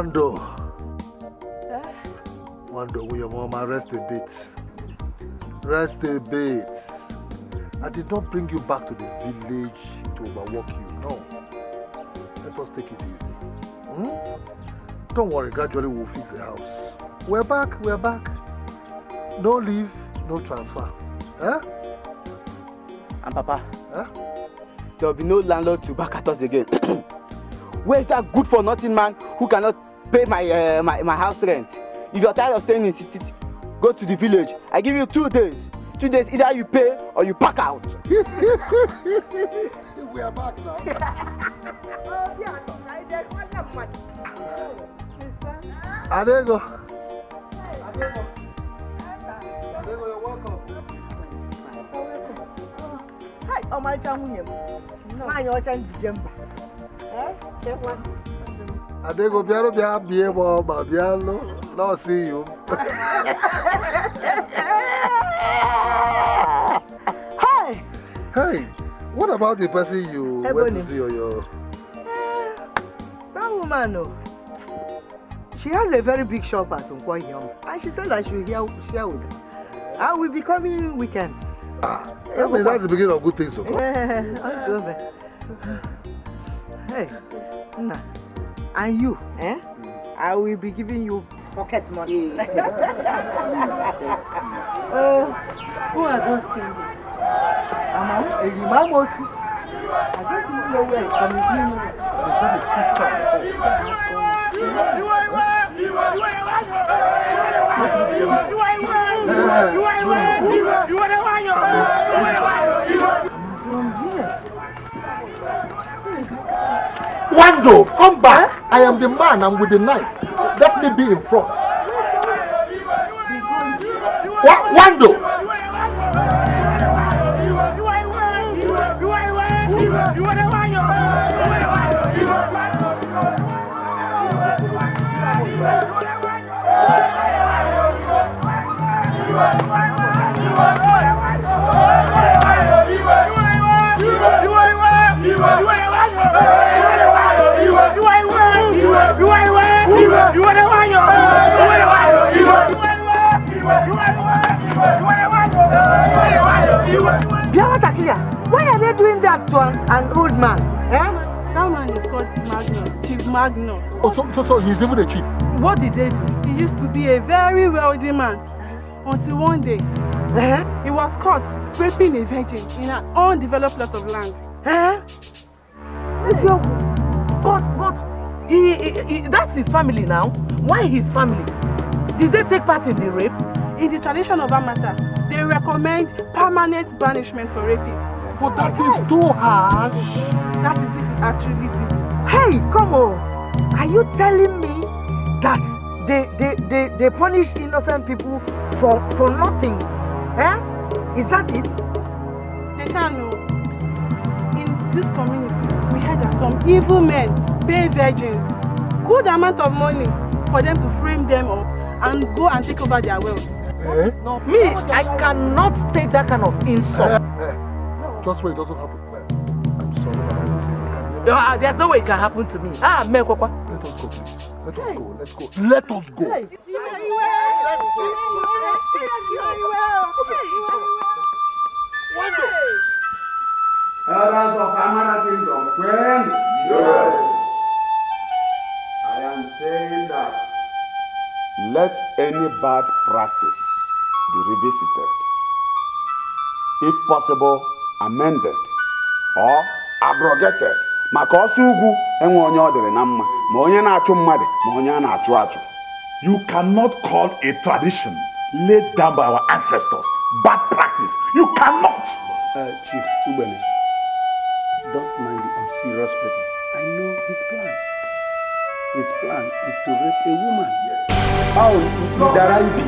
Wando. Wando, will your mama rest a bit? Rest a bit. I did not bring you back to the village to overwork you. No. Let us take it easy. Don't worry, gradually we'll fix the house. We're back. No leave, no transfer. Eh? And Papa, there will be no landlord to back at us again. Where's that good for nothing man who cannot pay my house rent? If you're tired of staying in the city, go to the village. I give you 2 days. 2 days, either you pay or you pack out. We are back now. Adego, you're welcome. Hi, oh my God, Adego, Biano, now see you. Hey, what about the person you went to see or your... That woman, no. She has a very big shop at Nkwoyom, and she said I should share with her. I will be coming weekends. That means that's the beginning of good things. So. I'll go back. Hey, Nna, and you, I will be giving you pocket money. Who are those singing? I don't even know where it's coming from. It's not a sweet song. Wando, come back. I am the man, I'm with the knife. Let me be in front. Wando! Why are they doing that to an old man? That man is called Magnus, Chief Magnus. Oh, so he's even a chief. What did they do? He used to be a very wealthy man until one day he was caught raping a virgin in an undeveloped plot of land. But that's his family now. Why his family? Did they take part in the rape? In the tradition of our matter, they recommend permanent banishment for rapists. But that is too harsh. That is if he actually did it. Hey, come on! Are you telling me that they punish innocent people for nothing? Is that it? They can't know. In this community, we heard that some evil men pay virgins good amount of money for them to frame them up and go and take over their wealth. No, me, I cannot take that kind of insult. Just wait, it doesn't happen. I'm sorry, but I will say it can. There's no way it can happen to me. Let us go, please. Let us go. Hey. Elders of Amara Kingdom, when I am saying that let any bad practice be revisited, if possible amended or abrogated. Maka ọsọ ugwu enwe onye ọ dịrị na mma ma onye na-achụ mmadụ ma onye a na-achụ achụ. You cannot call a tradition laid down by our ancestors bad practice. You cannot. Chief Ubele, don't mind the unserious people. I know his plan. His plan is to rape a woman. Yes. How Daraibi?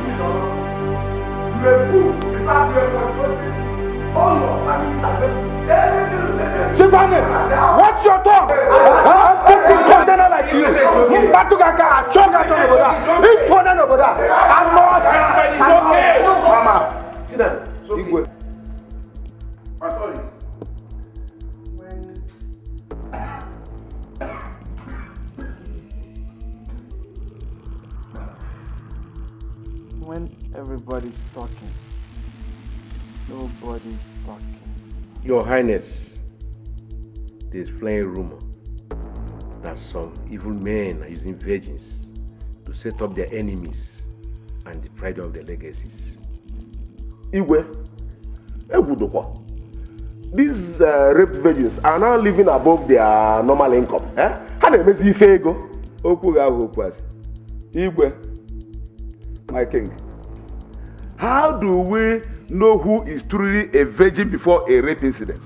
You're a fool. In fact, you're a controlling. All your families are very Tiffany, watch your tongue. I'm taking container like you. Batugaka, Chogato Oboda. If Tonan Oboda, I'm not. It's okay. Mama. Sit down. It's okay. My stories. Nobody's talking. Nobody's talking. Your Highness, there's flying rumor that some evil men are using virgins to set up their enemies and deprive them of their legacies. Igwe, these raped virgins are now living above their normal income. How do they make ego? Igwe, my king, how do we know who is truly a virgin before a rape incident?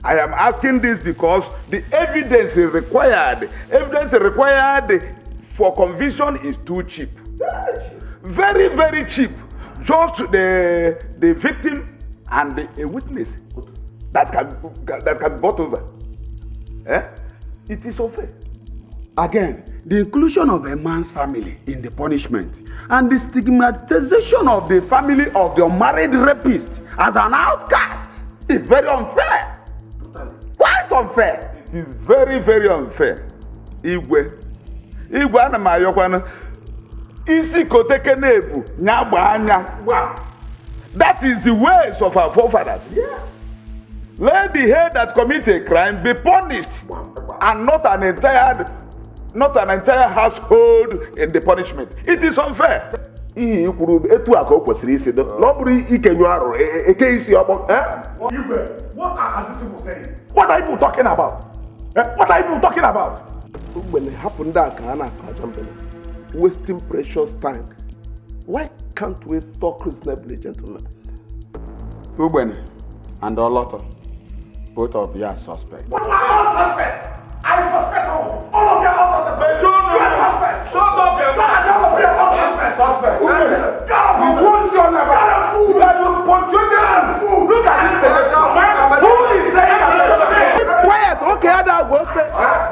I am asking this because the evidence required for conviction is too cheap. Very, very cheap. Just the victim and a witness that can be brought over. It is unfair. Again, the inclusion of a man's family in the punishment and the stigmatization of the family of the unmarried rapist as an outcast is very unfair. Quite unfair. It is very, very unfair. Igwe ana m ayọkwana isi koteke nebu nyagba anya. That is the ways of our forefathers. Yes. Let the head that commit a crime be punished and not an entire household in the punishment. It is unfair. Ihe kwuru etu aka o kwesịrị isi do. Na ọ bụrụ ikenyu arụ eke isi ọgbọ. What are these people saying? What are you talking about? What are you talking about? When it happened that wasting precious time. Why can't we talk reasonably, gentlemen? Ubene and Oloto, both of you are suspects. What are all suspects? I suspect all of you are all suspects. You are suspects. Shut up, you are all suspects. Suspects. Who's your name? You are a fool. You are punctuated fool. Look at this picture. Who is saying that? Quiet. Okay,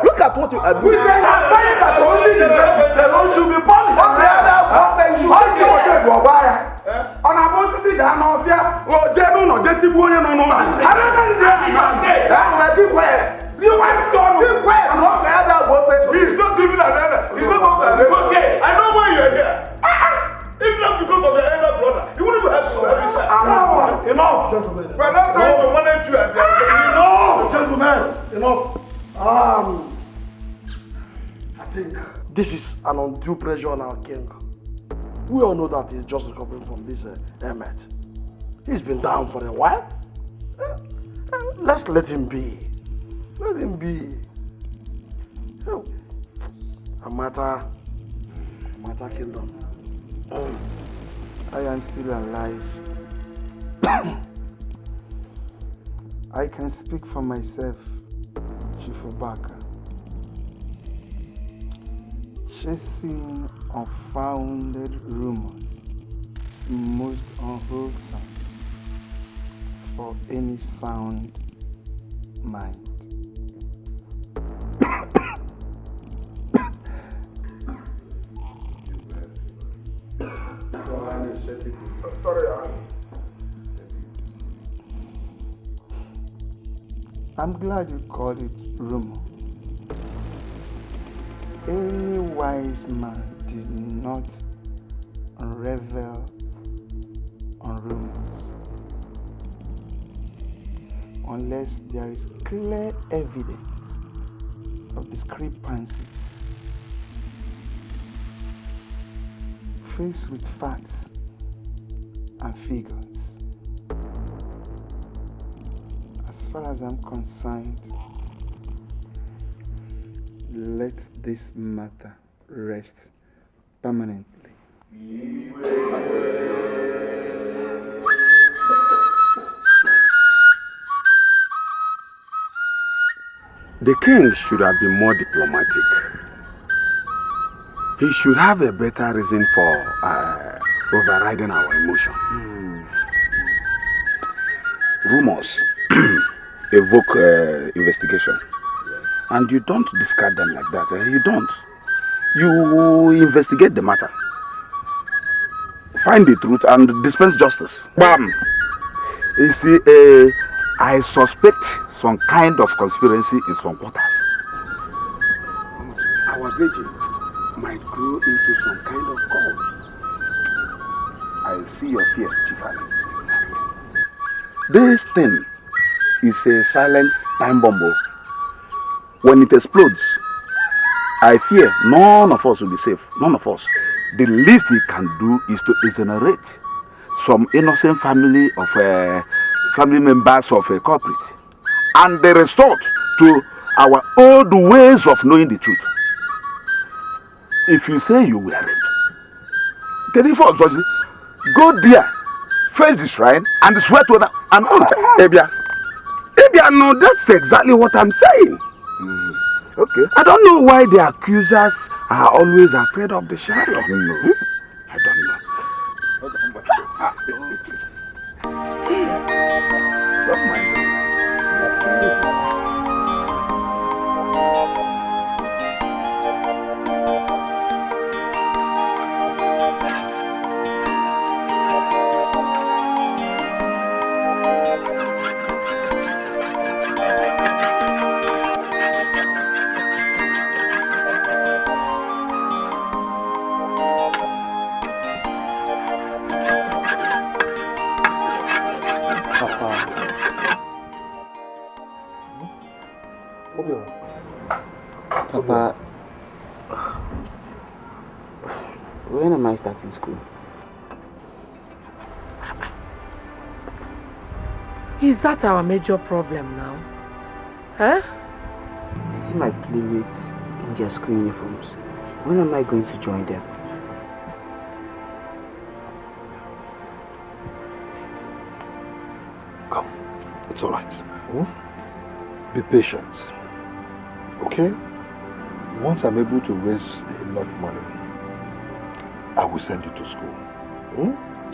look at what you are doing. We say I'm saying that only the rapist alone should be punished. Okay, you should be punished. On a positive, I'm not here. Oh, Jenu, no, just keep going on. I don't know. Be quiet. You want to be quiet. He's not even an elder. He's not an elder. Okay. I know why you're here. If not because of your elder brother, you wouldn't have somebody. Enough, gentlemen. We're not trying to manage you and enough, gentlemen. Enough. I think this is an undue pressure on our king. We all know that he's just recovering from this emet. He's been down for a while. Let's let him be. Let him be. Oh. Amata Kingdom. I am still alive. I can speak for myself, Chief Obaka. Chasing unfounded rumors is most unwholesome for any sound mind. Sorry, I'm glad you called it rumor. Any wise man did not revel on rumors unless there is clear evidence of discrepancies. Faced with facts and figures, as far as I'm concerned, let this matter rest permanently. The king should have been more diplomatic. He should have a better reason for overriding our emotion. Rumors evoke investigation. And you don't discard them like that. You don't. You investigate the matter. Find the truth and dispense justice. Bam! You see, I suspect some kind of conspiracy in some quarters. Our virgins might grow into some kind of cult. I see your fear, Chief Ali. This thing is a silent time bomb. When it explodes, I fear none of us will be safe. None of us. The least he can do is to exonerate some innocent family members of a culprit, and they resort to our old ways of knowing the truth. If you say you were raped, go there, face the shrine, and swear to an oath. Ebia, no, that's exactly what I'm saying. Okay. I don't know why the accusers are always afraid of the shadow. I don't know. I don't know. Don't mind them. Papa, when am I starting school? Is that our major problem now? Huh? I see my playmates in their school uniforms. When am I going to join them? Come, it's all right. Be patient, okay? Once I'm able to raise enough money, I will send you to school.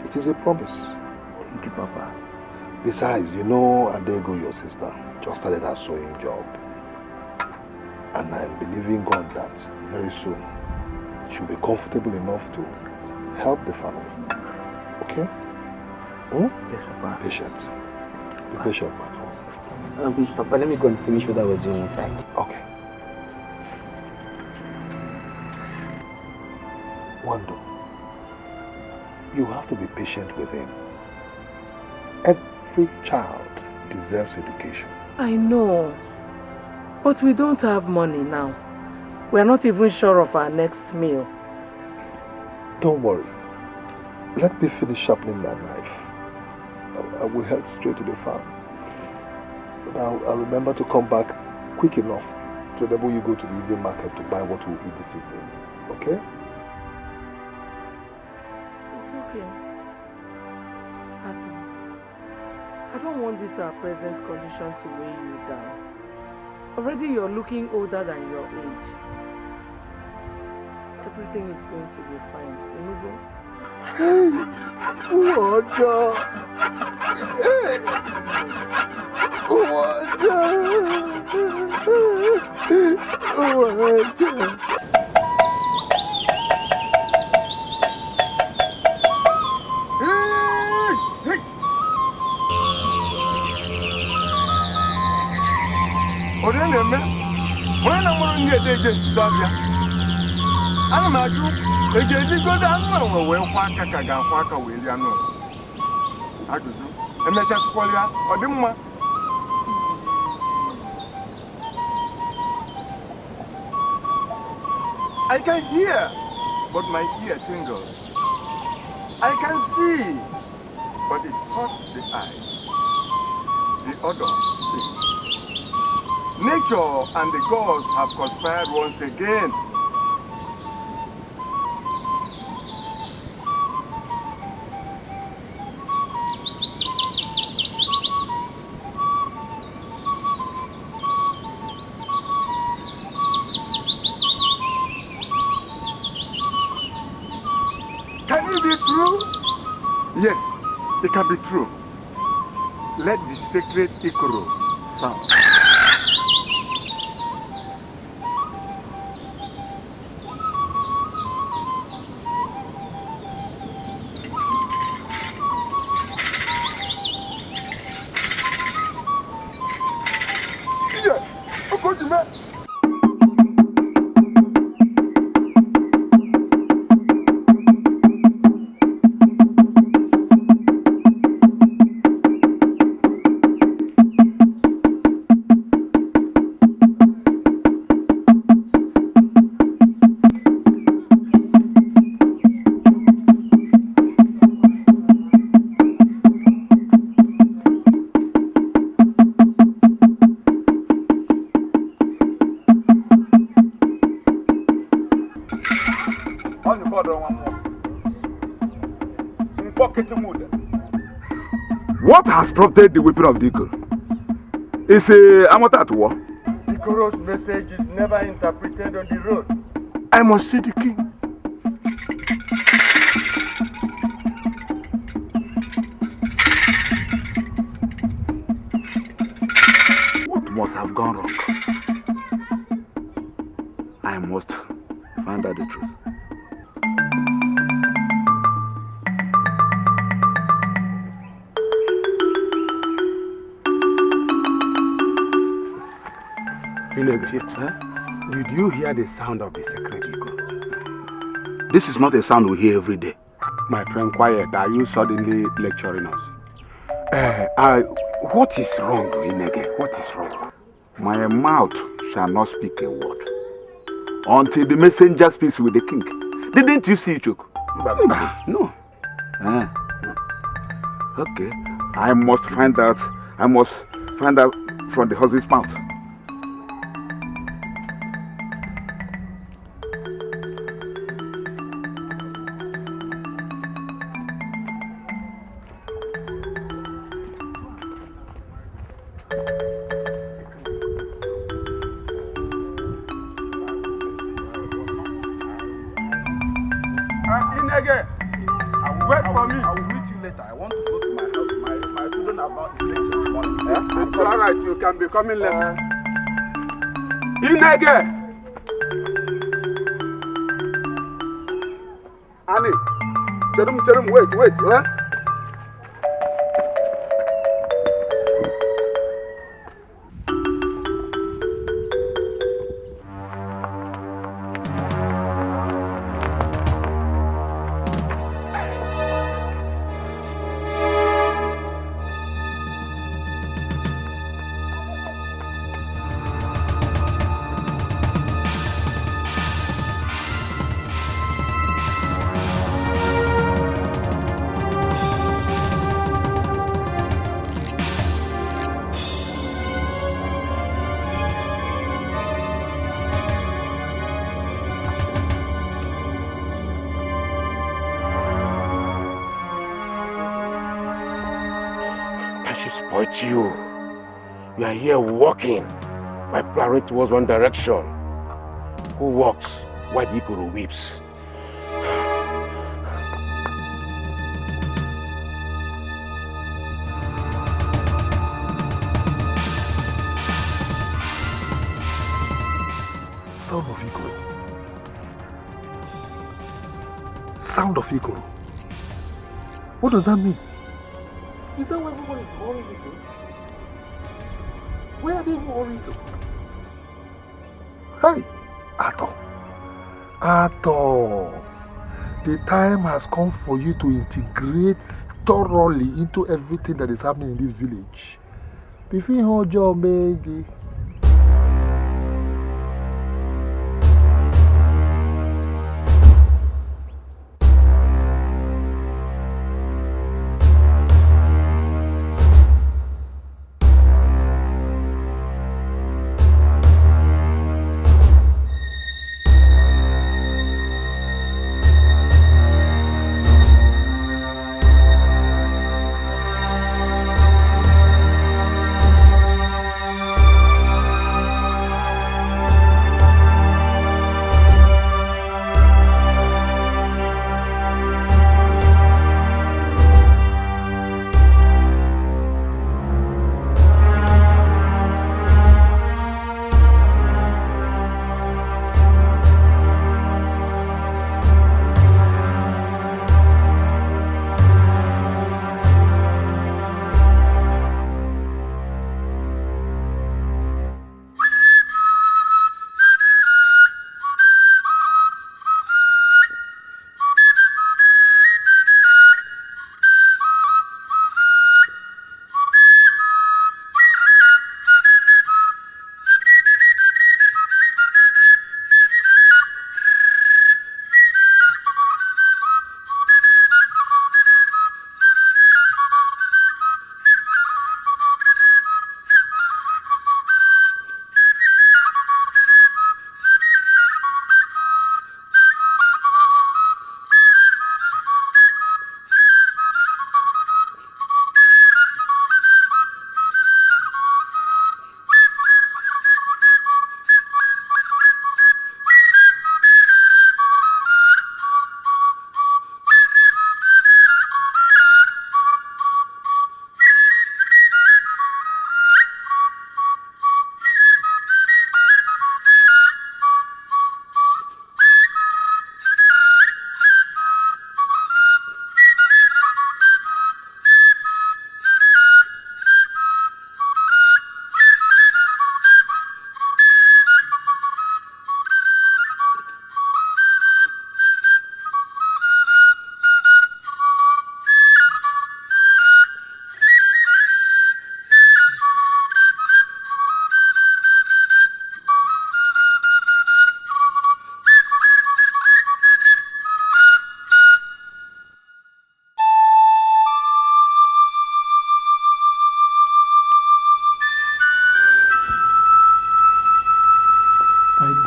It is a promise. Thank you, Papa. Besides, you know Adego, your sister, just started her sewing job. And I'm believing God that very soon she'll be comfortable enough to help the family. Okay? Yes, Papa. Be patient. Be patient, Papa. Papa, let me go and finish what I was doing inside. Okay. Wando, you have to be patient with him. Every child deserves education. I know. But we don't have money now. We're not even sure of our next meal. Don't worry. Let me finish sharpening that knife. I will head straight to the farm. But I'll remember to come back quick enough to enable you go to the evening market to buy what we'll eat this evening. Okay? It's okay. I don't want this our present condition to weigh you down. Already you're looking older than your age. Everything is going to be fine. Enugu? Oh, God. I can hear, but my ear tingles. I can see, but it hurts the eye. The odor stinks. Nature and the gods have conspired once again. Can it be true? Yes, it can be true. Let the sacred Ikoro sound. What has prompted the whipping of the eagle? Is a Amata at war? Ikoro's message is never interpreted on the road. I must see the king. What must have gone wrong? I must find out the truth. Chief, did you hear the sound of the sacred eagle? This is not a sound we hear every day. My friend, quiet. Are you suddenly lecturing us? What is wrong, Inege? What is wrong? My mouth shall not speak a word until the messenger speaks with the king. Didn't you see, Chuk? No. Okay. I must find out. I must find out from the husband's mouth. Wait for me. I will meet you later. I want to go to my house. My children have not eaten since morning. It's alright, you can be coming later. Inege! Annie, Cherum, wait. You are here walking by plowing towards one direction. Who walks while the eagle weeps? Sound of eagle. What does that mean? Is that where everyone is hurrying to? Where are they hurrying to? Hey, Ato. The time has come for you to integrate thoroughly into everything that is happening in this village. Before hold your baby.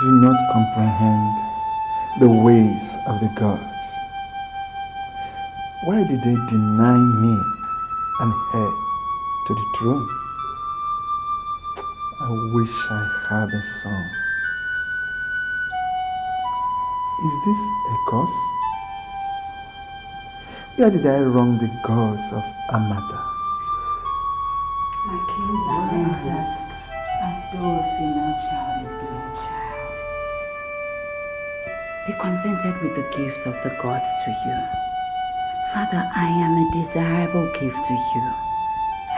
do not comprehend the ways of the gods. Why did they deny me an heir to the throne? I wish I had a son. Is this a curse? Where did I wrong the gods of Amata? My king laments as though a female child is no child. Be contented with the gifts of the gods to you. Father, I am a desirable gift to you.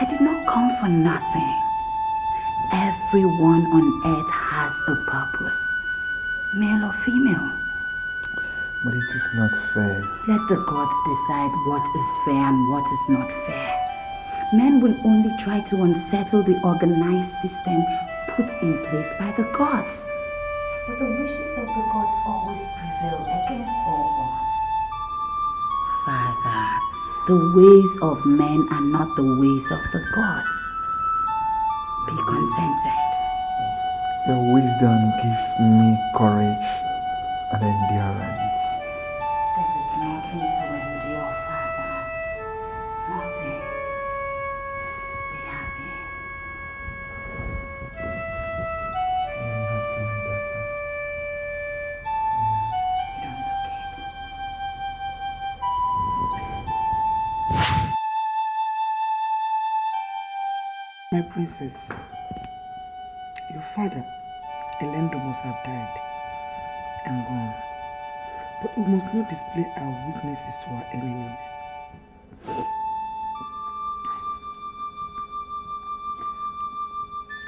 I did not come for nothing. Everyone on earth has a purpose, male or female. But it is not fair. Let the gods decide what is fair and what is not fair. Men will only try to unsettle the organized system put in place by the gods. But the wishes of the gods always prevail against all odds. Father, the ways of men are not the ways of the gods. Be contented. Your wisdom gives me courage and endurance. There is nothing to endure, Father. Nothing. Be happy. You don't look it. My princess, your father, Elendo, must have died and gone. But we must not display our weaknesses to our enemies.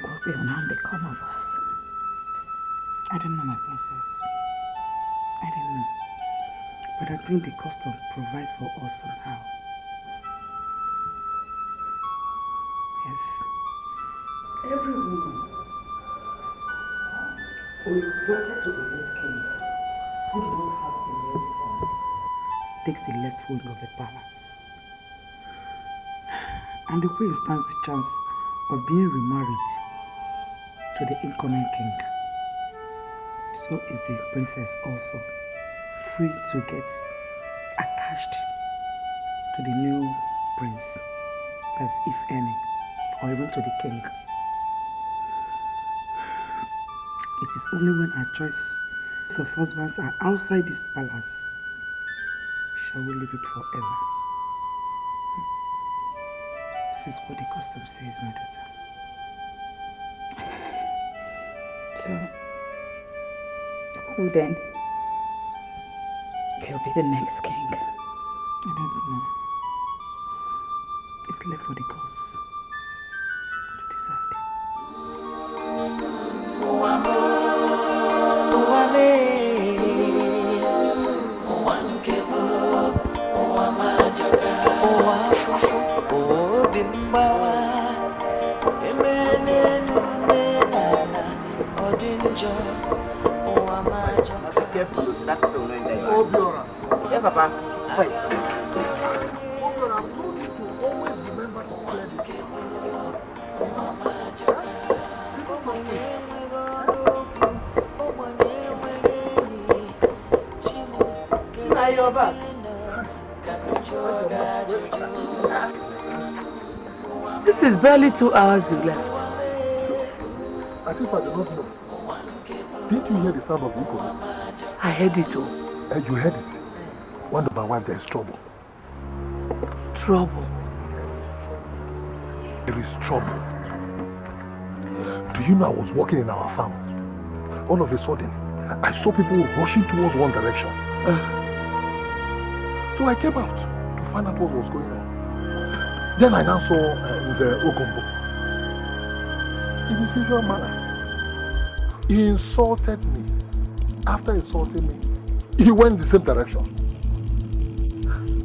What will now become of us? I don't know, my princess. I don't know. But I think the custom provides for us somehow. Yes. Every woman who is wanted to be made king who do not have a male son takes the left wing of the palace. And the queen stands the chance of being remarried to the incoming king. So is the princess also free to get attached to the new prince, as if any, or even to the king. It is only when our choice of husbands are outside this palace shall we leave it forever. This is what the custom says, my daughter. So, who then will be the next king? I don't know. It's left for the gods to decide. Yeah, Papa. Wait. Now you're back. This is barely 2 hours you left. As if I did not know. Didn't you hear the sound of the echo? I heard it all. You heard it? Wonder my wife, there is trouble. Trouble? There is trouble. Do you know I was walking in our farm? All of a sudden, I saw people rushing towards one direction. So I came out to find out what was going on. Then I now saw Nze Ogumbo. In his usual manner. He insulted me. After insulting me, he went the same direction.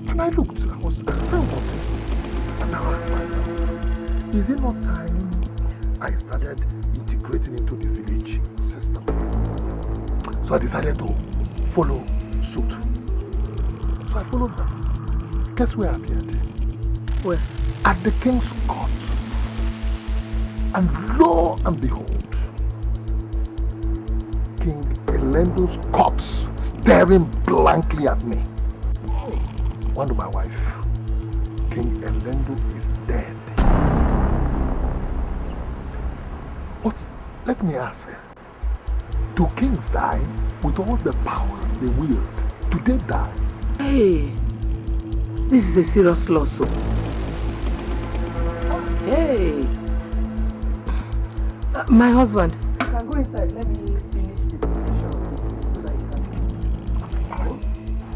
And I looked, I was saying something. And I asked myself, is it not time I started integrating into the village system? So I decided to follow suit. So I followed them. Guess where I appeared? Where? At the king's court. And lo and behold, King Elendo's corpse staring blankly at me. Wando, my wife, King Elendo is dead. But let me ask, do kings die with all the powers they wield? Do they die? Hey, this is a serious lawsuit. Hey, my husband. You can go inside. Let me finish the preparation of this so that you can.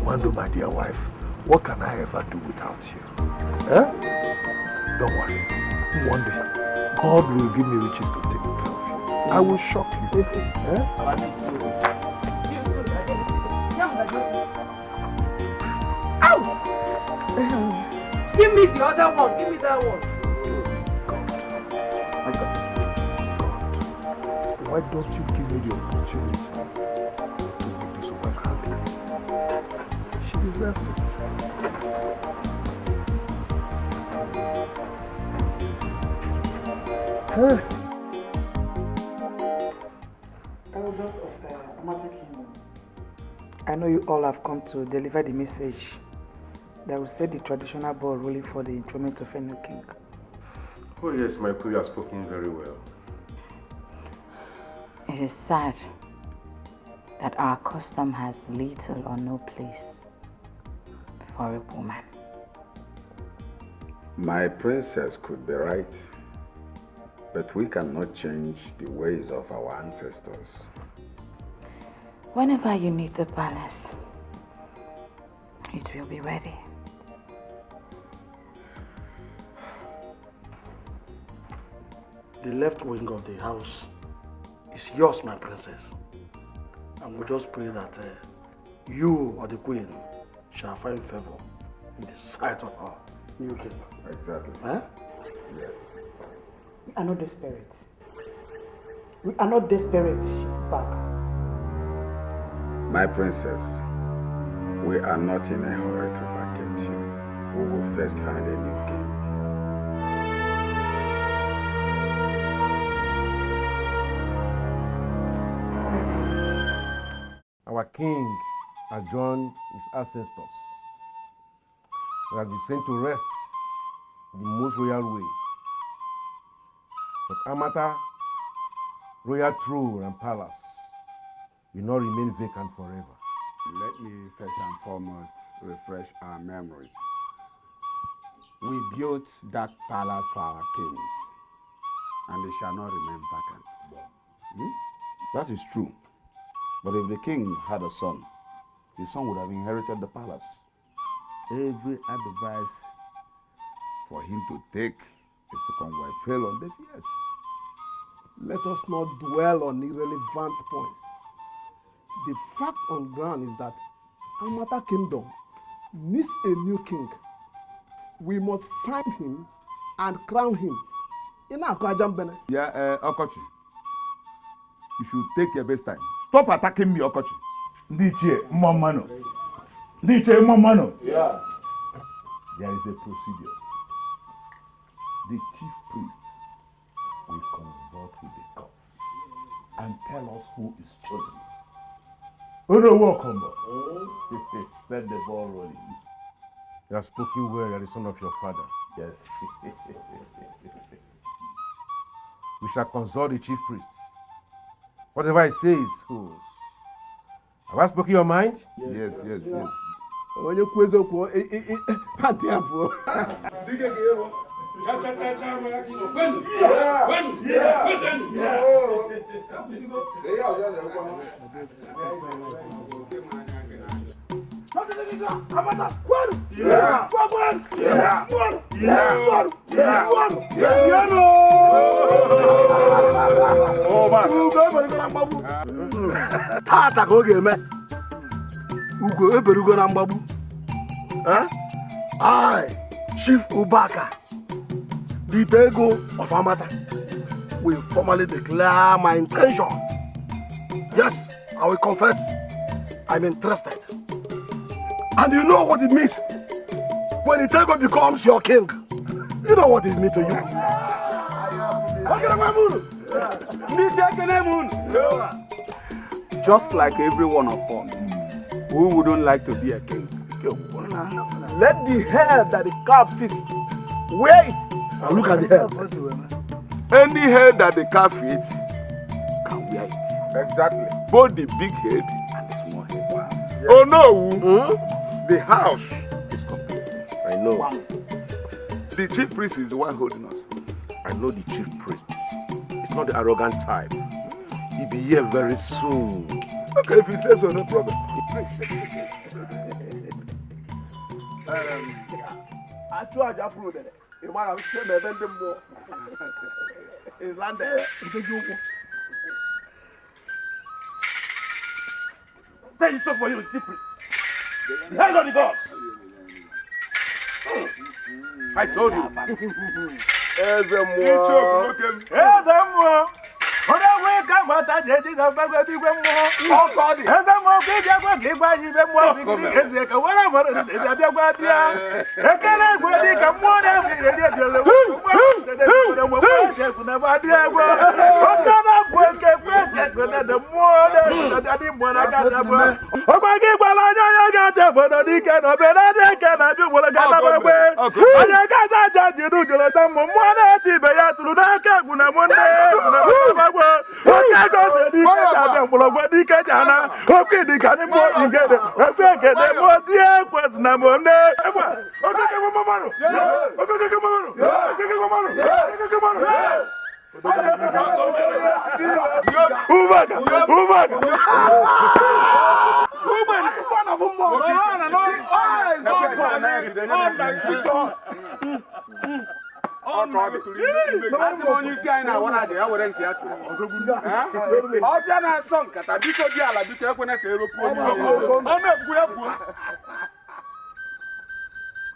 Wando, my dear wife, what can I ever do without you? Eh? Don't worry. One day, God will give me riches to take care of you. I will shock you. Eh? Ow! Give me the other one. Give me that one. Why don't you give me the opportunity to make this woman happy? She deserves it. Huh? Elders of the Amata Kingdom, I know you all have come to deliver the message that will set the traditional ball rolling for the enthronement of a new king. Oh yes, my queen has spoken very well. It is sad that our custom has little or no place for a woman. My princess could be right, but we cannot change the ways of our ancestors. Whenever you need the palace, it will be ready. The left wing of the house is yours, my princess. And we just pray that you or the queen shall find favor in the sight of our new king. Exactly. Huh? Yes. We are not desperate. We are not desperate, back. My princess, we are not in a hurry to vacate you. We will first find a new king. Our king has joined his ancestors. He has been sent to rest in the most royal way. But Amata, royal throne and palace will not remain vacant forever. Let me first and foremost refresh our memories. We built that palace for our kings, and they shall not remain vacant. That is true. But if the king had a son, his son would have inherited the palace. Every advice for him to take a second wife fell on deaf ears. Let us not dwell on irrelevant points. The fact on ground is that Amata Kingdom needs a new king. We must find him and crown him. Yeah, Okochi. You should take your best time. Stop attacking me, Okochi. Ndiche, Momano. Ndiche, Momano. Yeah. There is a procedure. The chief priest will consult with the gods and tell us who is chosen. Set the ball rolling. You have spoken well, you are the son of your father. Yes. We shall consult the chief priest. Whatever he says goes. Have I spoken your mind? Yes. When you quiz up, Tata go get me. Ugo eberugo na mgbagbu. I, Chief Ubaka, the Etiko of Amata, will formally declare my intention. Yes, I will confess I'm interested. And you know what it means when Etiko becomes your king. You know what it means to you. just like every one of us. Who wouldn't like to be a king? Let the hair that the calf feeds wear it. Now look at the hair. Any hair that the calf eats can wear it. Exactly. Both the big head and the small head. Wow. Yeah. Oh no! The house is complete. I know. Wow. The chief priest is the one holding us. I know the chief priest. It's not the arrogant type. He'll be here very soon. Okay, if he says so, no problem. Tell you so for you, chief priest. The hand of the gods. I told you.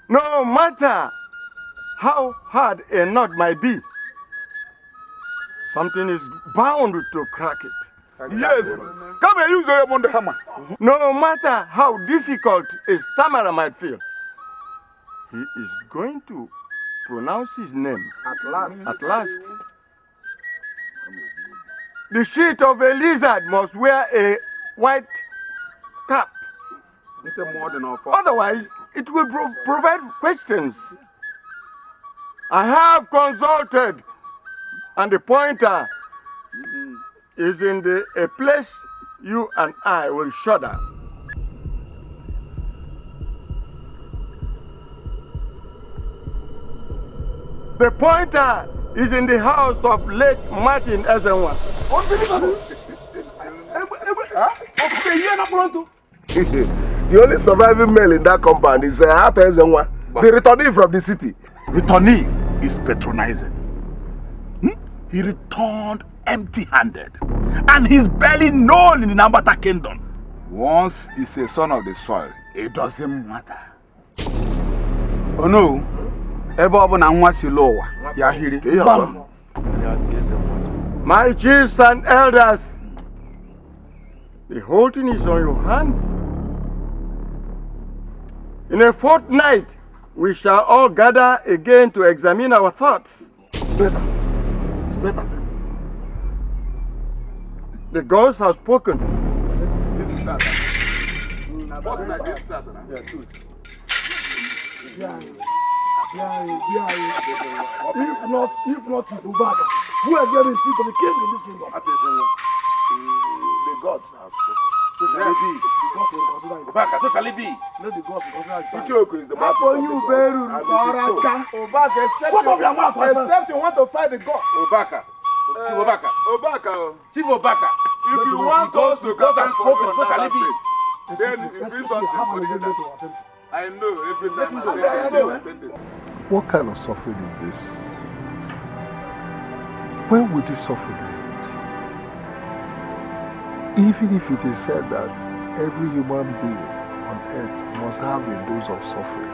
No matter how hard a knot might be, something is bound to crack it. Yes. Come and use your on the hammer. No matter how difficult a stammerer might feel, he is going to pronounce his name At last. At last. The sheet of a lizard must wear a white cap. Otherwise, it will provide questions. I have consulted, and the pointer is in a place you and I will shudder. The pointer is in the house of late Martin Ezenwa. The only surviving male in that compound is Ata Ezenwa, the returnee from the city. Returnee is patronizing. He returned empty-handed, and he's barely known in the Nambata kingdom. Once he's a son of the soil, it doesn't matter. Oh no, my chiefs and elders, the whole thing is on your hands. In a fortnight, we shall all gather again to examine our thoughts. Better. It's better. The gods have spoken. If not Ubaka, who has given speak to the king in this kingdom? The gods have spoken. So shall it be. Ubaka, so shall it be. Let the gods consider it. Etiko is the man. Except you want to fight the god. Ubaka. Chief Ubaka. Chief Ubaka. If you want us to God has spoken, so shall it be. then it brings us to I know every time I What kind of suffering is this? When will this suffering end? Even if it is said that every human being on earth must have a dose of suffering,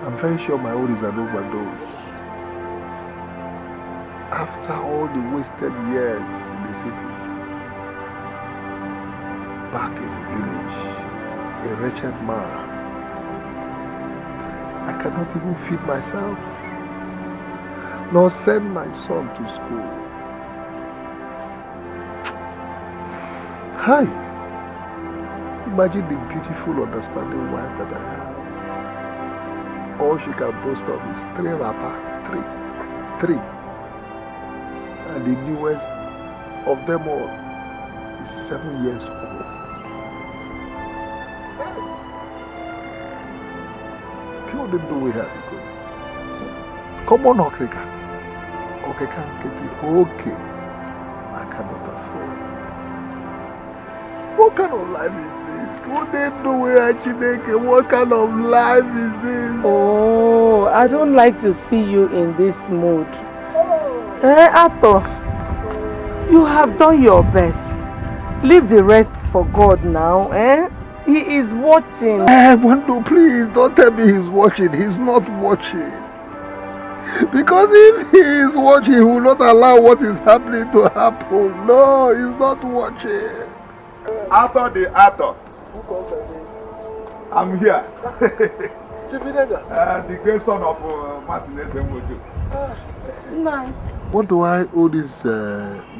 I'm very sure my own is an overdose. After all the wasted years in the city, back in the village, a wretched man, I cannot even feed myself, nor send my son to school. Hi. Imagine the beautiful, understanding wife that I have. All she can boast of is 3 wrapper. 3. And the newest of them all is 7 years old. Pure didn't know we had to go. Come on, Okrika. Okrika and Katie. Okay. I cannot afford. What kind of life is this? What kind of life is this? Oh, I don't like to see you in this mood. Ato, you have done your best. Leave the rest for God now, eh? He is watching. Wando, please, don't tell me he's watching. He's not watching. Because if he is watching, he will not allow what is happening to happen. No, he's not watching. Arthur the actor. I'm here. The great son of Martinez Mwojo. No. What do I owe this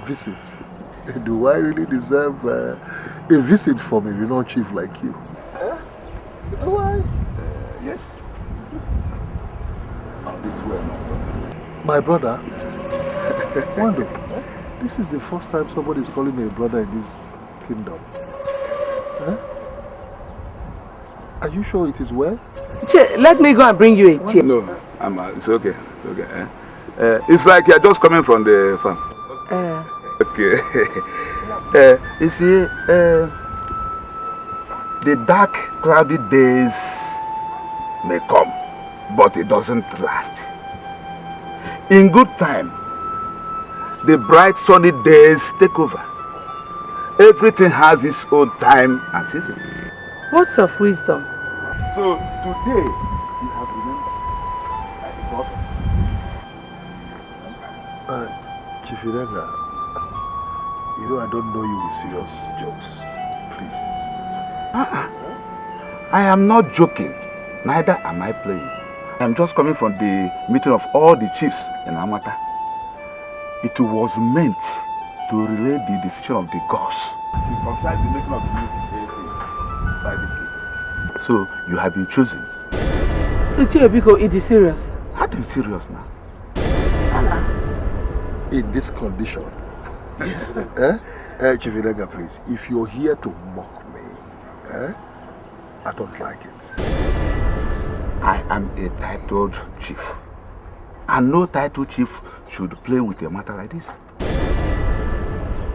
visit? Do I really deserve a visit from a renowned chief like you? Do I? Yes. This way, my brother? Wando, this is the first time somebody is calling me a brother in this kingdom. Are you sure it is well? Let me go and bring you a chair. No, it's okay. It's okay. It's like you're just coming from the farm. Okay. You see, the dark, cloudy days may come, but it doesn't last. In good time, the bright, sunny days take over. Everything has its own time and season. Words of wisdom. So today, you have remembered. Chief Irega, you know I don't know you with serious jokes. Please. I am not joking. Neither am I playing. I am just coming from the meeting of all the chiefs in Amata. It was meant to relay the decision of the gods. Concerning the making of the new by the king. So you have been chosen. Because it is serious. How do you serious now? In this condition. Yes. Chief Irega, please, if you're here to mock me, I don't like it. I am a titled chief. And no titled chief should play with a matter like this.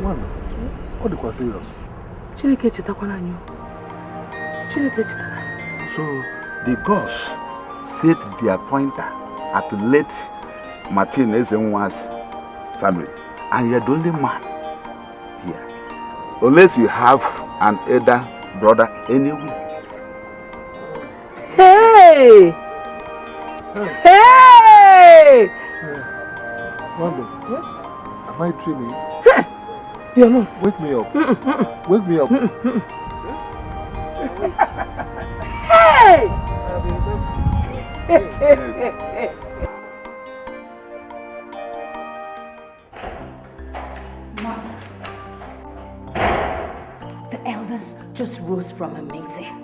One, what do you call serious? So the gods set their pointer at late Martinez Nwa's family. And you're the only man here. Unless you have an elder brother anywhere. Hey! Hey! Wando, am I dreaming? You're not. Wake me up. Wake me up. Hey! The elders just rose from a meeting.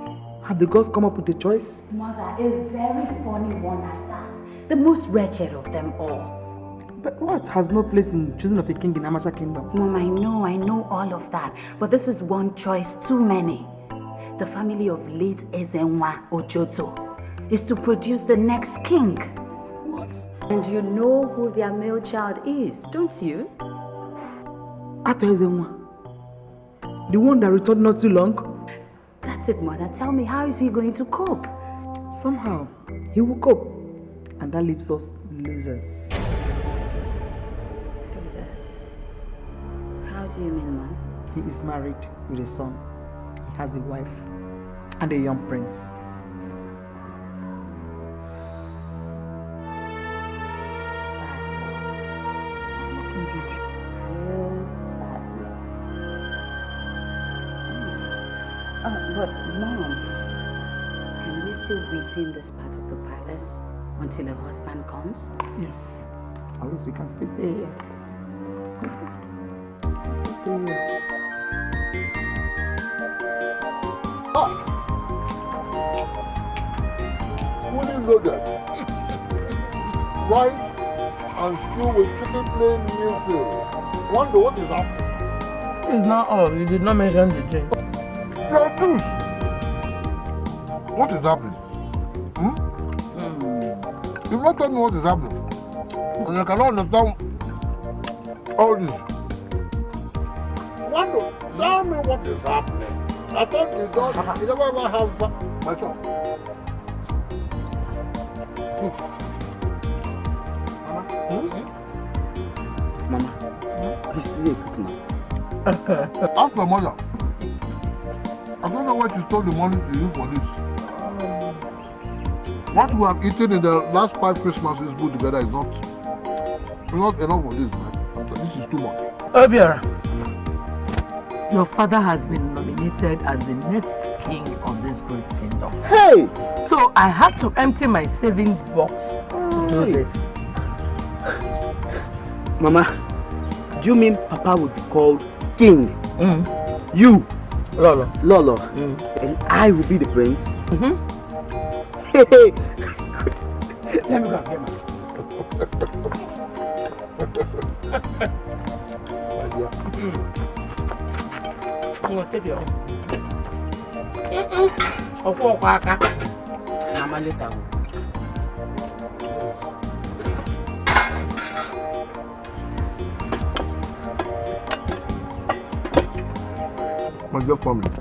Have the gods come up with a choice? Mother, a very funny one at that. The most wretched of them all. But what has no place in choosing of a king in Amacha kingdom? Mom, I know all of that. But this is one choice too many. The family of late Ezenwa Ojoto is to produce the next king. What? And you know who their male child is, don't you? Ato Ezenwa. The one that returned not too long? That's it, Mother. Tell me, how is he going to cope? Somehow, he will cope. And that leaves us losers. Losers? How do you mean, Mom? He is married with a son. He has a wife and a young prince. Indeed. But Mom, can we still retain this part of the palace until a husband comes? Yes. At least we can stay here. Stay here. loaded. Rice and stew with chicken plain meal field. Wonder what is happening? It's not all. You did not mention the drink. Your juice. What is happening? You've not told me what is happening. And I cannot understand all this. Wonder, tell me what is happening. I thought you don't. You never ever have my son. Mama, it's today Christmas. Ask my mother. I don't know where she stole the money to use for this. What we have eaten in the last 5 Christmases put together is not enough for this, man. This is too much. Obiora, your father has been nominated as the next king of this great kingdom. Hey! So I had to empty my savings box to do this. Mama, do you mean Papa would be called king? You, Lolo, and I will be the prince? Hey, hey. Let me go and get Mama, later. My dear family,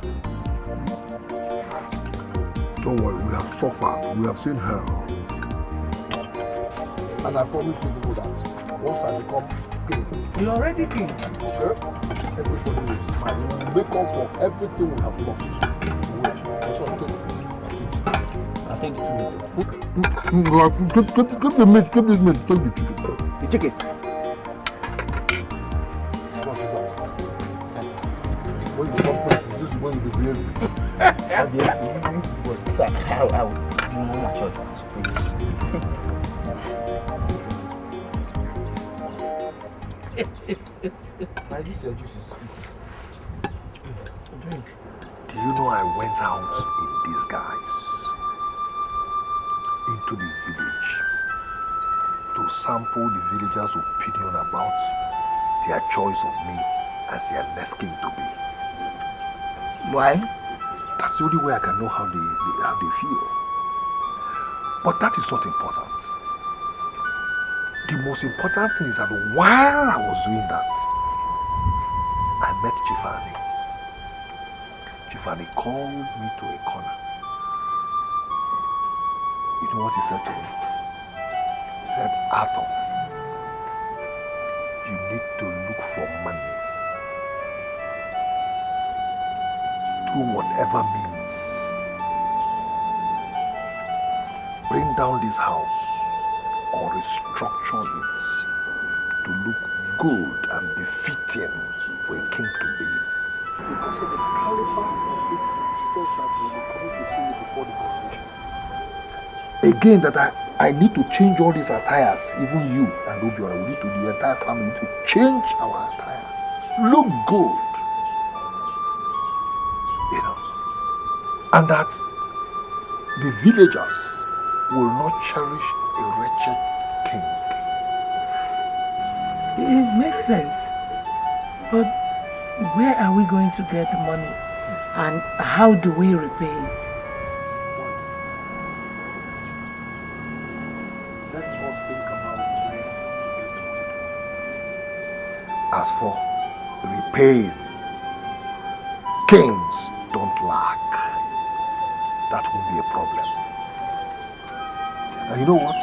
don't worry, we have suffered, we have seen hell. And I promise you people that once I become king, you're already king. Okay? Everybody will smile. We will make up for everything we have lost. I take the 2 Keep the meat, keep this meat, take the chicken. The chicken? When you become prince, this is when you be behaving. Sir, I will be more mature as prince. This your juice is sweet. Drink. Do you know I went out in disguise into the village to sample the villagers' opinion about their choice of me as their next king to be? Why? That's the only way I can know how they feel. But that is not important. The most important thing is that while I was doing that, I met Chifani. Chifani called me to a corner. You know what he said to me? He said, Arthur, you need to look for money through whatever means. Bring down this house or restructure it to look good and befitting for a king to be. Because of the caliber of visitors that will be coming to see me before the coronation. Again, that I need to change all these attires, even you and Obiora, we need to, the entire family, we need to change our attire. Look good. You know. And that the villagers will not cherish a wretched king. It makes sense. But where are we going to get the money? And how do we repay it? Let us think about where. As for repaying, kings don't lack. That won't be a problem. And you know what?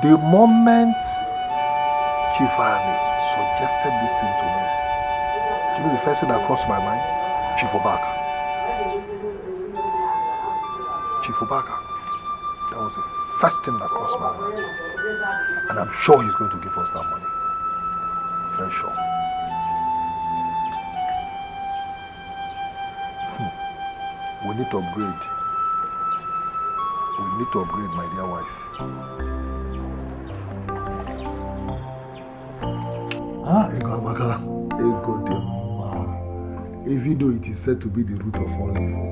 The moment Chifani suggested this thing to me, do you know the first thing that crossed my mind? Chief Obaka. Chief Obaka. That was the first thing that crossed my mind. And I'm sure he's going to give us that money. Very sure. We need to upgrade. We need to upgrade, my dear wife. Ego Amaka. Ego Dema. Even though it is said to be the root of all evil.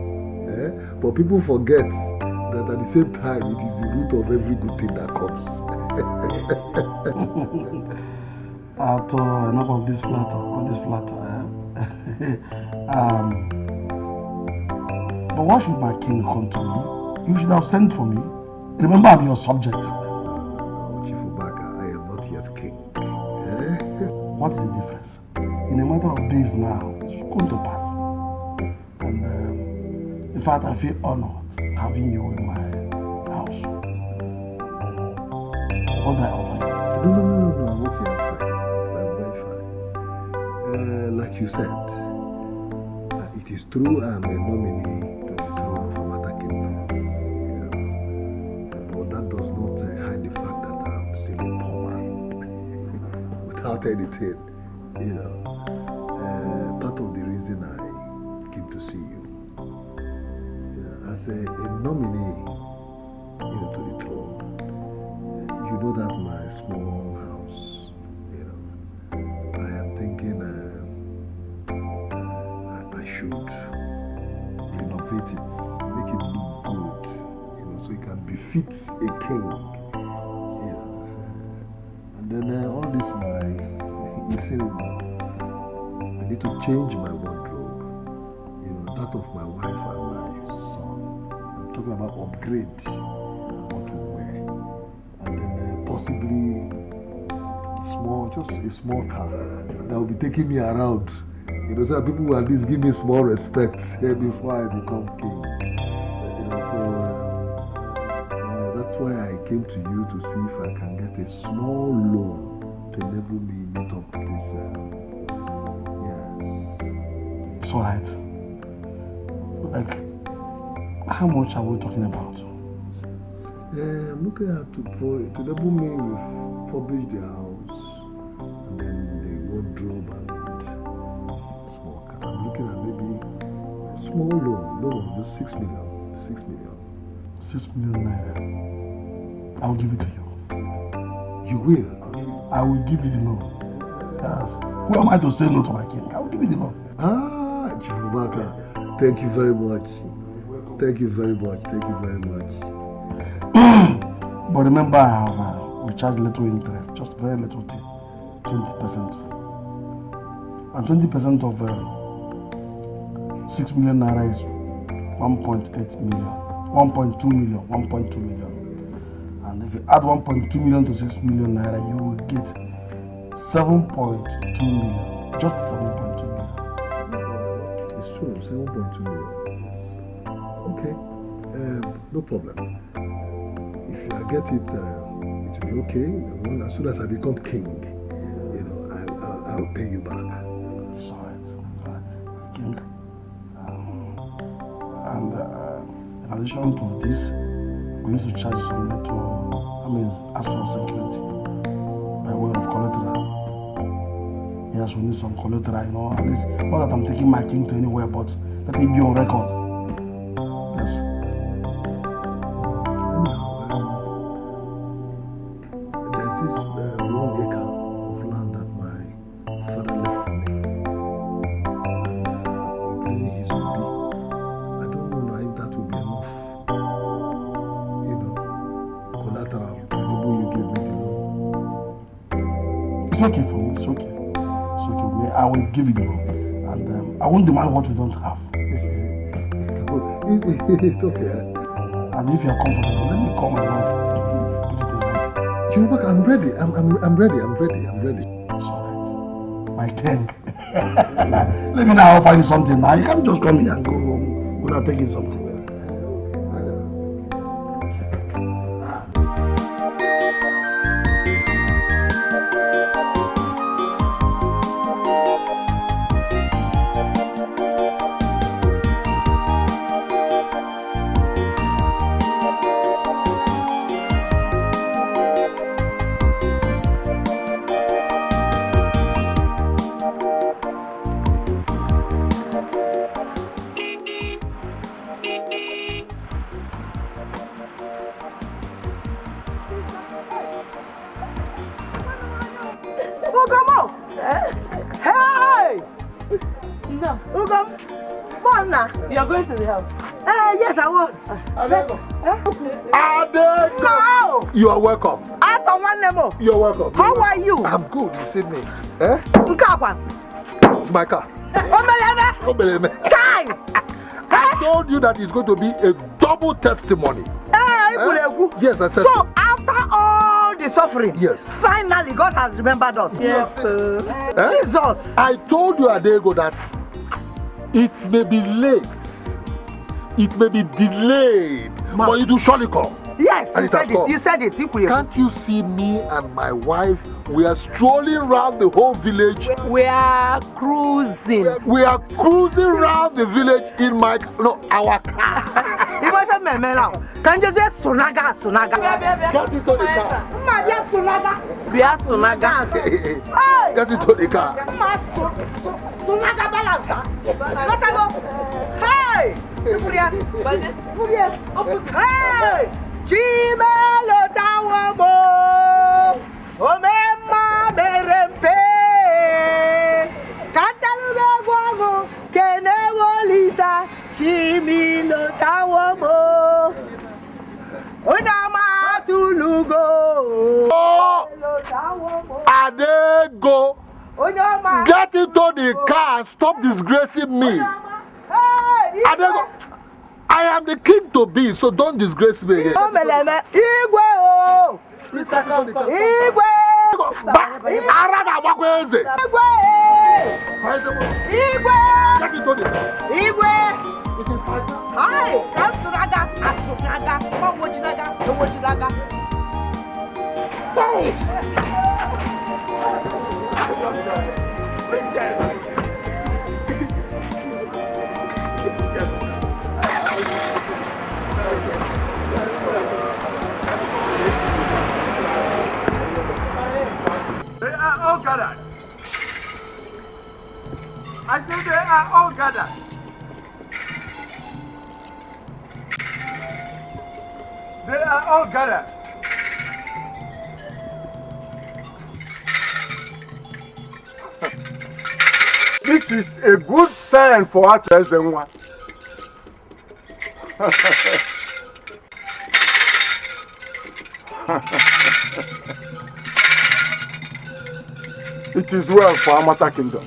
But people forget that at the same time it is the root of every good thing that comes. Enough of this flatter, but why should my king come to me? You should have sent for me. Remember, I'm your subject. No, Chief Ubaka, I am not yet king. What is the difference? In a matter of days now, it should come to pass. And in fact, I feel honored having you in my house. What do I offer you? No, I'm okay, I'm fine. I'm very fine. Like you said, it is true I'm a nominee to the throne of Amata Kingdom. But that does not hide the fact that I'm still a poor man. Without anything, part of the reason I came to see you, as a nominee, to the throne, you know that my small house, I am thinking I should renovate it, make it look good, so it can befit a king, and then all this you say it now. I need to change my wardrobe, that of my wife and my son. I'm talking about upgrade what to wear, and then possibly just a small car that will be taking me around. So people will at least give me small respect before I become king. That's why I came to you to see if I can get a small loan to enable me meet up with this. It's alright. Like, how much are we talking about? I'm looking at to enable me refurbish the house and then the wardrobe and small car. I'm looking at maybe a small loan of just 6 million. 6 million. 6 million naira. I will give it to you. You will? I will give you the loan. Yes. Who am I to say no to my king? I will give you the loan. Chief Ubaka, thank you very much. Thank you very much. Thank you very much. But remember, we charge little interest, just very little, 20%. And 20% of 6 million naira is 1.8 million, 1.2 million, 1.2 million. And if you add 1.2 million to 6 million naira, you will get 7.2 million, just 7.2 million. It's true, 7.2 million. Okay, no problem. If I get it, it will be okay. As soon as I become king, I'll pay you back. It's alright. King. And in addition to this, we need to charge some little, as for security, by way of collateral. Yes, we need some collateral, at least, not that I'm taking my king to anywhere, but let it be on record. Yes. There's this 1 acre of land that my father left for me, including his obi. I don't know now if that will be enough, collateral, maybe you give me the loan. It's okay for me, it's okay. I will give you the loan, and I won't demand what we don't have. It's okay. And if you are comfortable, let me come along to put it in writing. Chubaka, I'm ready. I'm ready. It's alright. My king. Let me now offer you something. Now you can't just come here and go home without taking something. Hey! No. Ugam, Mona. You're going to the house. Yes, I was. No! You are welcome. You're welcome. How are you? I'm good. You see me. Eh? It's my car. Chai! I told you that it's going to be a double testimony. Yes, I said so. After all the suffering, yes, finally God has remembered us. Yes, sir. Jesus. I told you, Adego, that it may be late, it may be delayed, but it will surely come. Yes, you said it. You said it. Can't you see me and my wife? We are strolling around the whole village. We are cruising. We are cruising around the village in our car. Can you say Sunaga? Get into the car. We are Sunaga. Get into the car. Sunaga balance. Hey! Hey! Chimelo tawamo, omema berempe, kantalume guamo, kenewolisa, chimelo tawamo, onama tulugo. Adego, get into the car and stop disgracing me. Adego. I am the king to be, so don't disgrace me again. They are all gathered. I say they are all gathered. They are all gathered. This is a good sign for us as one. It is well for Amata Kingdom.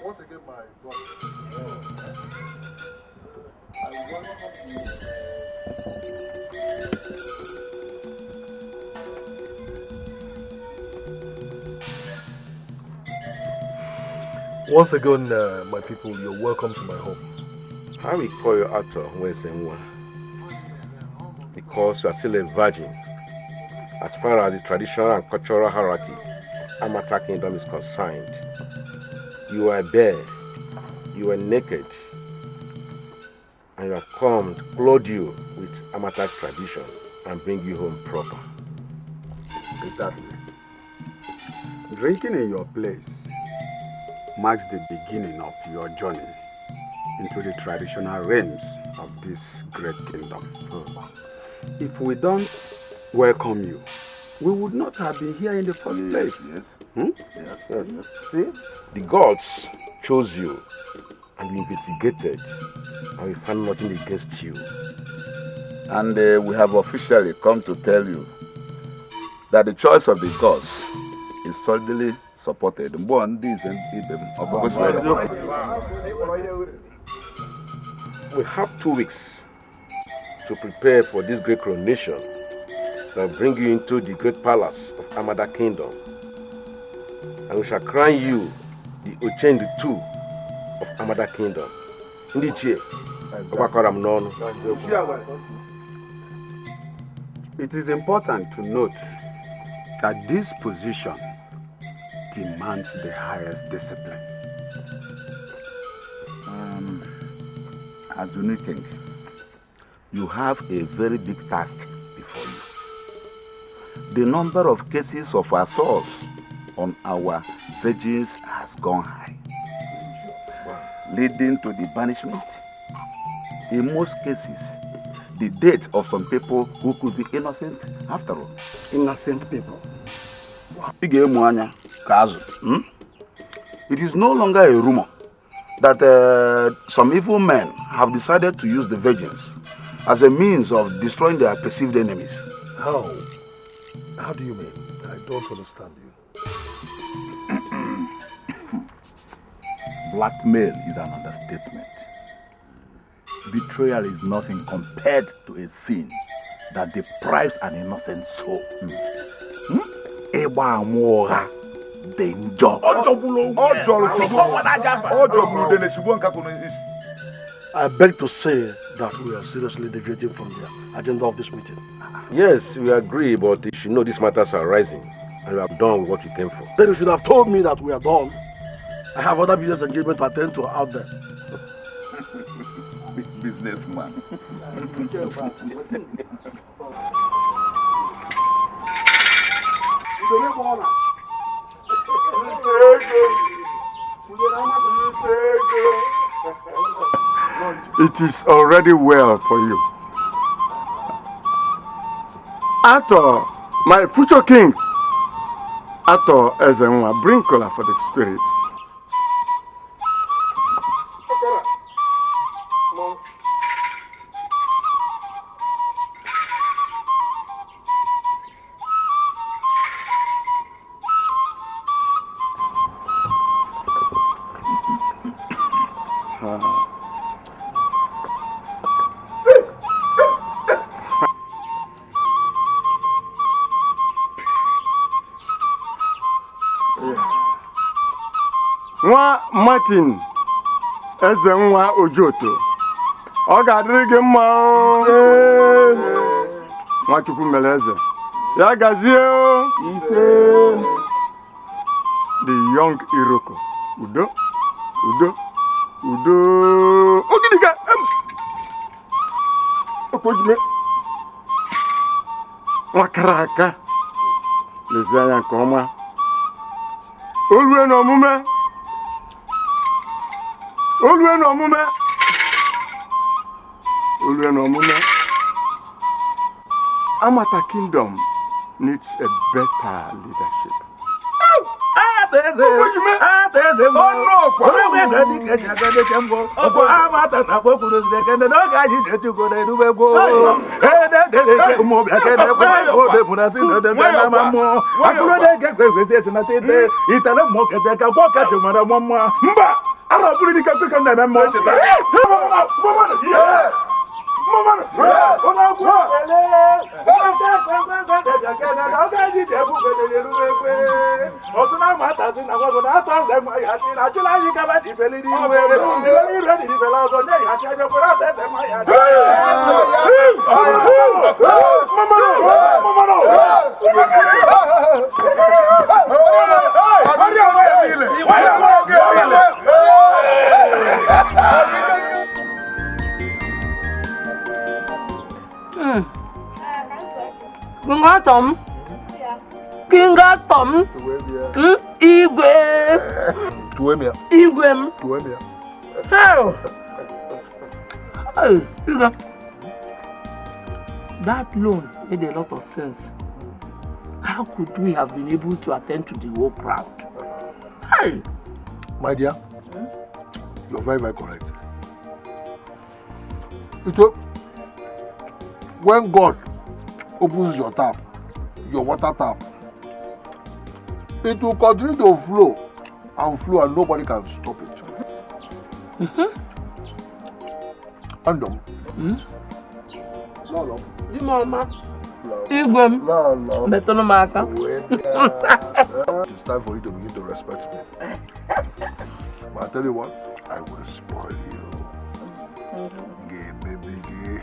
Once again, my brother, I welcome you. Once again, my people, you're welcome to my home. I will call you out of Wesenwa because you are still a virgin. As far as the traditional and cultural hierarchy Amata Kingdom is concerned, you are bare, you are naked, and you have come to clothe you with Amata tradition and bring you home proper. Exactly. Drinking in your place marks the beginning of your journey into the traditional realms of this great kingdom. If we don't welcome you, we would not have been here in the first place. Yes. See, the gods chose you, and we investigated, and we found nothing against you. And we have officially come to tell you that the choice of the gods is solidly supported. We have 2 weeks to prepare for this great coronation that will bring you into the great palace of Amada Kingdom. And we shall crown you the Ochendu II of Amada Kingdom. It is important to note that this position demands the highest discipline. As the new king, you have a very big task before you. The number of cases of assault on our virgins has gone high, leading to the banishment. In most cases, the death of some people who could be innocent after all. Innocent people? It is no longer a rumor that some evil men have decided to use the virgins as a means of destroying their perceived enemies. How? How do you mean? I don't understand you. Blackmail is an understatement. Betrayal is nothing compared to a sin that deprives an innocent soul. Danger. I beg to say that we are seriously deviating from the agenda of this meeting. Yes, we agree, but you should know these matters are rising, and you have done what you came for. Then you should have told me that we are done. I have other business engagement to attend to out there. Businessman. It is already well for you. Ato, my future king, Ato Ezenwa, bring color for the spirits. Nwa Martin Ezenwa Ojoto, ọ ga-adịrị gị mma Nwachukwu Meleze, ya gazie the young Iroko, udo, udo, udo, ogidiga, okojime, nwakara aka, lezi anya nke ọma, olue n'omume. Amata Kingdom needs a better leadership. Kingatom. Igwe. Igwe. Hey, that loan made a lot of sense. How could we have been able to attend to the whole crowd? Hey. My dear, you're very, very correct. When God opens your tap, your water tap, it will continue to flow and nobody can stop it. Random. No. Mama. Igwem. No. It's time for you to begin to respect me. But I tell you what, I will spoil you. Gay, baby, gay.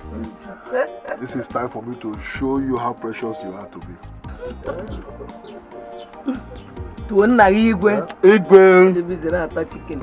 This is time for me to show you how precious you are to me. To nna Igwe. Igwe. The busy ata chicken.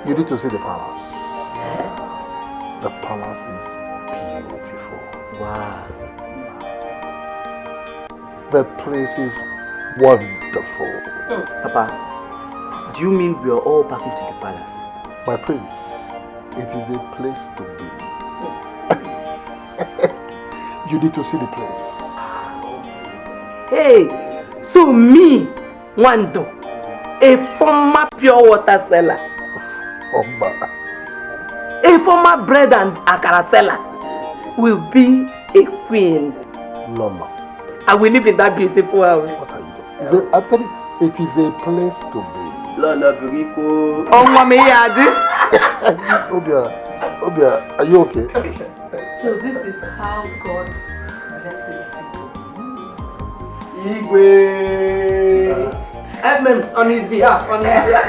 You need to see the palace. The palace is beautiful. Wow. The place is wonderful. Papa, do you mean we are all packing to the palace? My prince, it is a place to be. You need to see the place. Hey, so me, Wando, a former pure water seller, a former bread and akara seller, will be a queen. Lolo. I will live in that beautiful house. What are you doing? Actually, it is a place to be. Lolo, Burico. Oh, mommy, Yadi. Obiara, are you okay? So this is how God blesses people. Igwe. Amen. On his behalf. On his behalf.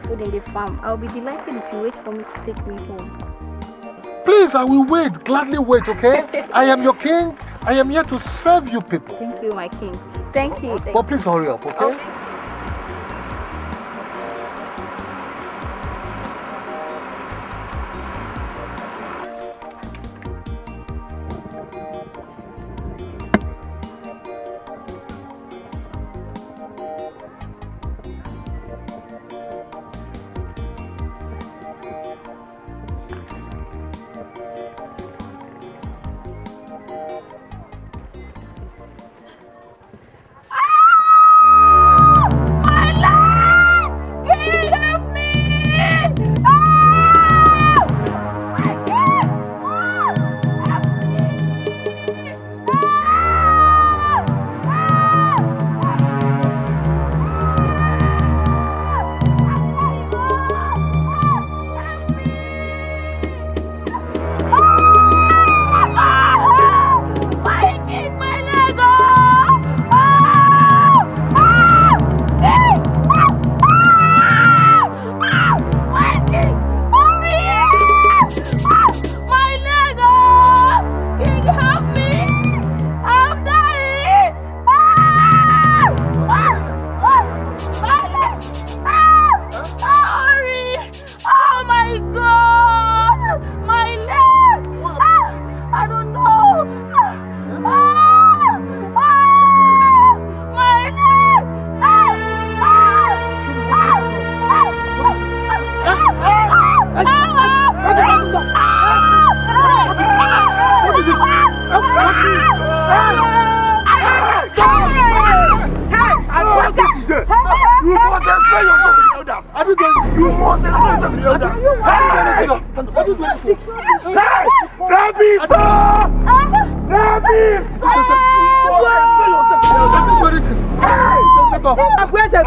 Food in the farm. I'll be delighted if you wait for me to take me home. Please, I will wait, gladly wait, okay? I am your king. I am here to serve you people. Thank you, my king. Thank you. But please hurry up, okay?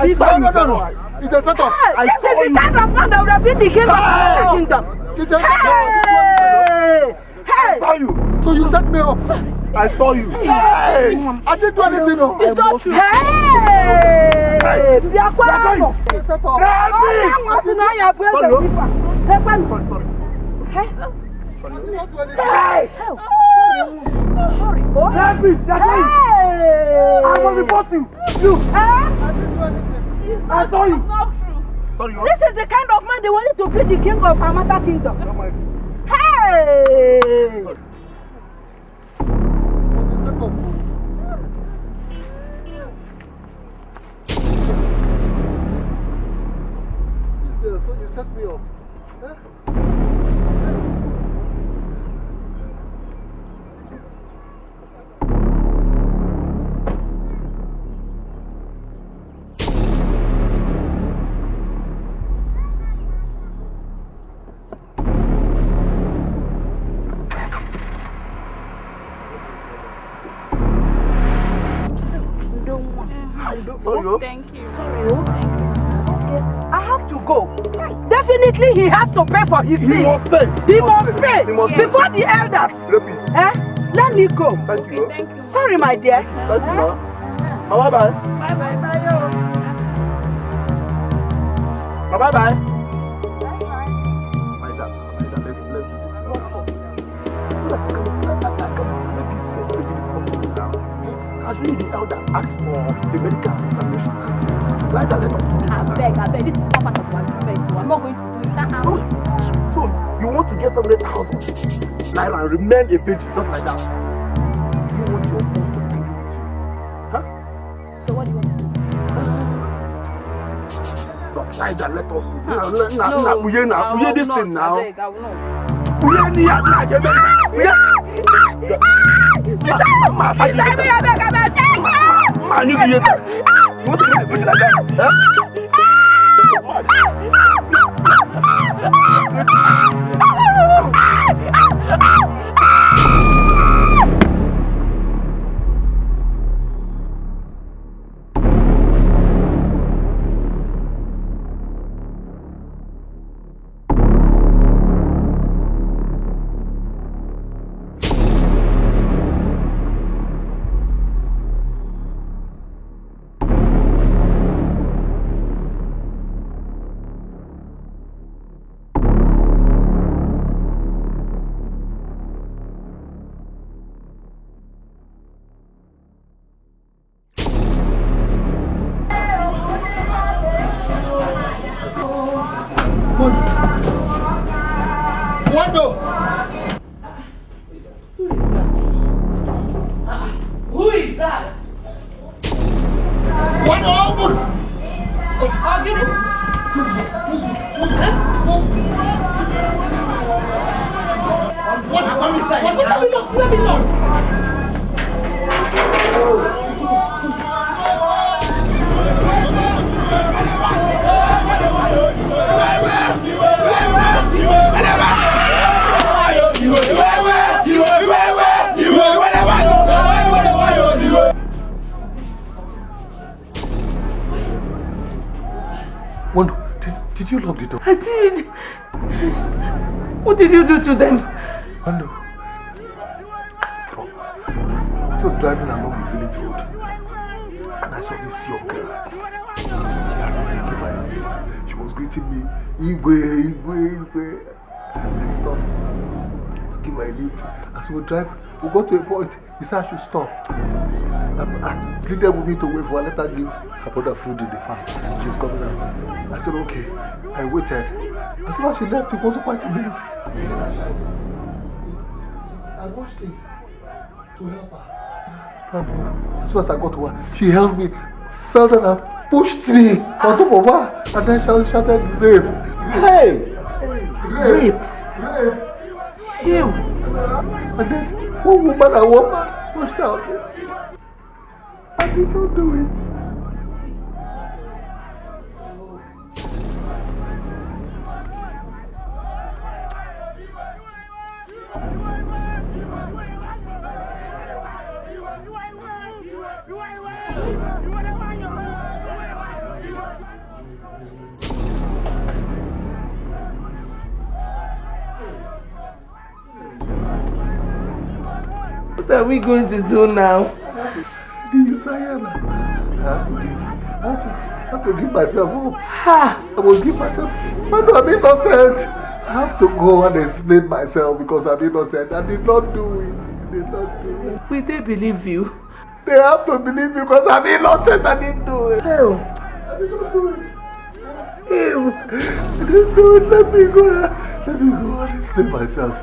before. No. It's a setup. This is the kind of man that would have been the king of the kingdom. It's a Hey! I saw you. So you set me up. I saw you. Hey! I didn't do anything. No. It's not true. Hey! It's a setup. Sorry. Please, I will report you. I saw you. Sorry, this is the kind of man they wanted to be the king of Amata kingdom. Hey! So you set me up. Sorry. Thank you. Okay, I have to go. Definitely he has to pay for his sins. He must pay. Before the elders. Let me go. Thank you. Thank you. Sorry, my dear. Thank you, ma. Bye-bye. Bye-bye. My dad, let's do this. So that I can make this company now. Actually, the elders asked for a medical examination. Like that, let us do this. I beg, this is not part of my agreement. I'm not going to do it. So, you want to get 700,000 naira and remain a virgin just like that? You want your boss to take you with you? Huh? So what do you want to do? Just like that, let us do it. We hear this thing now. I will not. Who is that? What happened? Let me know. Wando, did you lock the door? I did. What did you do to them? Wando, I was driving along the village road and I saw this young girl. She asked me to give her a lift. She was greeting me, Igwe. I stopped to give her a lift. As we were driving, we got to a point. He said I should stop. I pleaded with me to wait for her. Let her give her brother food in the farm. She was coming out. I said, okay. I waited. As soon as she left, it wasn't quite a minute. I rushed in to help her. And as soon as I got to her, she held me, fell down and pushed me on top of her. And then she shouted, rape. Hey! Rape! You! And then one woman rushed out. I did not do it. What are we going to do now? You tired? I have to give myself hope. I will give myself. No, I'm innocent. I have to go and explain myself because I'm innocent. I did not do it. Will they believe you? They have to believe me because I'm innocent. I didn't do it. Oh. I did not do it. Ew. I didn't do it. Let me go. Let me go and explain myself.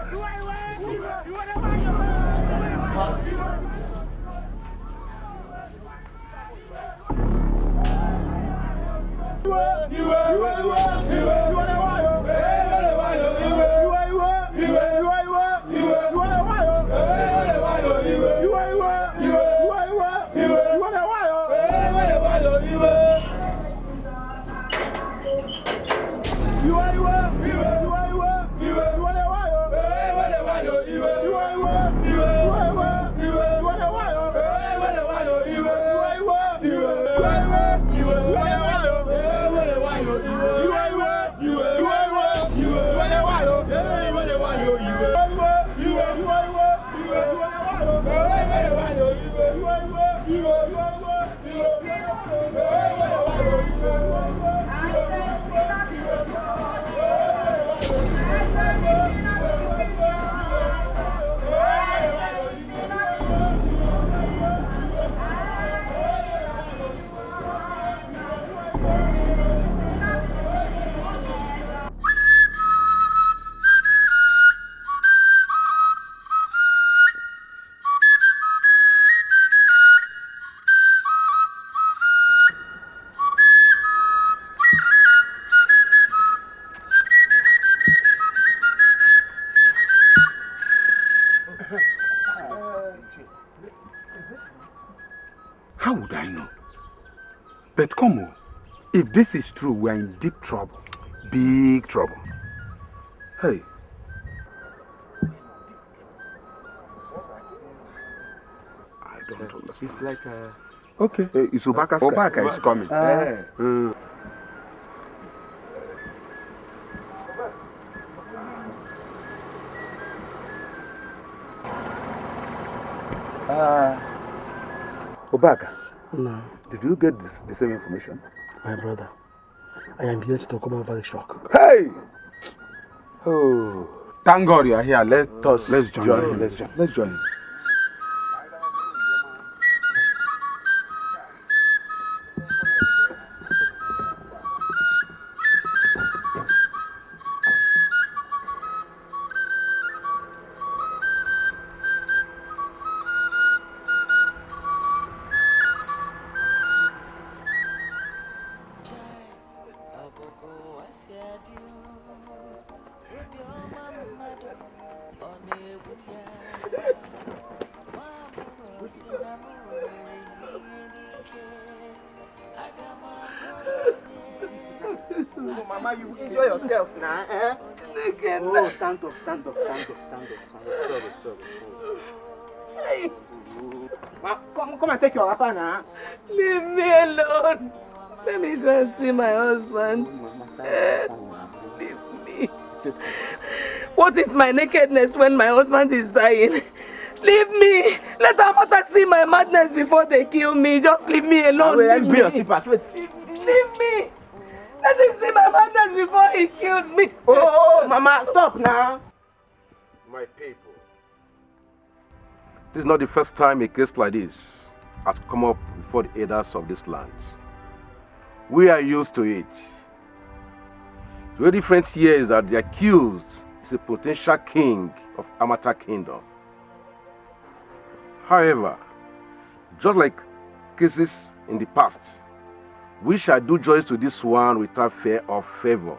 How would I know? But come on, if this is true, we are in deep trouble. Big trouble. Hey. I don't understand. It's like Okay. Hey, it's Obaka's Obaka is coming. Obaka. No. Did you get the same information? My brother, I am yet to come over the shock. Hey! Oh. Thank God you are here. Let's join him. Let's join him. Mama, you enjoy yourself now, eh? Oh, stand up. Sorry. Hey. Come and take your wrapper now. Leave me alone. Let me go and see my husband. Leave me. What is my nakedness when my husband is dying? Leave me. Let our mother see my madness before they kill me. Just leave me alone. Let's be your slippers. Leave me. Let him see my madness before he kills me. Oh, Mama, stop now. My people, this is not the first time a case like this has come up before the elders of this land. We are used to it. The only difference here is that the accused is a potential king of Amata Kingdom. However, just like cases in the past, we shall do justice to this one without fear or favor.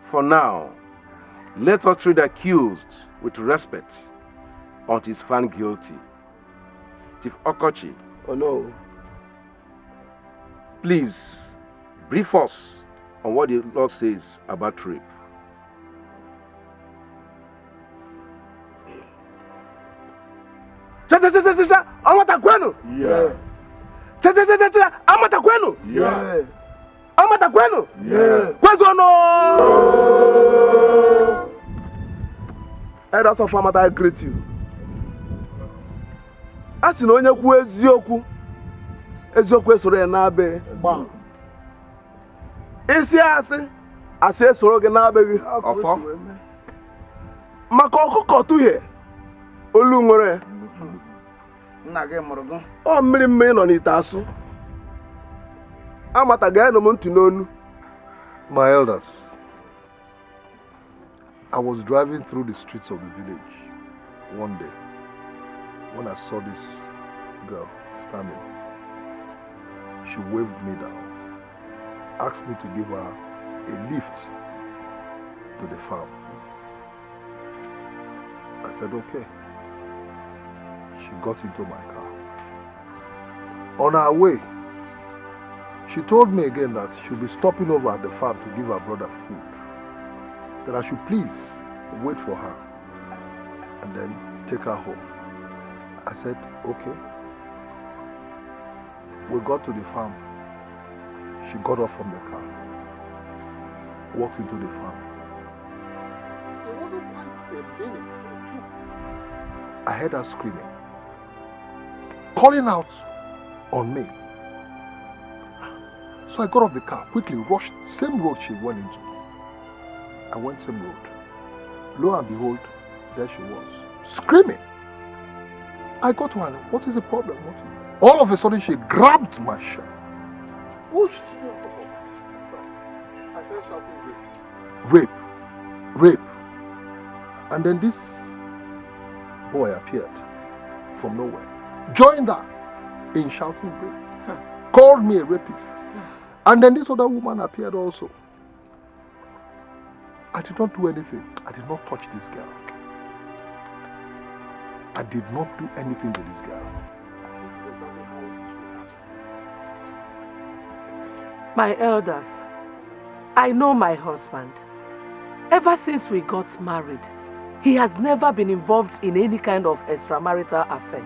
For now, let us treat the accused with respect until he is found guilty. Chief Okochi. Oh no. Please, brief us on what the Lord says about rape. Amatakwenu. Yeah. Amatakwenu. Yeah. Amatakwenu. Yeah. Kwezono. Elders of Amata, I greet you. A sị na onye kwuo eziokwu, eziokwu esoro ya n'abe. Isi asị esoro gị n'abeghị. Ọfọ. Maka ọkụkọ tụhie, olu nwere. Nna gị mụrụ gị. Ọ mmiri mmiri nọ n'ite asụ. Amata ga-enụ m ntị n'onu. My elders, I was driving through the streets of the village one day when I saw this girl standing. She waved me down, asked me to give her a lift to the farm. I said, okay. She got into my car. On our way, she told me again that she'll be stopping over at the farm to give her brother food. That I should please wait for her and then take her home. I said, okay. We got to the farm. She got off from the car, walked into the farm. It wasn't quite a minute or two. I heard her screaming, calling out on me. So I got off the car, quickly rushed, same road she went into. I went same road. Lo and behold, there she was, screaming. I got to her, what is the problem? All of a sudden, she grabbed my shirt, pushed me on top of her. I started shouting, rape, rape, rape. And then this boy appeared from nowhere, joined her in shouting rape, called me a rapist. And then this other woman appeared also. I did not do anything. I did not touch this girl. I did not do anything to this girl. My elders, I know my husband. Ever since we got married, he has never been involved in any kind of extramarital affair.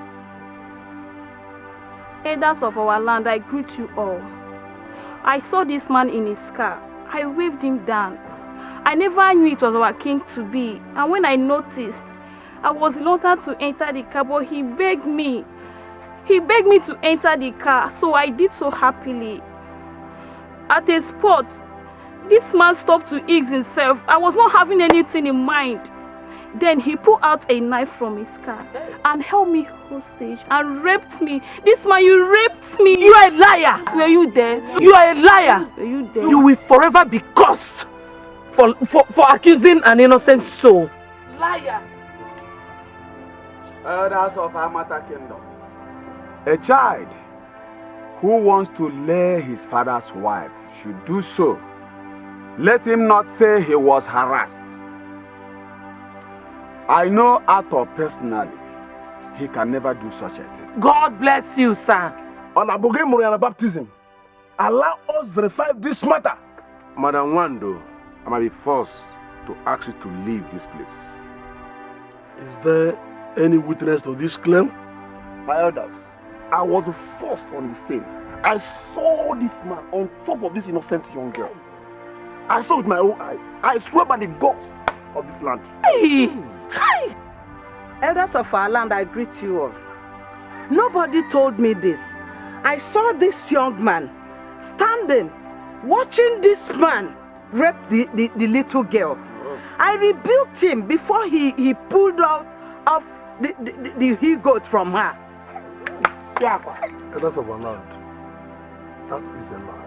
Elders of our land, I greet you all. I saw this man in his car. I waved him down. I never knew it was our king to be. And when I noticed, I was reluctant to enter the car, but he begged me. He begged me to enter the car, so I did so happily. At a spot, this man stopped to ease himself. I was not having anything in mind. Then he pulled out a knife from his car and held me hostage and raped me. This man, you raped me. You are a liar. Were you there? You are a liar. Were you there? You will forever be cursed for accusing an innocent soul. Liar. Elders of Amata Kingdom. A child who wants to lay his father's wife should do so. Let him not say he was harassed. I know Arthur personally. He can never do such a thing. God bless you, sir. On Aboge Moriana baptism, allow us verify this matter. Madam Wando, I might be forced to ask you to leave this place. Is there any witness to this claim? My elders, I was the first on the scene. I saw this man on top of this innocent young girl. I saw with my own eyes. I swear by the gods of this land. Hey! Hi! Elders of our land, I greet you all. Nobody told me this. I saw this young man standing, watching this man rape the little girl. I rebuked him before he pulled off the he-goat from her. Elders of our land, that is a lie.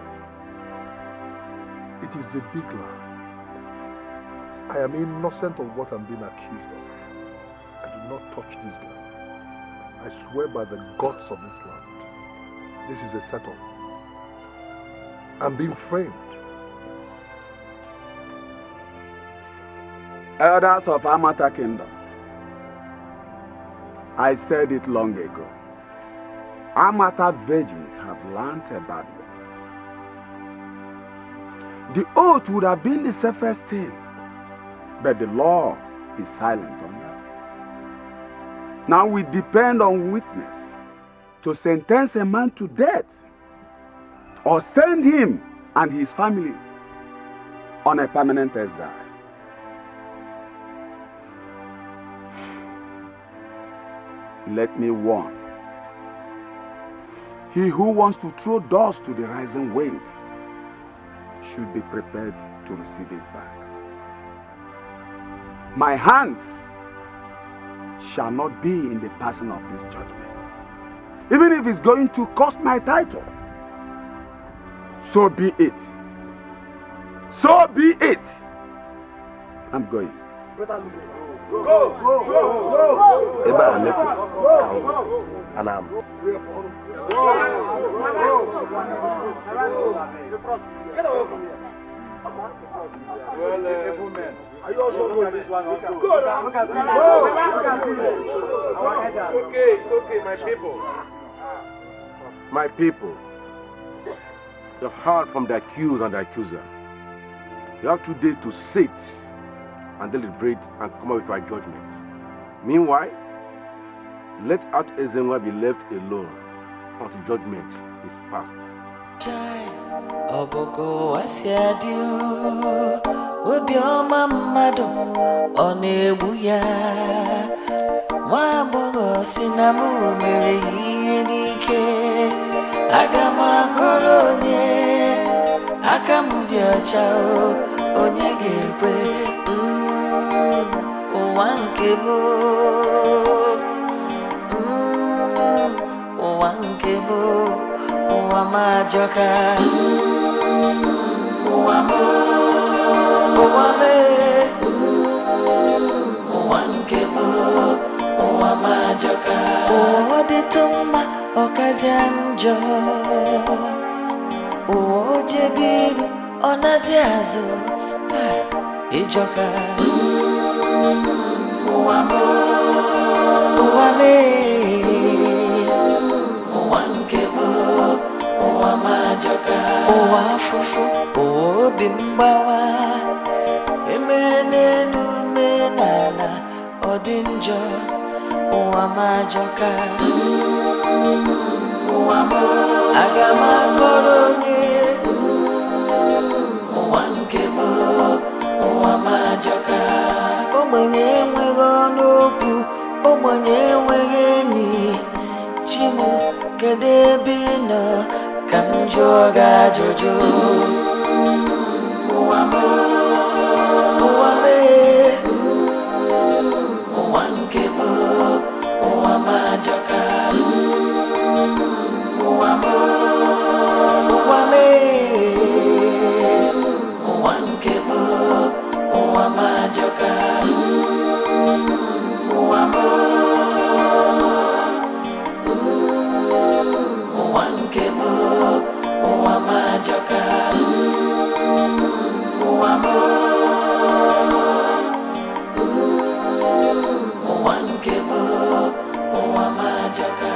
It is a big lie. I am innocent of what I'm being accused of. I did not touch this girl. I swear by the gods of this land. This is a setup. I'm being framed. Elders of Amata Kingdom. I said it long ago. Amata virgins have learned a bad way. The oath would have been the safest thing, but the law is silent on that. Now we depend on witness to sentence a man to death or send him and his family on a permanent exile. Let me warn He who wants to throw dust to the rising wind should be prepared to receive it back. My hands shall not be in the passing of this judgment, even if it's going to cost my title. So be it. So be it. I'm going. Go! And I'm. Get away from here. Are you also going? This one also. Go now. Look at It's okay, my people. My people, you've heard from the accused and the accuser. You have 2 days to sit and deliberate and come up with our judgment. Meanwhile, let Out Ezenwa be left alone until judgment is passed. Obogo asiadiu obioma mmadu onebu ya nwabogo sinamu mere ihe n'ike agama koronye akamuji ọcha onye ga-ekwe ụwa nke bụ ụwa nke bụ ụwa majoka ụwa mo ụwa me ụwa nke bụ ụwa majoka ụwa dịtụ mma ọkazi njọ ụwa ojebiru ọnazi azụ ịjọka ụwa mo ụwa me ụwa majoka ụwa afụfụ ụwa obi mgbawa emenenu menala ọ dị njọ ụwa majoka ụwa mo aga m akọrọ onye ụwa nke bụ ụwa majoka ogbenye enweghị ọnụ okwu ogbenye enweghị enyi chimu kedu ebe ị nọ ka m jụọ gị ajụjụ ụwa m ụwa m ụwa nke bụ ụwa m ajọka ụwa m ụwa m ụwa nke bụ ụwa m ajọka ụwa m ụwa nke bụ ụwa majoka ụwa m ụwa nke bụ ụwa majoka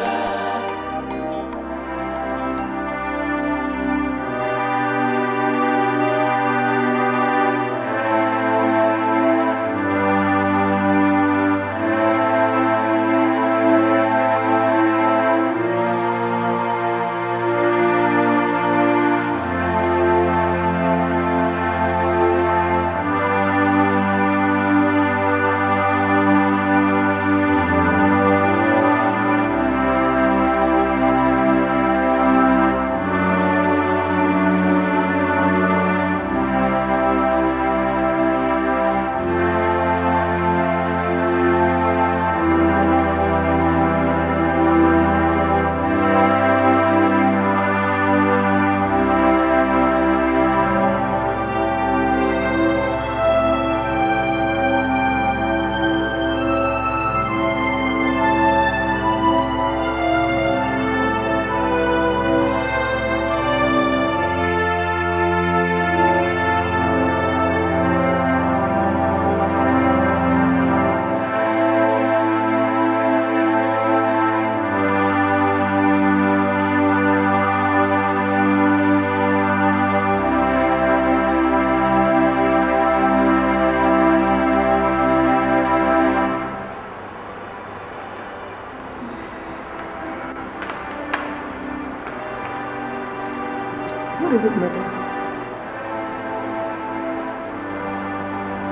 What is it, Mother?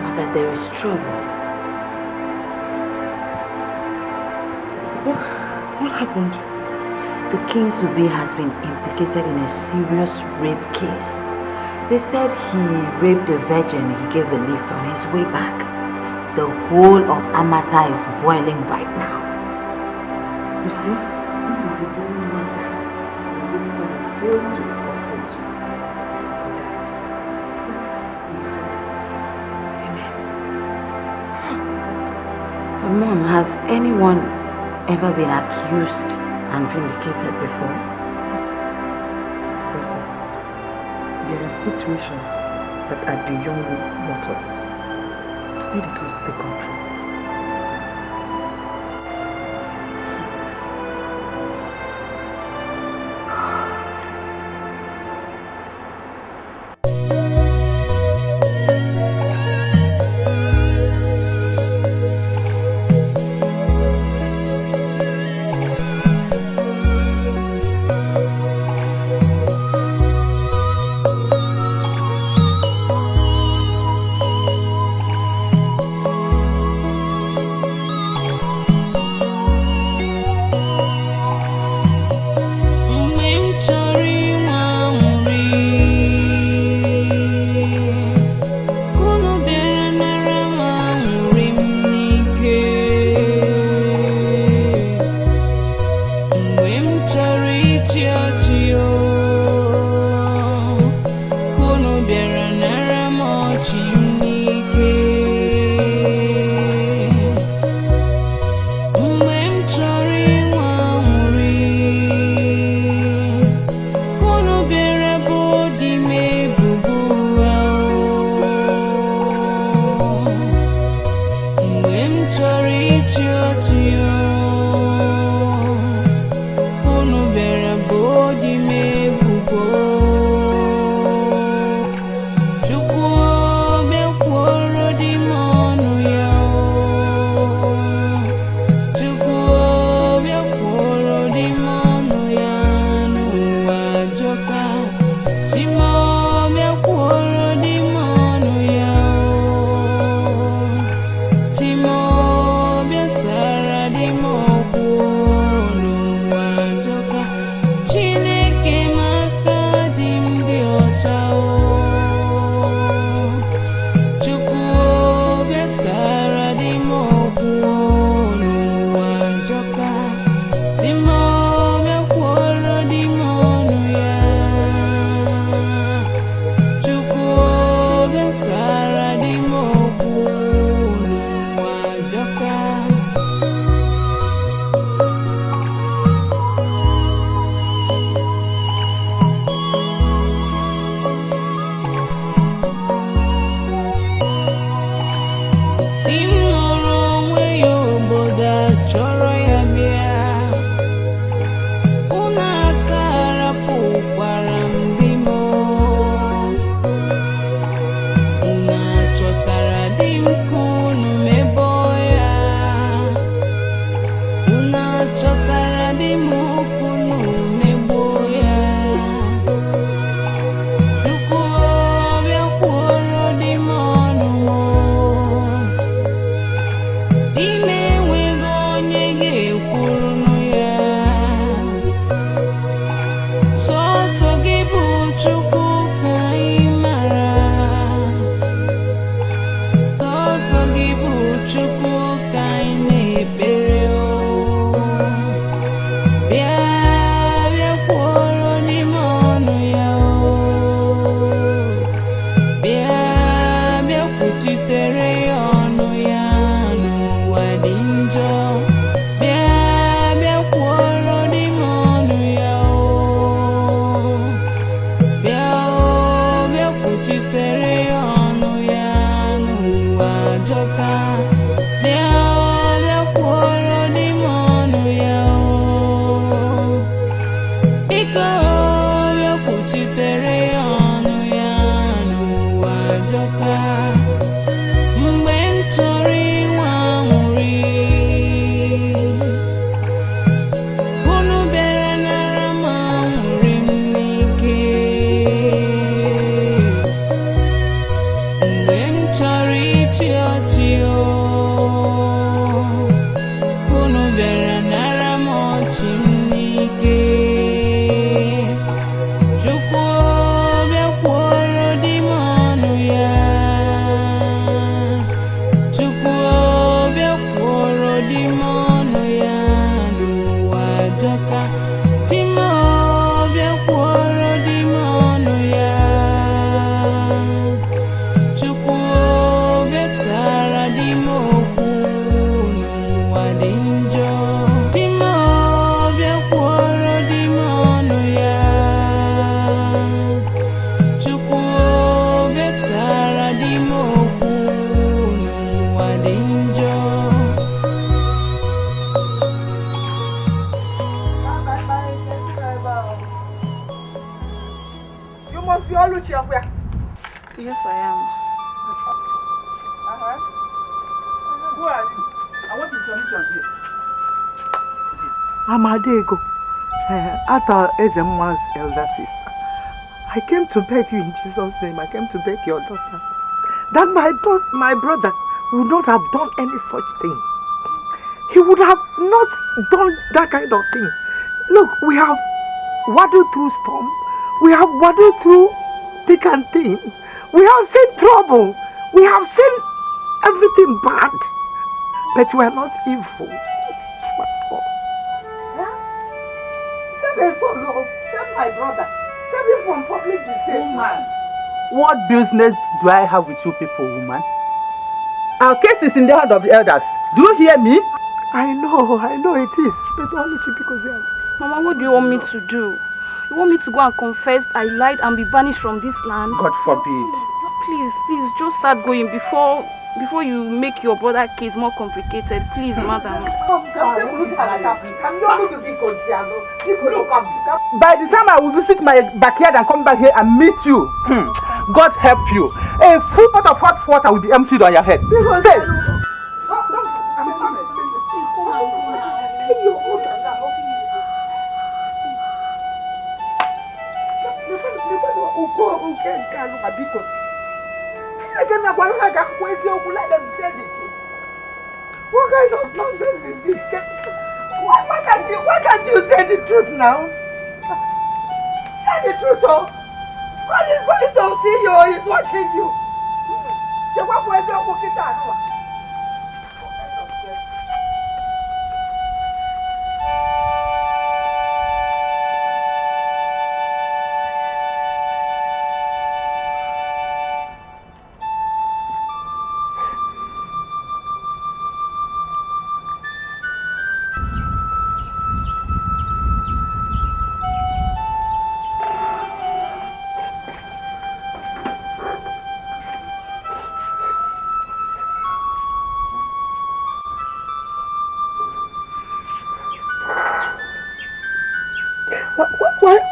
Mother, there is trouble. What happened? the king-to-be has been implicated in a serious rape case. They said he raped a virgin he gave a lift on his way back. The whole of Amata is boiling right now. You see, this is the very matter which God failed to uphold to before he died. Please rest in peace. Amen. Mom, has anyone ever been accused and vindicated before? Princess, there are situations that are beyond mortals. Let the grace take control. Yes, I am. Who are you? And what is your mission here? I'm Adego, Ata Ezemwa's elder sister. I came to beg you in Jesus' name. I came to beg your daughter that my brother would not have done any such thing. He would have not done that kind of thing. Look, we have waddled through storm. We have waddled through thick and thin. We have seen trouble. We have seen everything bad. But we are not evil. Save us, oh Lord. Save my brother. Save him from public disgrace. Woman, what business do I have with you people, woman? Our case is in the hand of the elders. Do you hear me? I know it is. But only because Mama, what do you want me to do? You want me to go and confess I lied and be banished from this land? God forbid. Please, just start going before you make your brother case more complicated. Please, madam. By the time I will visit my backyard and come back here and meet you, God help you. A full pot of hot water will be emptied on your head. Stay. What kind of nonsense is this? Why can't you say the truth now? Say the truth, oh! God is going to see you, he's watching you.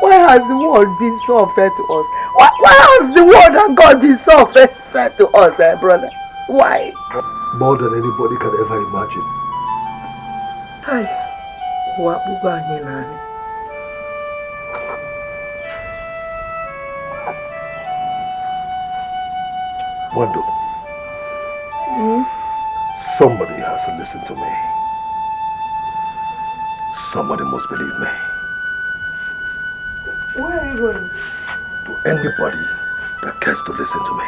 Why has the world been so unfair to us? Why has the world and God been so unfair to us, brother? Why? More than anybody can ever imagine. Hi. Wando, somebody has to listen to me. Somebody must believe me. Where are you going? To anybody that cares to listen to me.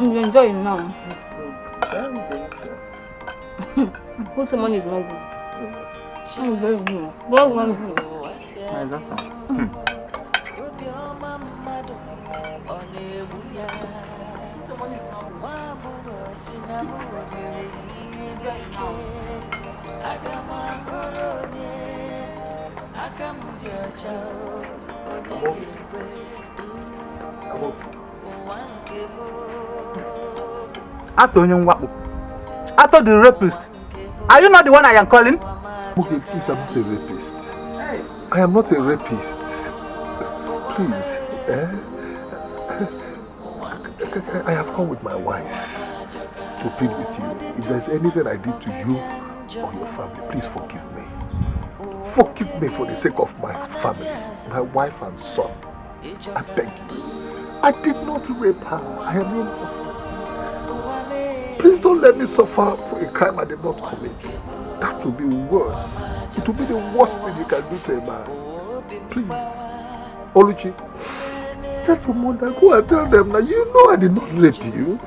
You enjoy it now. Put some money is not good. I'm very good. What one good? My daughter. Ato the rapist. Are you not the one I am calling? Okay, please, I'm not a rapist. I am not a rapist. Please, I have come with my wife to plead with you. If there's anything I did to you or your family, please forgive me. Forgive me for the sake of my family, my wife and son. I beg you. I did not rape her. I am innocent. Please don't let me suffer for a crime I did not commit. That will be worse. It will be the worst thing you can do to a man. Please. Oluchi, tell your mother, go and tell them now. You know I did not rape you.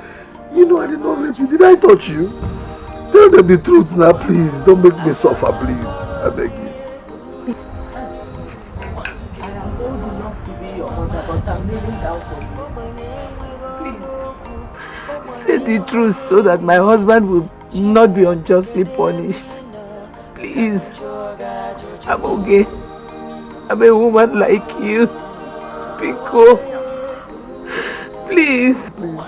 You know I did not rape you. Did I touch you? Tell them the truth now, please. Don't make me suffer, please. I beg you. I am old enough to be your mother, but I'm kneeling down for you. Please. Say the truth so that my husband will not be unjustly punished. Please. I'm okay. I'm a woman like you. Pico. Please. Please.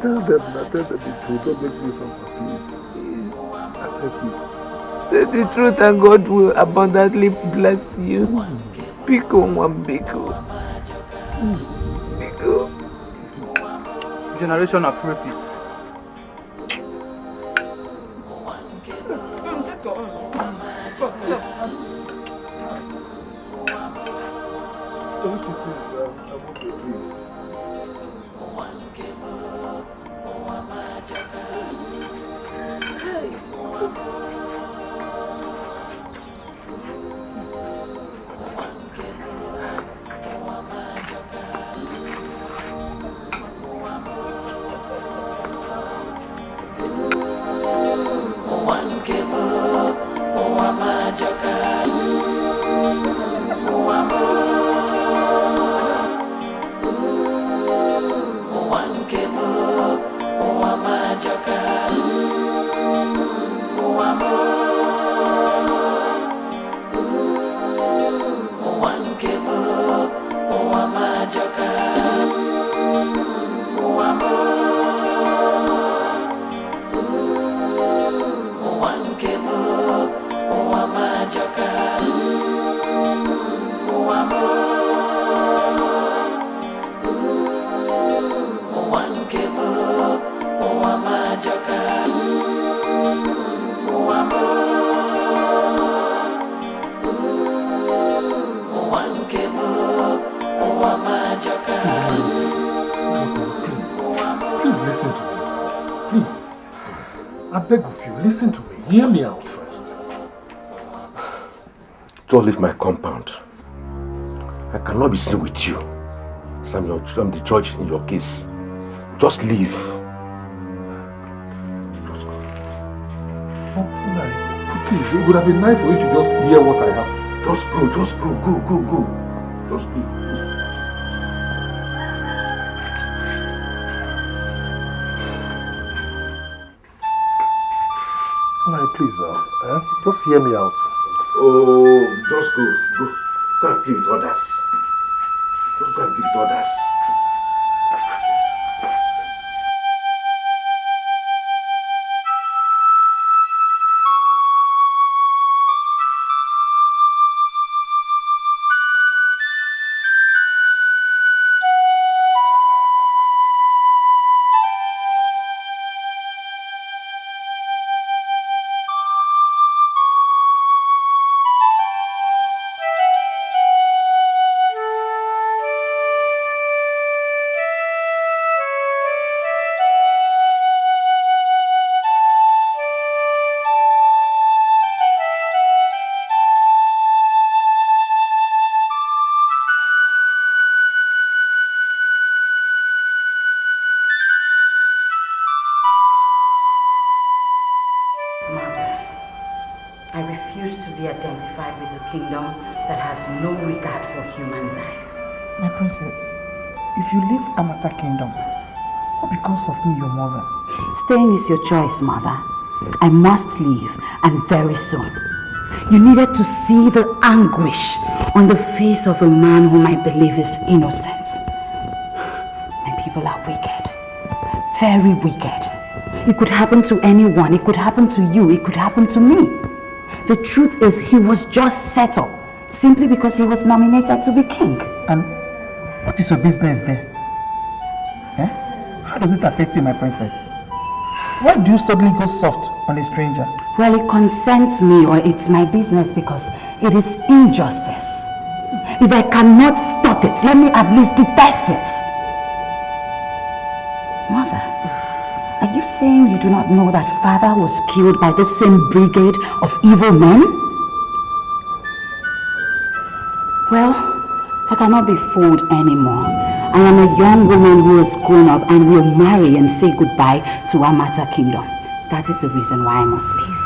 Tell them the truth. Don't make me suffer, please. I beg you. Say the truth and God will abundantly bless you. Pico, one Pico. Pico. Generation of rapists. Please listen to me. Please. I beg of you, listen to me. Hear me out first. Just leave my compound. I cannot be seen with you. So I'm the judge in your case. Just leave. Just go. Oh, please, it would have been nice for you to just hear what I have. Just go, go. Just go. Please now, just hear me out. Oh, just go. Go and play with others. Just go and play with others. Identified with a kingdom that has no regard for human life. My princess, if you leave Amata Kingdom, what becomes of me, your mother? Staying is your choice, mother. I must leave, and very soon. You needed to see the anguish on the face of a man whom I believe is innocent. My people are wicked, very wicked. It could happen to anyone, it could happen to you, it could happen to me. The truth is, he was just settled simply because he was nominated to be king. And what is your business there? How does it affect you, my princess? Why do you suddenly go soft on a stranger? Well, it concerns me, or it's my business, because it is injustice. If I cannot stop it, let me at least detest it. Mother, are you saying you do not know that father was killed by the same brigade of evil men? Well, I cannot be fooled anymore. I am a young woman who has grown up and will marry and say goodbye to Amata Kingdom. That is the reason why I must leave.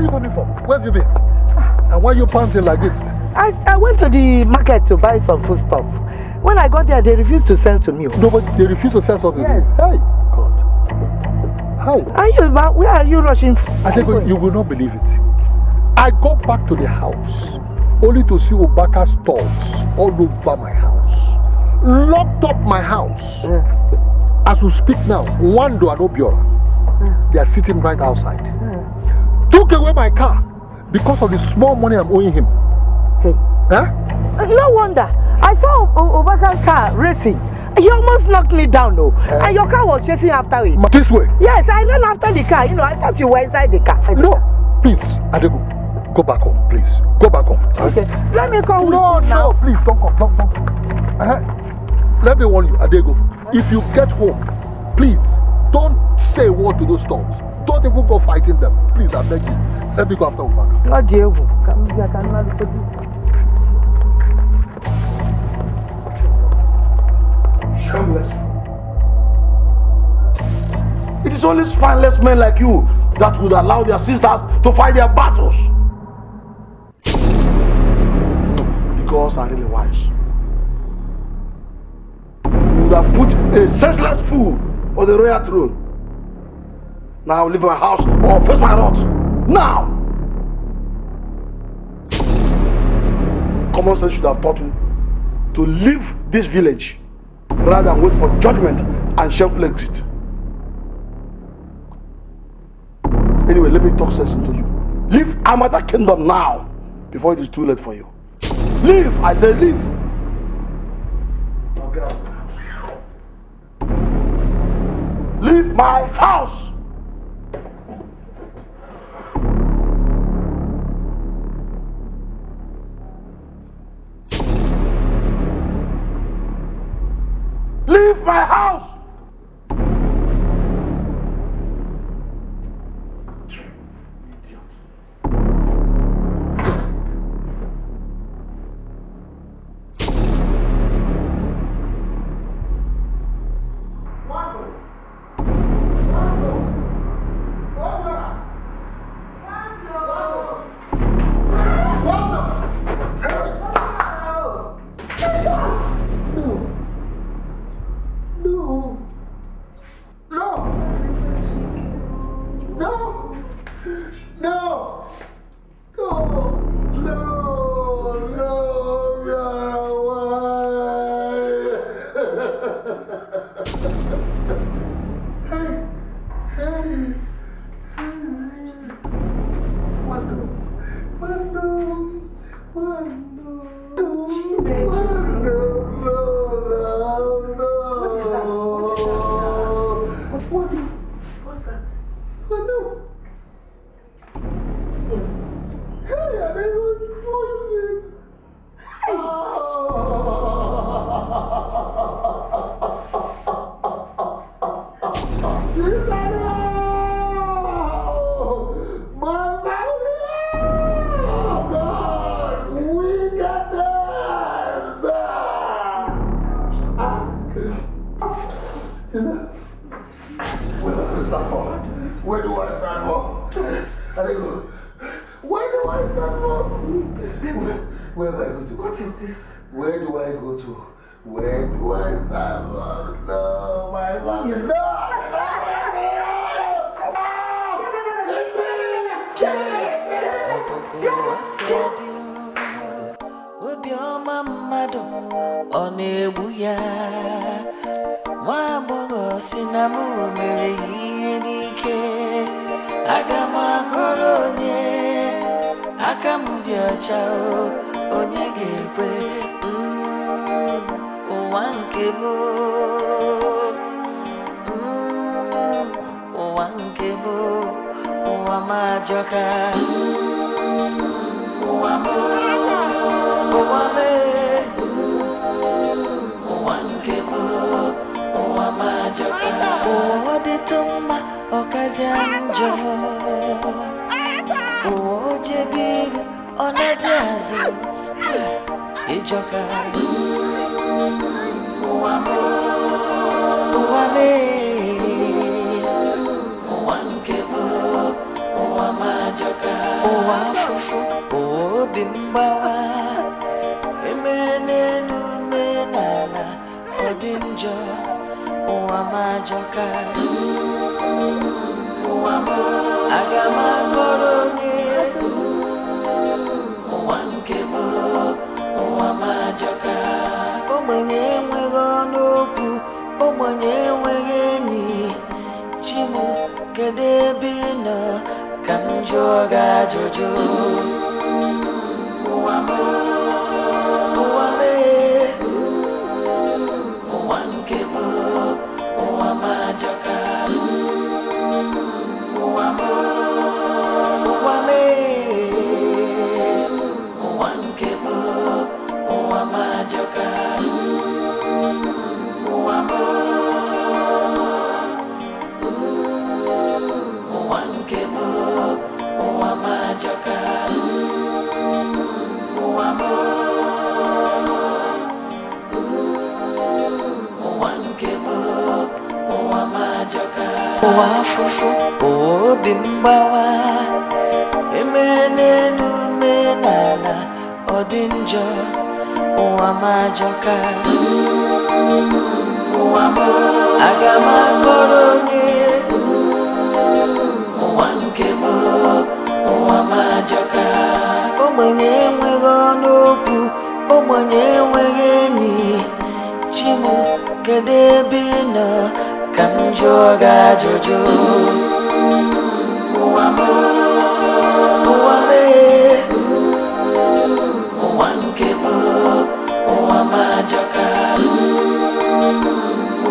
are you coming from? Where have you been? And why are you panting like this? I went to the market to buy some food stuff. When I got there, they refused to sell to me. No, but they refused to sell something. Yes. Hey, God. Hey. Where are you rushing? Adego, you will not believe it. I got back to the house only to see Obaka's dogs all over my house. Locked up my house. As we speak now, Wando and Obiora, they are sitting right outside. Took away my car because of the small money I'm owing him. Hey. Huh? No wonder. I saw Obaka's car racing. He almost knocked me down, though. And your car was chasing after it. This way? Yes, I ran after the car. You know, I thought you were inside the car. No, please, Adego, go back home, please. Go back home. Okay, let me come with you now. No, please, don't come, don't come. Let me warn you, Adego. If you get home, please, don't say a word to those dogs. Don't even go fighting them. Please, I beg you. Let me go after Obaka. God, Diego. Shameless. It is only spineless men like you that would allow their sisters to fight their battles. The gods are really wise. You would have put a senseless fool on the royal throne. Now leave my house or face my wrath. Now! Common sense should have taught you to leave this village rather than wait for judgment and shameful exit. Anyway, let me talk sense into you. Leave Amata Kingdom now before it is too late for you. Leave! I say leave! Now get out of my house. Leave my house! Leave my house! Where do I stand for? Where do I stand for? Where do I go to? What is this? Where do I go to? Where do I stand for? No, my family. No! Obioma mmadụ ọ na-egbu ya nwa agbọghọ si na m mere ihe n'ike aga m akọrọ onye aka m dị ọcha onye ga-ekwe ụwa nke m ụwa nke m ụwa m ajọka ụwa m ụwa m ụwa nke m ụwa m ajọka ụwa dịtụ mma ọkazịa njọ ụwa ojebe iru ọ na-ezi azụ ịjọka ụwa m ụwa m ụwa nke m ụwa m majoka, ụwa afụfụ, obi mgbawa, emene n'ume n'ala, ọ dị njọ, ụwa majoka, ụwa m, aga m akọrọ onye, ụwa nke m, ụwa majoka, ogbenye enweghị ọnụ okwu, ogbenye enweghị enyi, Chimu, kedu ebe ị nọ ka m jụọ gị ajụjụ? Ụwa m, ụwa m, ụwa nke m, ụwa m ajọka. Ụwa m, ụwa m, ụwa nke m, ụwa m ajọka. Ụwa m, ụwa nke m, ụwa m ajọka. Ụwa m, ụwa nke m, ụwa m ajọka. Ụwa afụfụ, obi mgbawa, emene n'ume n'ala, ọ dị njọ, ụwa m ajọka. Ụwa m, aga m akọrọ onye, ụwa nke m, ụwa m ajọka. Ogbenye enweghị ọnụ okwu, ogbenye enweghị enyi, Chimu, kedu ebe ị nọ ka m jụọ gị ajụjụ? Ụwa m, ụwa m, ụwa nke m, ụwa m ajọka.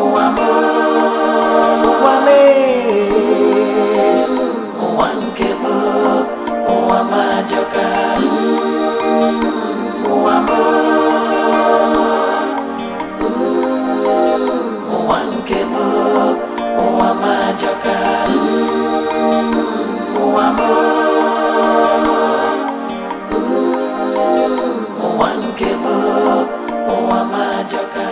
Ụwa m, ụwa m, ụwa nke m, ụwa m ajọka. Ụwa m, ụwa nke m, ụwa m ajọka. Ụwa m, ụwa nke m, ụwa m ajọka.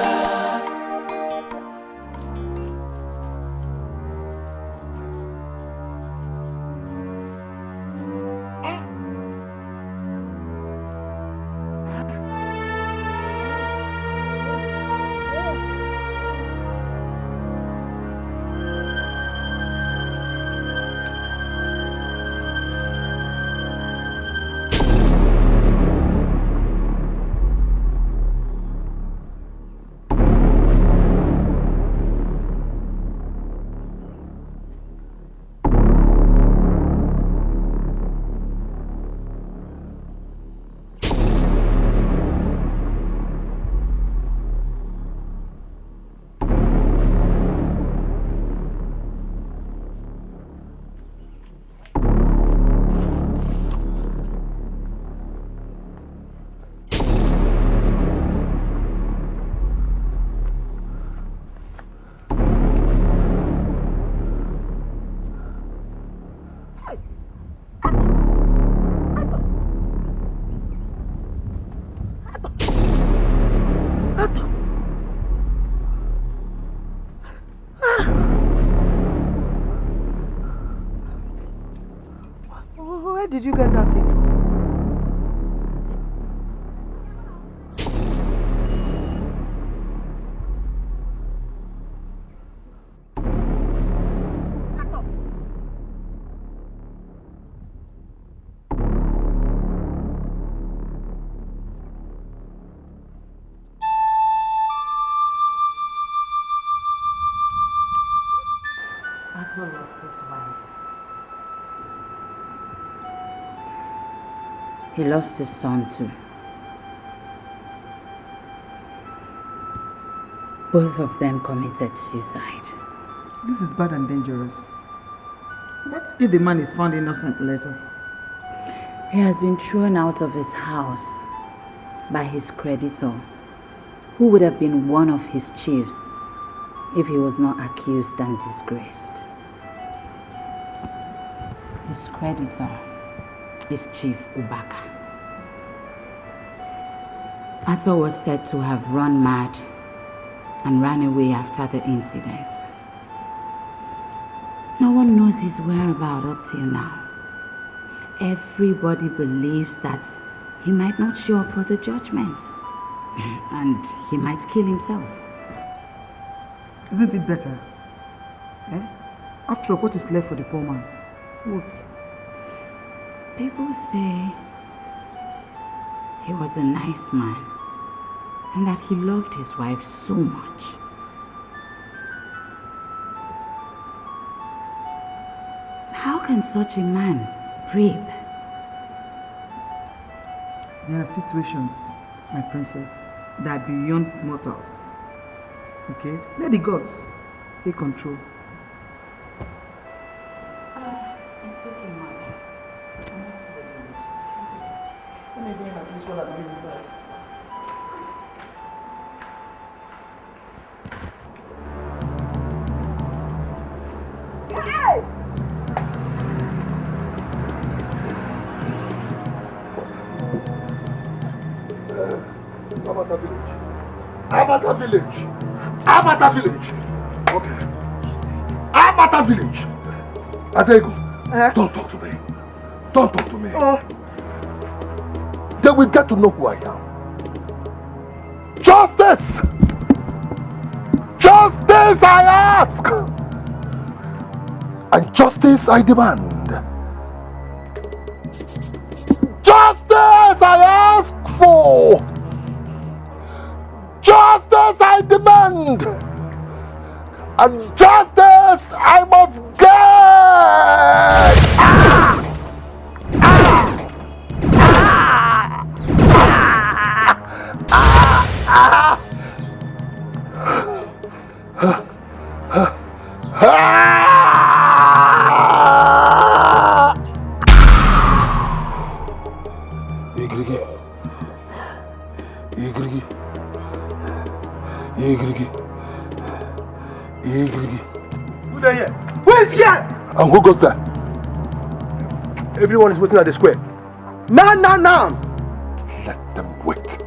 Where did you get that thing from? Ato lost his wife. He lost his son too. Both of them committed suicide. This is bad and dangerous. What if the man is found innocent later? He has been thrown out of his house by his creditor, who would have been one of his chiefs if he was not accused and disgraced. His creditor is Chief Ubaka. Ato was said to have run mad and ran away after the incidents. No one knows his whereabouts up till now. everybody believes that he might not show up for the judgment. And he might kill himself. Isn't it better? After all, what is left for the poor man? What? People say he was a nice man and that he loved his wife so much. How can such a man rape? There are situations, my princess, that are beyond mortals. Okay? Let the gods take control. It's okay, Mama. I'm off to the village. Let me go at least while I'm going inside. Abata village. Abata village. Okay. Abata village. Etiko, don't talk to me. Don't talk to me. They will get to know who I am. Justice! Justice I ask! And justice I demand. Justice I ask for! Justice I demand! And justice I must get! Ah! Ah! Ah! Igrigi. Igrigi. Igrigi. Igrigi. Who there here? Who is here? And who goes there? Everyone is waiting at the square. Now. Let them wait.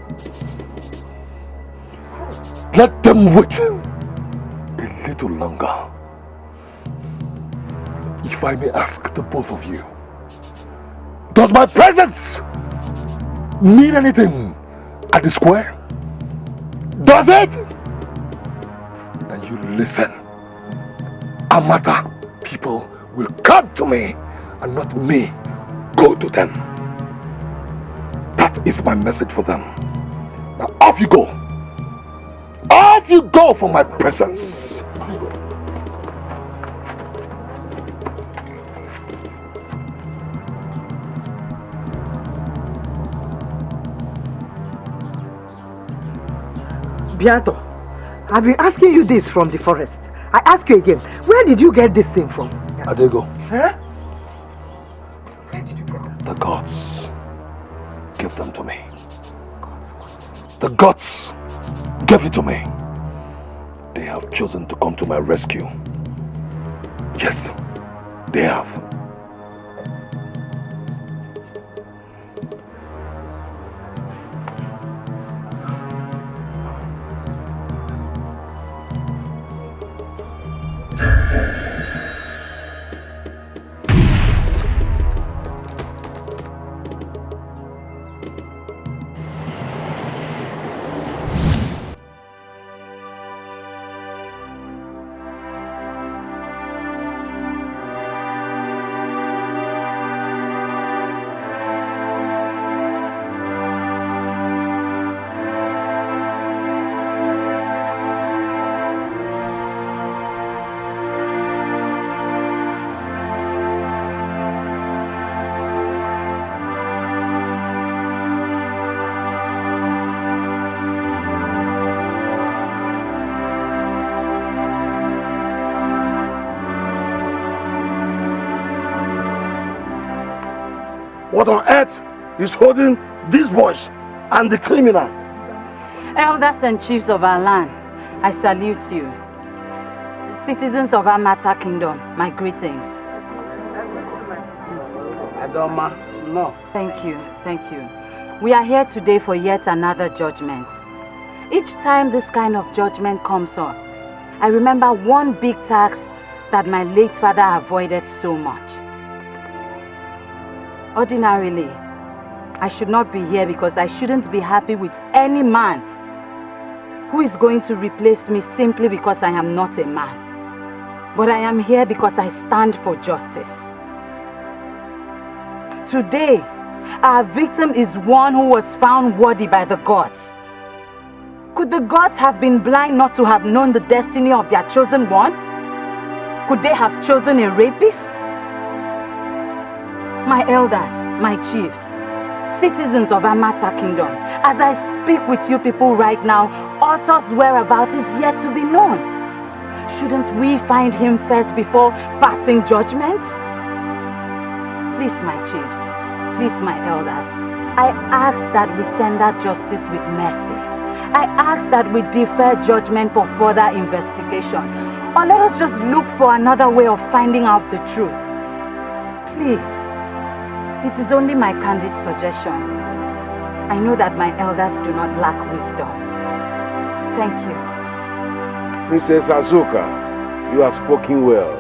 Let them wait a little longer. If I may ask the both of you, does my presence mean anything at the square? Does it? Now you listen. Amata people will come to me and not me go to them. That is my message for them. Now off you go. Off you go from my presence. Bianto, I've been asking you this from the forest. I ask you again, where did you get this thing from? Etiko. Huh? The gods give them to me. The gods gave it to me. They have chosen to come to my rescue. Yes, they have. What on earth is holding these boys and the criminal? Elders and chiefs of our land, I salute you. Citizens of our Amata Kingdom, my greetings. Adoma, no. Thank you. We are here today for yet another judgment. Each time this kind of judgment comes up, I remember one big tax that my late father avoided so much. Ordinarily, I should not be here because I shouldn't be happy with any man who is going to replace me simply because I am not a man. But I am here because I stand for justice. Today, our victim is one who was found worthy by the gods. Could the gods have been blind not to have known the destiny of their chosen one? Could they have chosen a rapist? My elders, my chiefs, citizens of Amata Kingdom, as I speak with you people right now, Otto's whereabouts is yet to be known. Shouldn't we find him first before passing judgment? Please, my chiefs, please, my elders, I ask that we tender justice with mercy. I ask that we defer judgment for further investigation. Or let us just look for another way of finding out the truth. Please, it is only my candid suggestion. I know that my elders do not lack wisdom. Thank you. Princess Azuka, you have spoken well.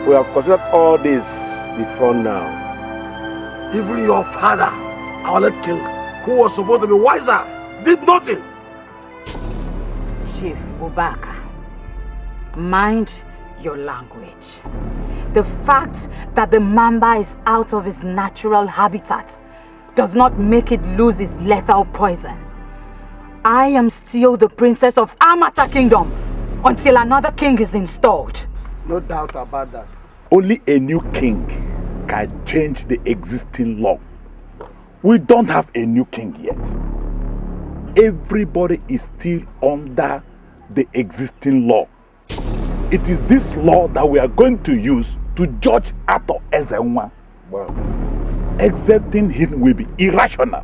We have considered all this before now. Even your father, our late king, who was supposed to be wiser, did nothing. Chief Ubaka, mind your language. The fact that the mamba is out of his natural habitat does not make it lose its lethal poison. I am still the princess of Amata Kingdom until another king is installed. No doubt about that. Only a new king can change the existing law. We don't have a new king yet. Everybody is still under the existing law. It is this law that we are going to use to judge Ato Ezenwa. Wow. Accepting him will be irrational.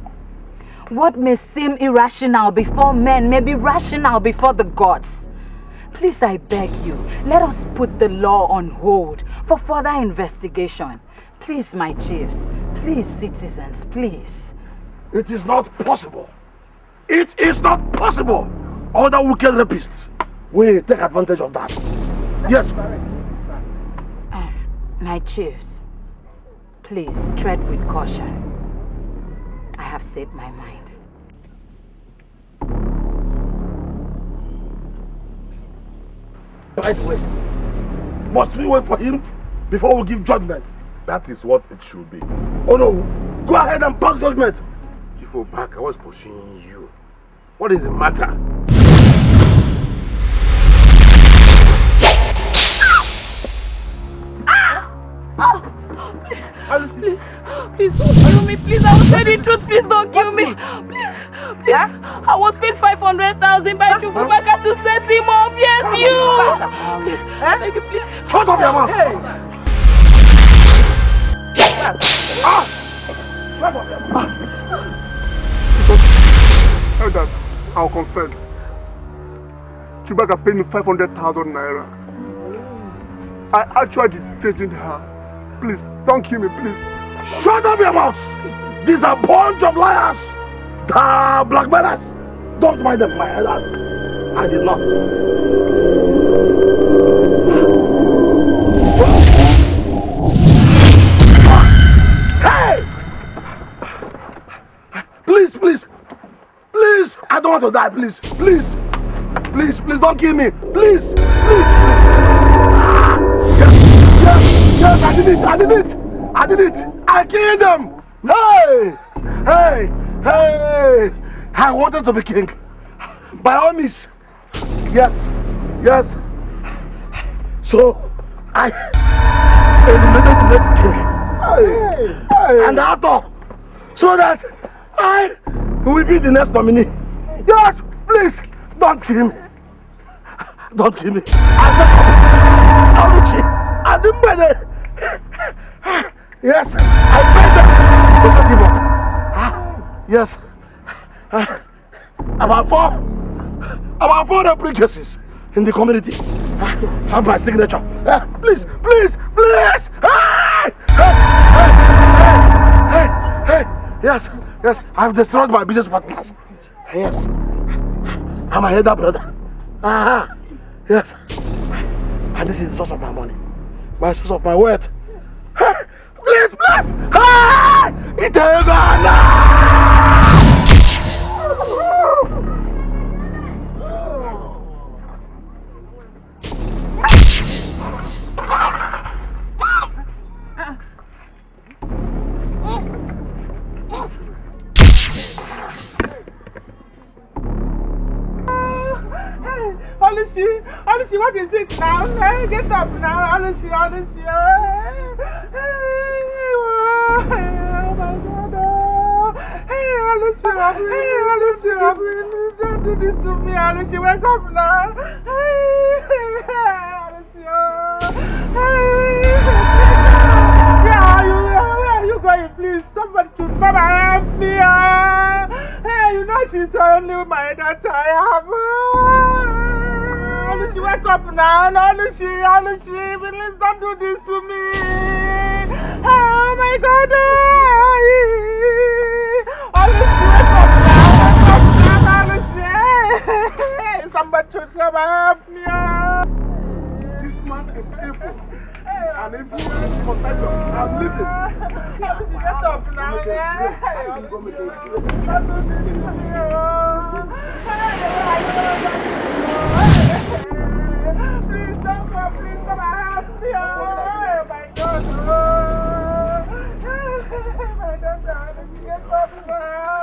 What may seem irrational before men may be rational before the gods. Please, I beg you, let us put the law on hold for further investigation. Please, my chiefs, please, citizens, please. It is not possible. It is not possible. Other wicked rapists will take advantage of that. Yes. My chiefs, please tread with caution. I have said my mind. By the way, must we wait for him before we give judgment? That is what it should be. Oh no, go ahead and pass judgment. Chief Obaka, what's pursuing you? What is the matter? Please don't kill me, please. I will say the truth, please don't kill me. Please. I was paid 500,000 by Chufubaka to set him up. Yes, you. Please, beg you, please. Shut up your mouth. Shut up your mouth. Elders, I'll confess. Chubaka paid me 500,000 naira. I actually disfavored her. Please, don't kill me, please. Shut up your mouth! These are a bunch of liars! The blackmailers! Don't mind them, my elders. I did not. Hey! Please, please! Please! I don't want to die, please! Please! Please, please don't kill me! Please! Please! Please! Yes, I did it! I did it! I did it! I killed them! Hey! Hey! Hey! I wanted to be king. By all means. Yes. Yes. So, I eliminated the late king. Hey! And Ato. So that I will be the next nominee. Yes! Please! Don't kill me. Don't kill me. I said, Aluchi. I didn't buy it. Yes, I paid them to set him up. Yes. About four cases in the community have my signature. Please, please, please. Hey. Yes. I've destroyed my business partners. Yes. I'm a header brother. Yes. And this is the source of my money. My source of my wealth. Please, please! Hey! Etiko, no! Olushi, what is it now? Hey, get up now, Olushi. Oh my God! Hey, Olushi, don't do this to me, Olushi. Wake up now. Olushi, where are you going? Please, somebody should come and help me. Hey, you know she's the only my daughter I have. Olushi, wake up now. Olushi, please don't do this to me. Oh my God. Olushi, wake up now. Olushi. Somebody should come and help me. This man is evil. And if he is contagious, I'm leaving. Olushi, get up now. Please come and help me. Oh my God. My daughter, get up now.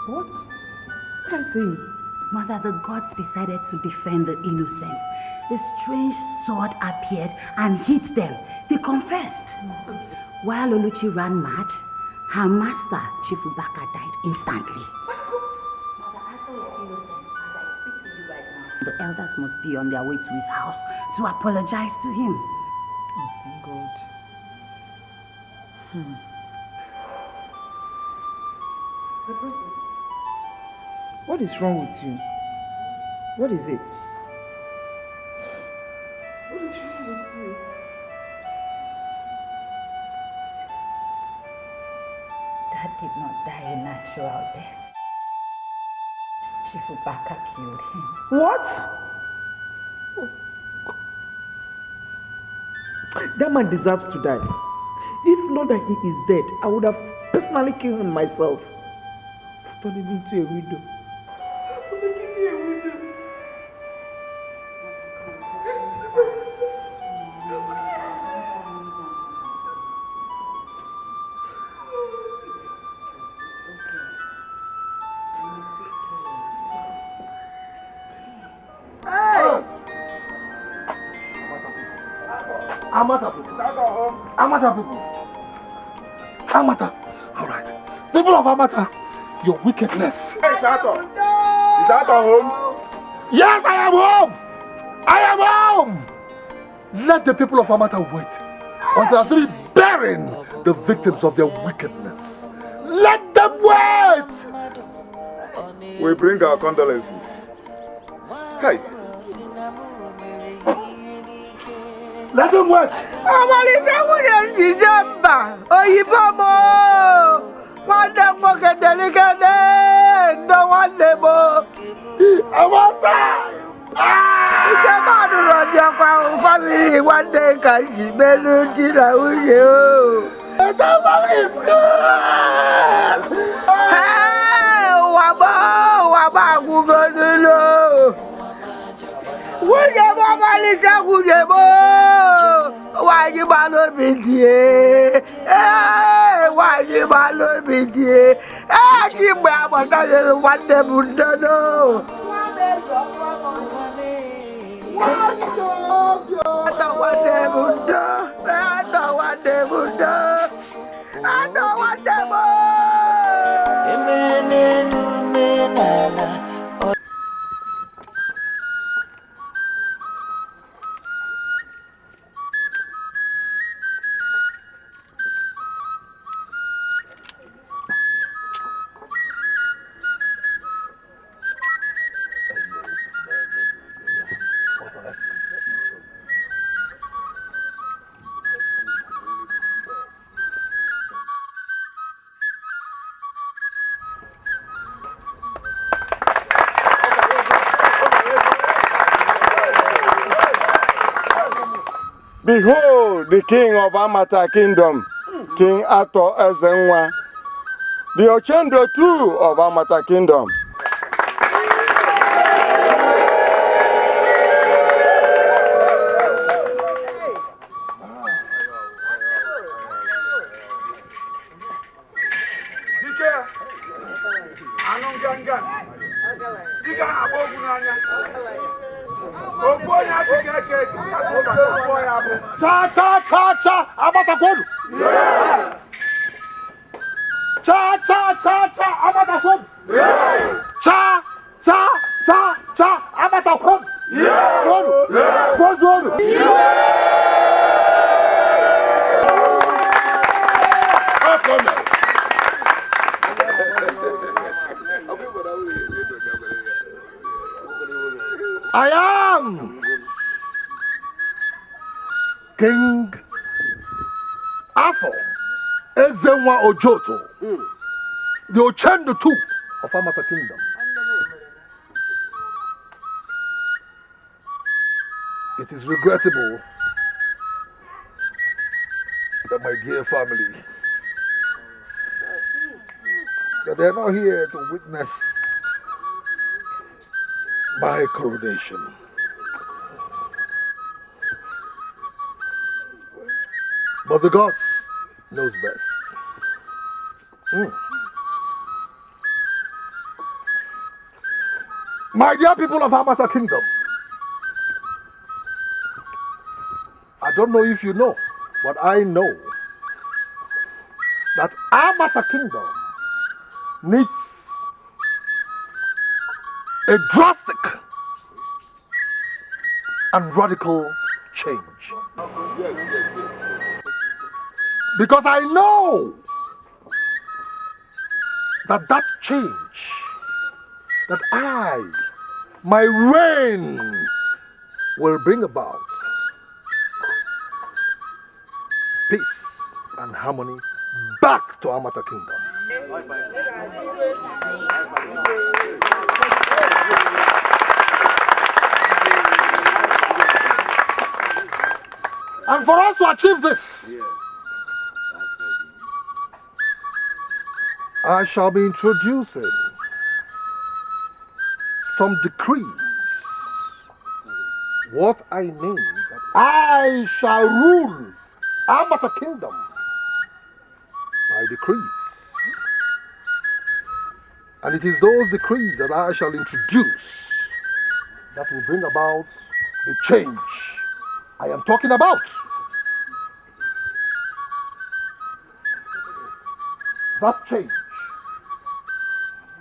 What? What are you saying? Mother, the gods decided to defend the innocent. A strange sword appeared and hit them. They confessed. While Oluchi ran mad, her master, Chief Ubaka, died instantly. Mother, Ato is innocent. As I speak to you right now, the elders must be on their way to his house to apologize to him. Oh, thank God. The process. What is wrong with you? What is it? What is wrong with you? Dad did not die a natural death. Chief Ubaka killed him. What? That man deserves to die. If not that he is dead, I would have personally killed him myself. For turning him into a widow. For making me a widow. Amata people. Amata people. Amata. All right. People of Amata, your wickedness. Hey, Sato. Is Sato home? Yes, I am home. I am home. Let the people of Amata wait until I finish burying the victims of their wickedness. Let them wait! We bring our condolences. Hey. Let them wait! I want time! Family one day can see Beluchi na uye. The family is good! Hey, waba, gugodulo. Wuje mama lisa wuje mo. Waji malo bidie. Waji malo bidie. Chimwe abotale wande bundono. Behold the king of Amata kingdom, King Ato Ezenwa, the Ochendo too of Amata kingdom. Cha, Amatakodu. Cha, Amatakodu. Cha, Amatakodu. I am King Afo Ezenwa Ojoto, the Ochendo II of Amata Kingdom. It is regrettable that my dear family, that they are not here to witness my coronation. But the gods knows best. My dear people of Amata Kingdom, I don't know if you know, but I know that Amata Kingdom needs a drastic and radical change. Yes. Because I know that change, that my reign will bring about peace and harmony back to Amata Kingdom. And for us to achieve this, I shall be introducing some decrees. What I mean that I shall rule Amata Kingdom by decrees. And it is those decrees that I shall introduce that will bring about the change I am talking about. That change,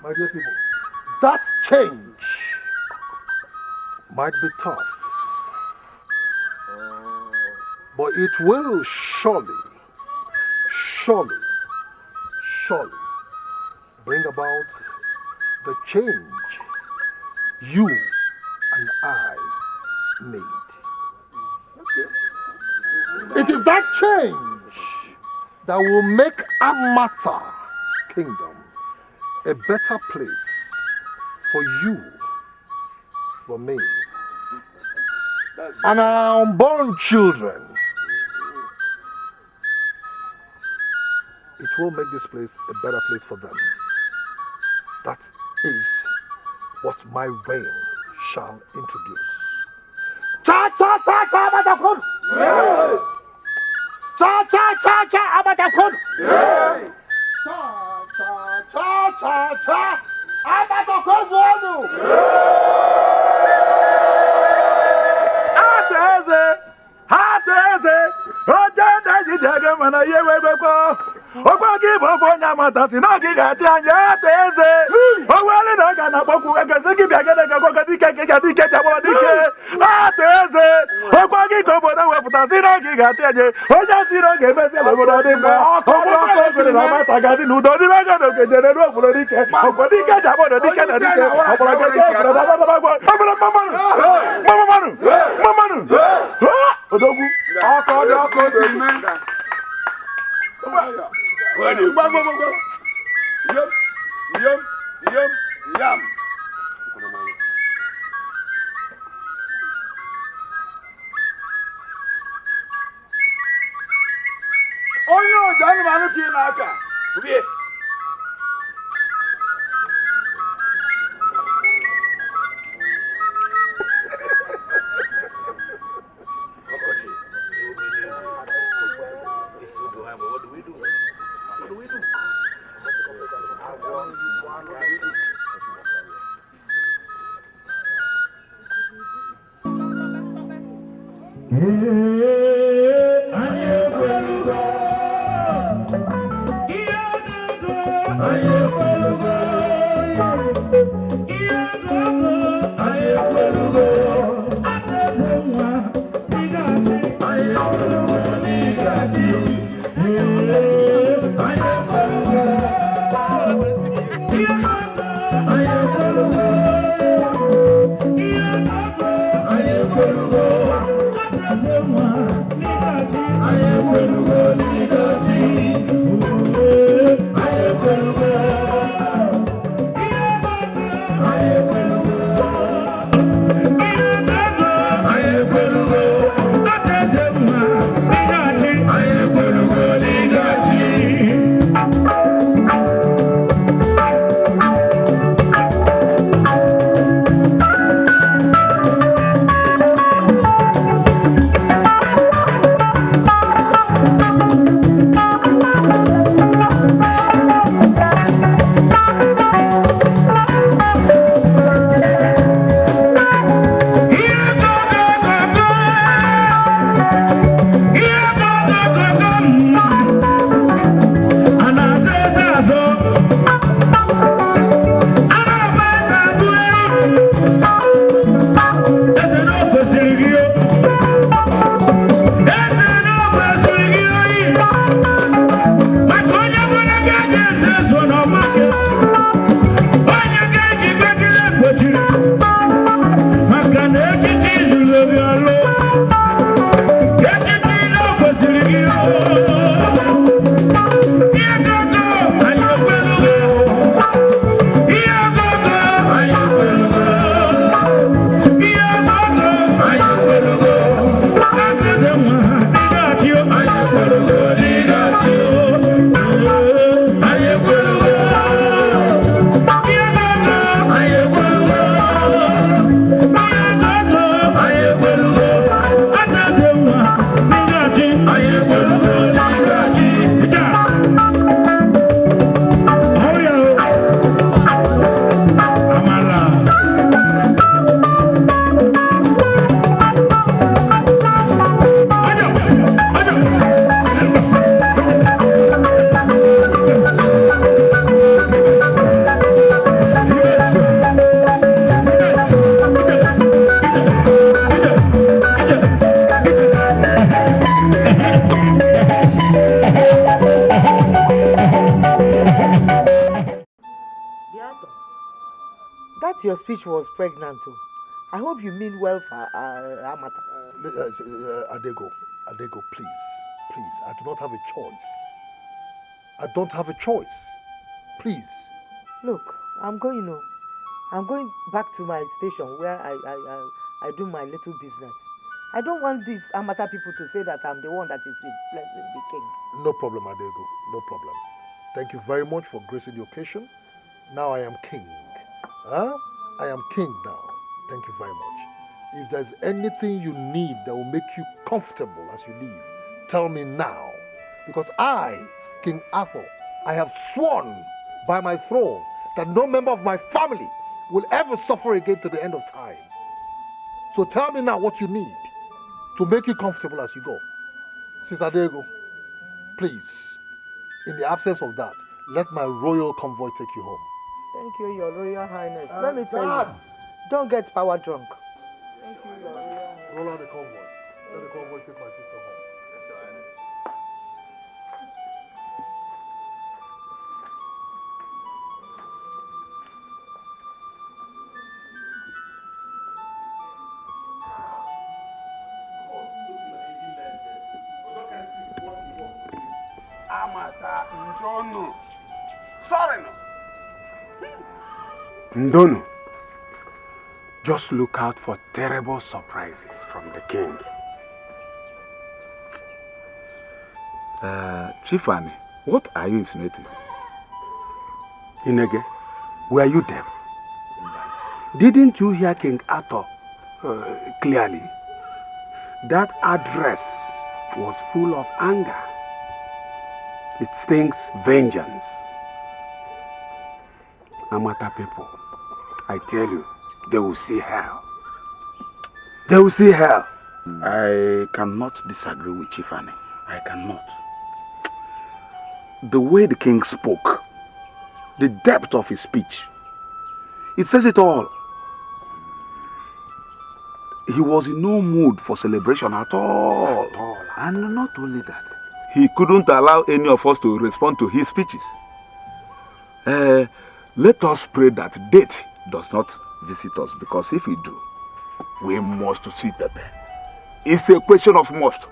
my dear people, that change might be tough. But it will surely bring about the change you and I need. It is that change that will make Amata Kingdom a better place for you, for me, and our unborn children. It will make this place a better place for them. That is what my reign shall introduce. Cha cha cha cha Abatakun! Cha cha cha cha Abatakun! Cha cha cha cha cha Abatakun! Matasi na giga chanya teze owale na ga na boku ga se gi biaga na ga dike jabo dike ateze okwa gi ko boda we putasi na giga chanye oja si no ge mese le boda de ma okwa ko se na mata ga di nu do di ga no ge jere no fulo dike okwa dike jabo do dike na dike okwa ga je bra ba mama odogu oko si me Yum. Oh no, Johnny Manuki Naka. your speech was pregnant too. I hope you mean well for Amata. Adego, please. Please, I do not have a choice. I don't have a choice. Please. Look, I'm going back to my station where I do my little business. I don't want these Amata people to say that I'm the one that is influencing the king. No problem, Adego. No problem. Thank you very much for gracing the occasion. Now I am king. Huh? I am king now. Thank you very much. If there's anything you need that will make you comfortable as you leave, tell me now. Because I, King Arthur, I have sworn by my throne that no member of my family will ever suffer again to the end of time. So tell me now what you need to make you comfortable as you go. Sister Diego, please, in the absence of that, let my royal convoy take you home. Thank you, Your Royal Highness. Let me tell you, don't get power drunk. Thank you, Your Royal Highness. Roll out the convoy. Let the convoy take my sister home. Amata, Ndono. Sorry, no. Ndono. Just look out for terrible surprises from the king. Chief Annie, what are you insinuating? Inege, were you deaf? Didn't you hear King Arthur clearly? That address was full of anger. It stinks vengeance. Amata people, I tell you, they will see hell. They will see hell. I cannot disagree with Chief Annie. I cannot. The way the king spoke, the depth of his speech, it says it all. He was in no mood for celebration at all. And not only that, he couldn't allow any of us to respond to his speeches. Let us pray that death does not visit us, because if we do, we must see Pepe. It's a question of must.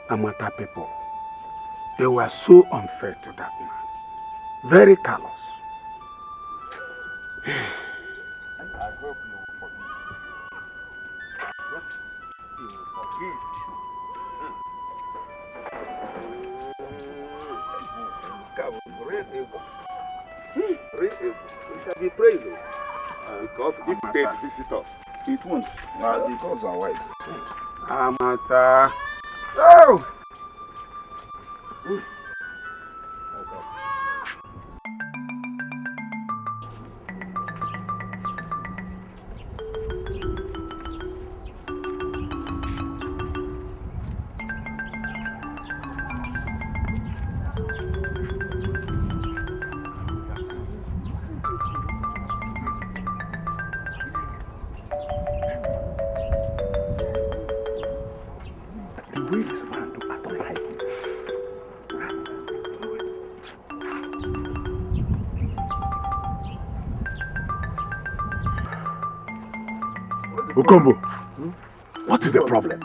Amata people, they were so unfair to that man. Very callous. I hope you will forgive. You will forgive. We shall be praised, because if they visit us, it won't. Well, the gods are wise. It won't. Amata. Oh! Okombo, what is the problem?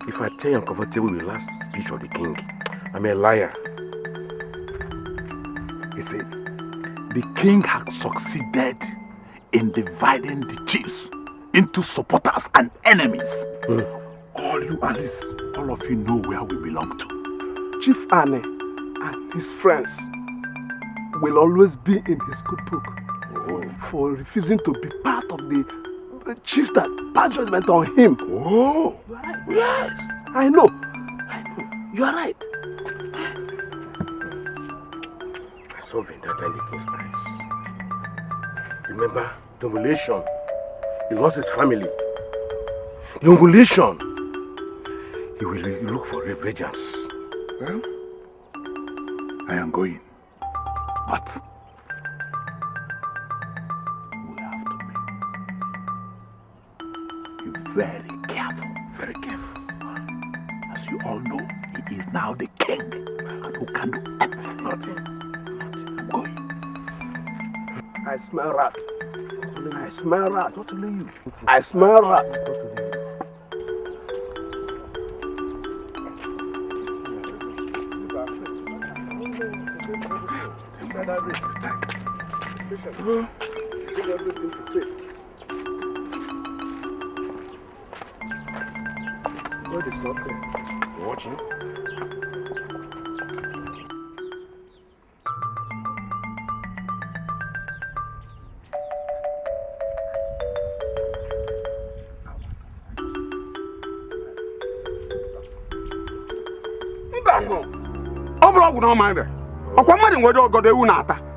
If I tell you I'm comfortable with the last speech of the king, I'm a liar. You see, the king has succeeded in dividing the chiefs into supporters and enemies. All of you know where we belong to. Chief Anne and his friends will always be in his good book for refusing to be part of the chief that passed judgment on him. Oh, you are right. Yes, I know. You are right. I saw Vendetta in the close eyes. Remember the humiliation. He lost his family. The humiliation. He will look for vengeance. Well, I am going, but we have to be very careful. Very careful. As you all know, he is now the king and who can do anything. Nothing. I'm going. I smell rat. I smell rat. Totally you. I smell rat. Give everything to faith. God is not there. You watching?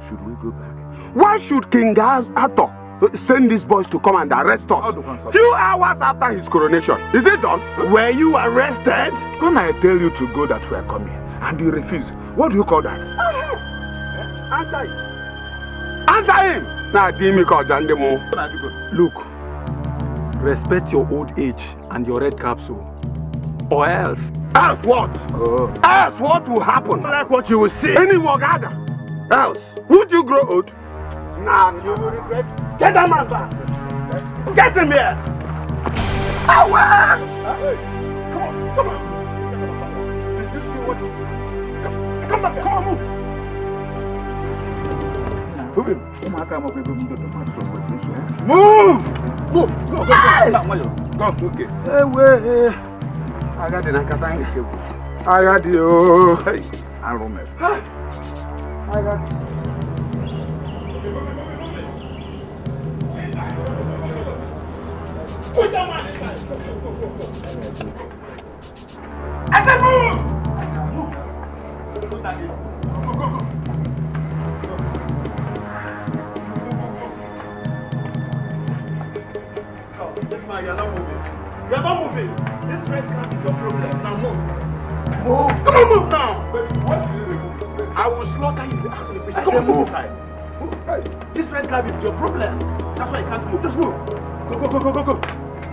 Should we go back? Why should King Arthur send these boys to come and arrest us? Few hours after his coronation. Is it done? Were you arrested? When I tell you to go that we are coming and you refuse, what do you call that? Answer him. Answer him. Now, Look, respect your old age and your red capsule. Or else. Else what? Else what will happen? Like what you will see. Any wagada. Else, would you grow old? Nah, you will regret. Get that man back. Get him here. Away! Come on, come on. Did you see what? Come back, come on, move. Move! Move! Go, go. Okay. Hey, wait. I got the Nakatang. I got you. Hey, I remember. I got it. Put that man inside. I said move! This man, you're not moving. You're not moving. This red card is your problem. Now move. Move! Come on, move now! What is it? I will slaughter you if you ask me questions. Come on, move. Move. Hey. This red card is your problem. That's why you can't move. Just move. Go.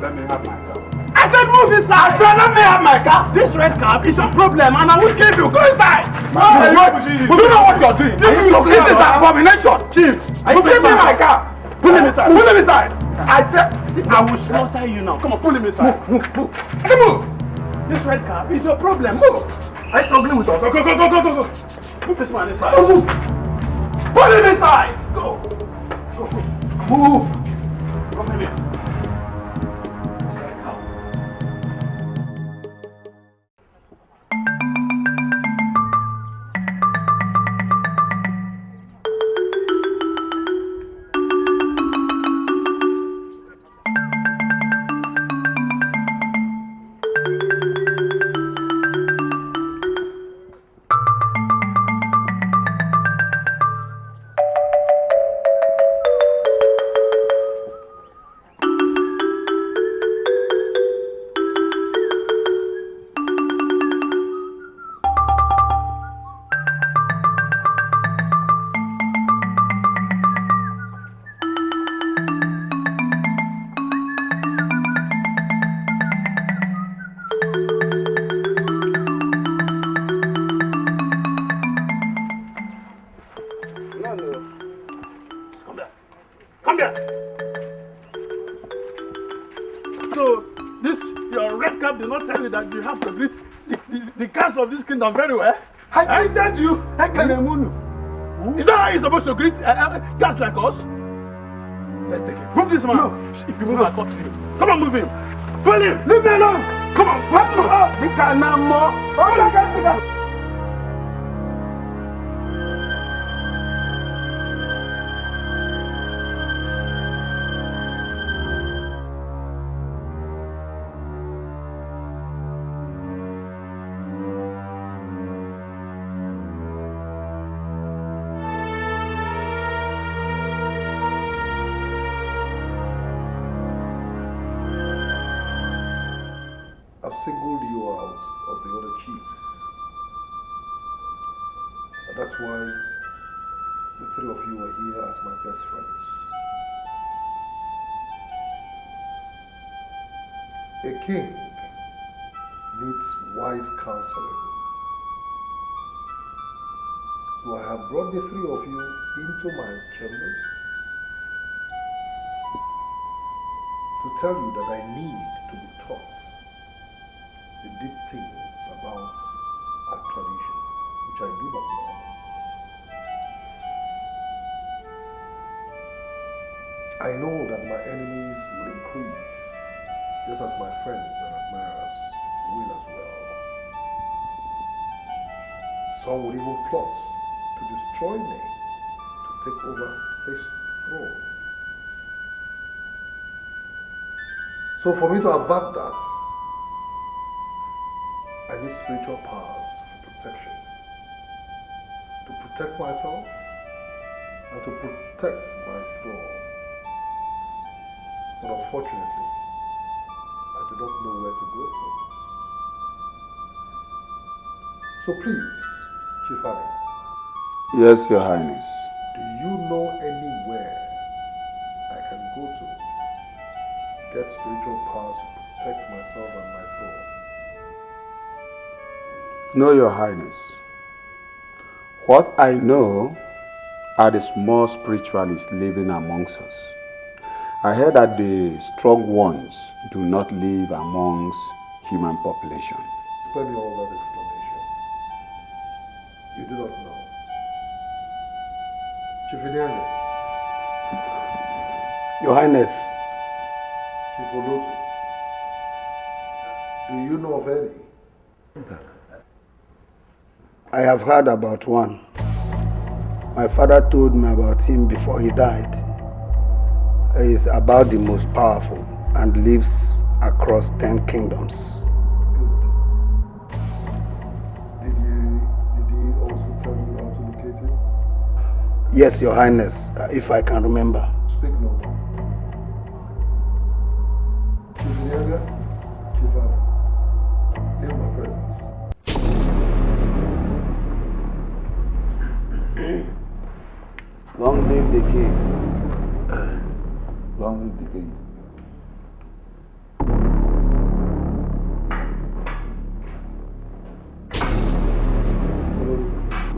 Let me have my car. I said move inside! I said let me have my car! This red card is your problem and I will kill you. Go inside! You know what you're doing? This is an abomination! Chief, give me my car! Pull him inside! Pull him inside! I said, see, I will slaughter you now. Come on, pull him inside. Move. Come on! This red card is your problem. Move! Are you struggling with us? Go. Move this man inside. Move! Pull him inside! Go! Move! Come in here. Come here. So, this, your red cap did not tell you that you have to greet the cast of this kingdom very well. I greeted you. Is that how you're supposed to greet cast like us? Let's take it. Move this man. No. If you move, I'll talk to you. Come on, move him. Pull him. Leave me alone. Come on. Let's move. I've singled you out of the other chiefs. And that's why the three of you are here as my best friends. A king needs wise counseling. So I have brought the three of you into my chambers to tell you that I need to be taught the deep things about our tradition, which I do not know. I know that my enemies will increase, just as my friends and admirers will as well. Some will even plot to destroy me, to take over this throne. So for me to avert that, I need spiritual powers for protection. To protect myself and to protect my throne. But unfortunately, I do not know where to go to. So please, Chief Ali. Yes, Your Highness. Do you know anywhere I can go to get spiritual powers to protect myself and my throne? No, Your Highness. What I know are the small spiritualists living amongst us. I heard that the strong ones do not live amongst human population. Spare me all that explanation. You do not know. Chief Inyanga. Your Highness. Chief Olotu. Do you know of any? I have heard about one. My father told me about him before he died. He is about the most powerful and lives across 10 kingdoms. Did he also tell you how to locate him? Yes, Your Highness, if I can remember. Speak no more. Chief Inyanga, Chief Ali, leave my presence. Long live the king. Long live the king.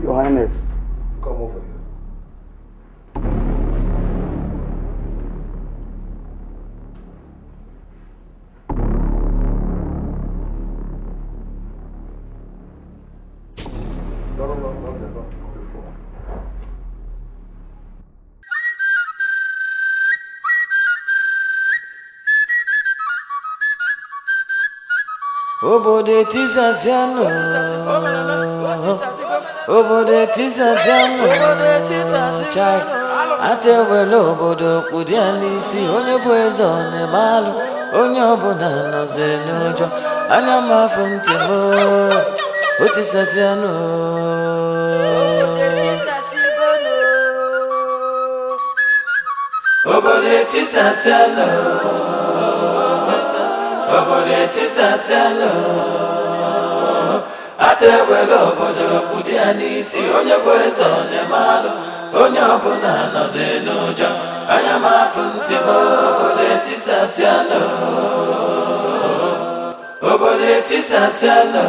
Your Highness. Come over here. No, not there, not on the floor. Obodo etisasiano, obodo etisasiano, chai atewele obodo kpudia n'isi onye bụ eze ọ na-emalụ onye ọbụla nọzi n'ụjọ anya m afọ ntị m otisasiano. Obodo etisasiano, obodo etisasiano, atewele obodo kpudia n'isi onye bụ eze ọ na-emalụ onye ọbụla nọzi n'ụjọ anya m afọ ntị m obodo etisasiano, obodo etisasiano,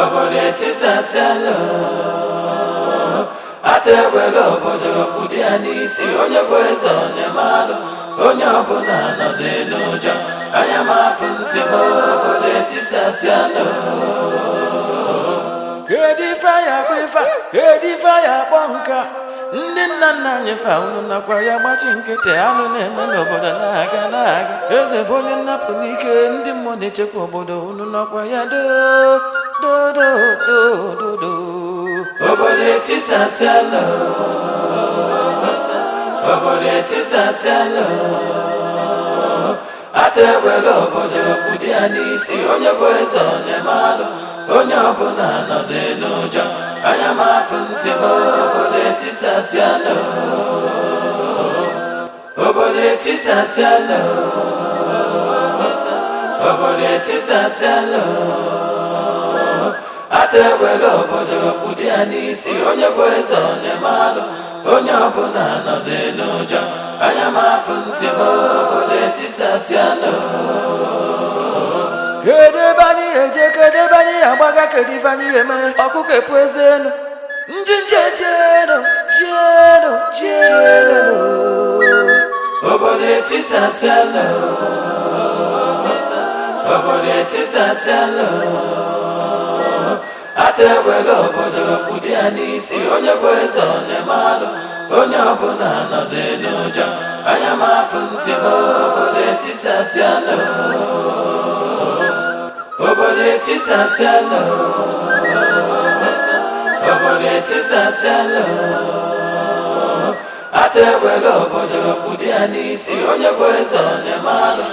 obodo etisasiano, atewele obodo kpudia n'isi onye bụ eze ọ na-emalụ onye ọbụla nọzi n'ụjọ anya m afọ ntị m obodo etisasiano. Kedu ife ya bụ ife, kedu ife ya kpọ nka ndị nna nna anyị fa unu nakwa ya gbachi nkịtị anụ na-eme n'obodo na-aga na-aga eze bụ onye nnapụ n'ike ndị mmụọ na-echekwa obodo unu nakwa ya do. Obodo etisasiano, obodo etisasiano, atewele obodo kpudia n'isi onye bụ eze ọ na-emalụ onye ọbụla nọzi n'ụjọ anya m afọ ntị m obodo etisasiano, obodo etisasiano, obodo etisasiano, atewele obodo kpudia n'isi onye bụ eze ọ na-emalụ onye ọbụla nọzi n'ụjọ anya m afọ ntị m obodo etisasiano. Kedebani eje kedebani agbaga kedivani eme okuke puezeno njinjejeno jeno obodeti sasalo atewele obodo budia n'isi onye bụ eze onye mmadụ onye ọbụla nọzi n'ụjọ anya m afụ ntị m obodo etisasiala atewele obodo budia n'isi onye bụ eze onye mmadụ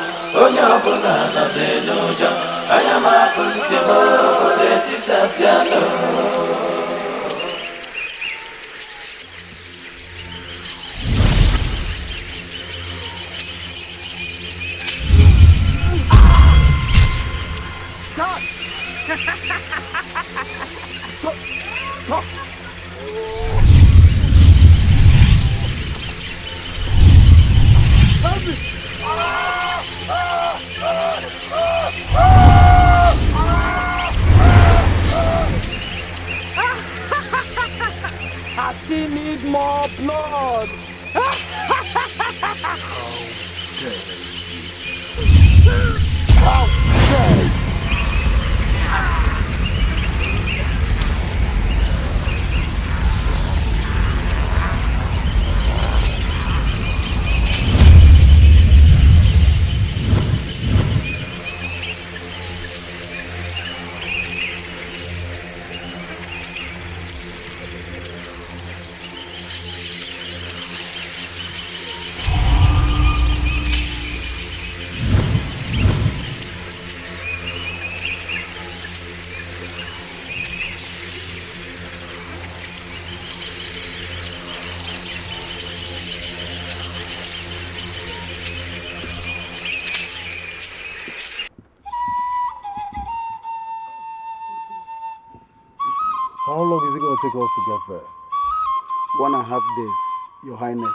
onye ọbụla nọzi n'ụjọ anya m afụ ntị m obodo etisasiala I still need more blood. How long is it going to take us to get there? 1.5 days, Your Highness.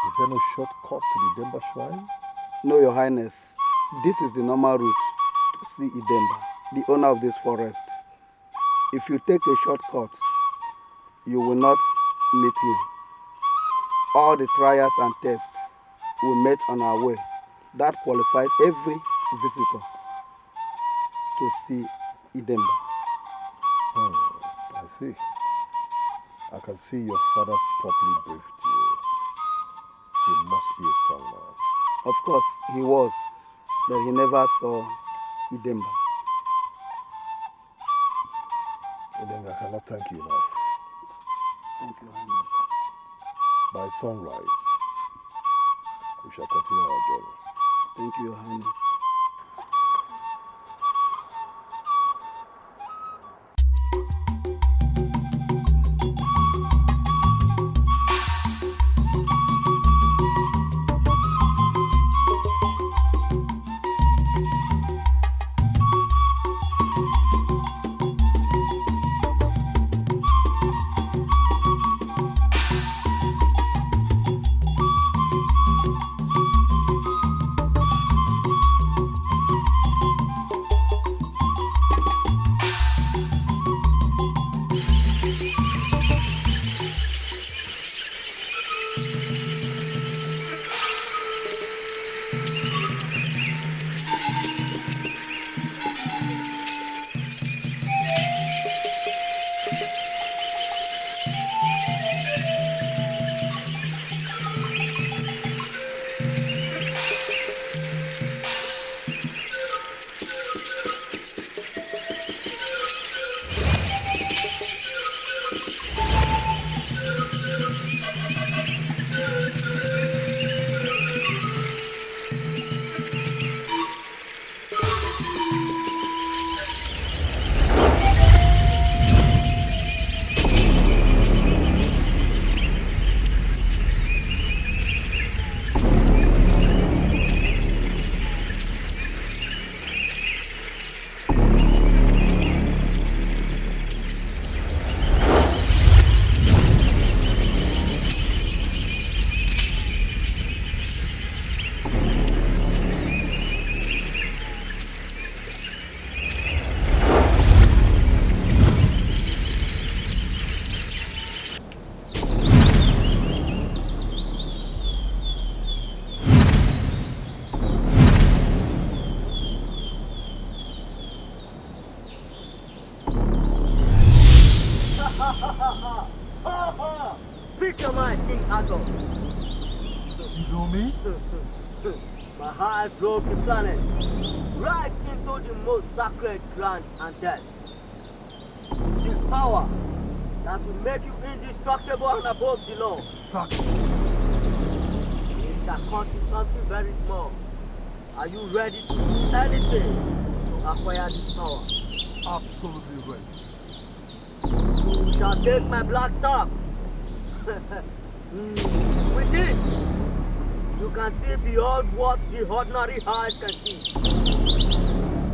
Is there no shortcut to the Idemba shrine? No, Your Highness. This is the normal route to see Idemba, the owner of this forest. If you take a shortcut, you will not meet him. All the trials and tests we met on our way, that qualifies every visitor to see Idemba. I see. I can see your father properly briefed you. He must be a strong man. Of course, he was, but he never saw Idemba. Idemba, I cannot thank you enough. Thank you, Highness. By sunrise, we shall continue our journey. Thank you, Your Highness. Atom. You know me? My eyes drove the planet right into the most sacred ground and depth. You see power that will make you indestructible and above the law. Exactly. It shall cost you something very small. Are you ready to do anything to acquire this power? Absolutely ready. You shall take my black staff. With it, you can see beyond what the ordinary eyes can see.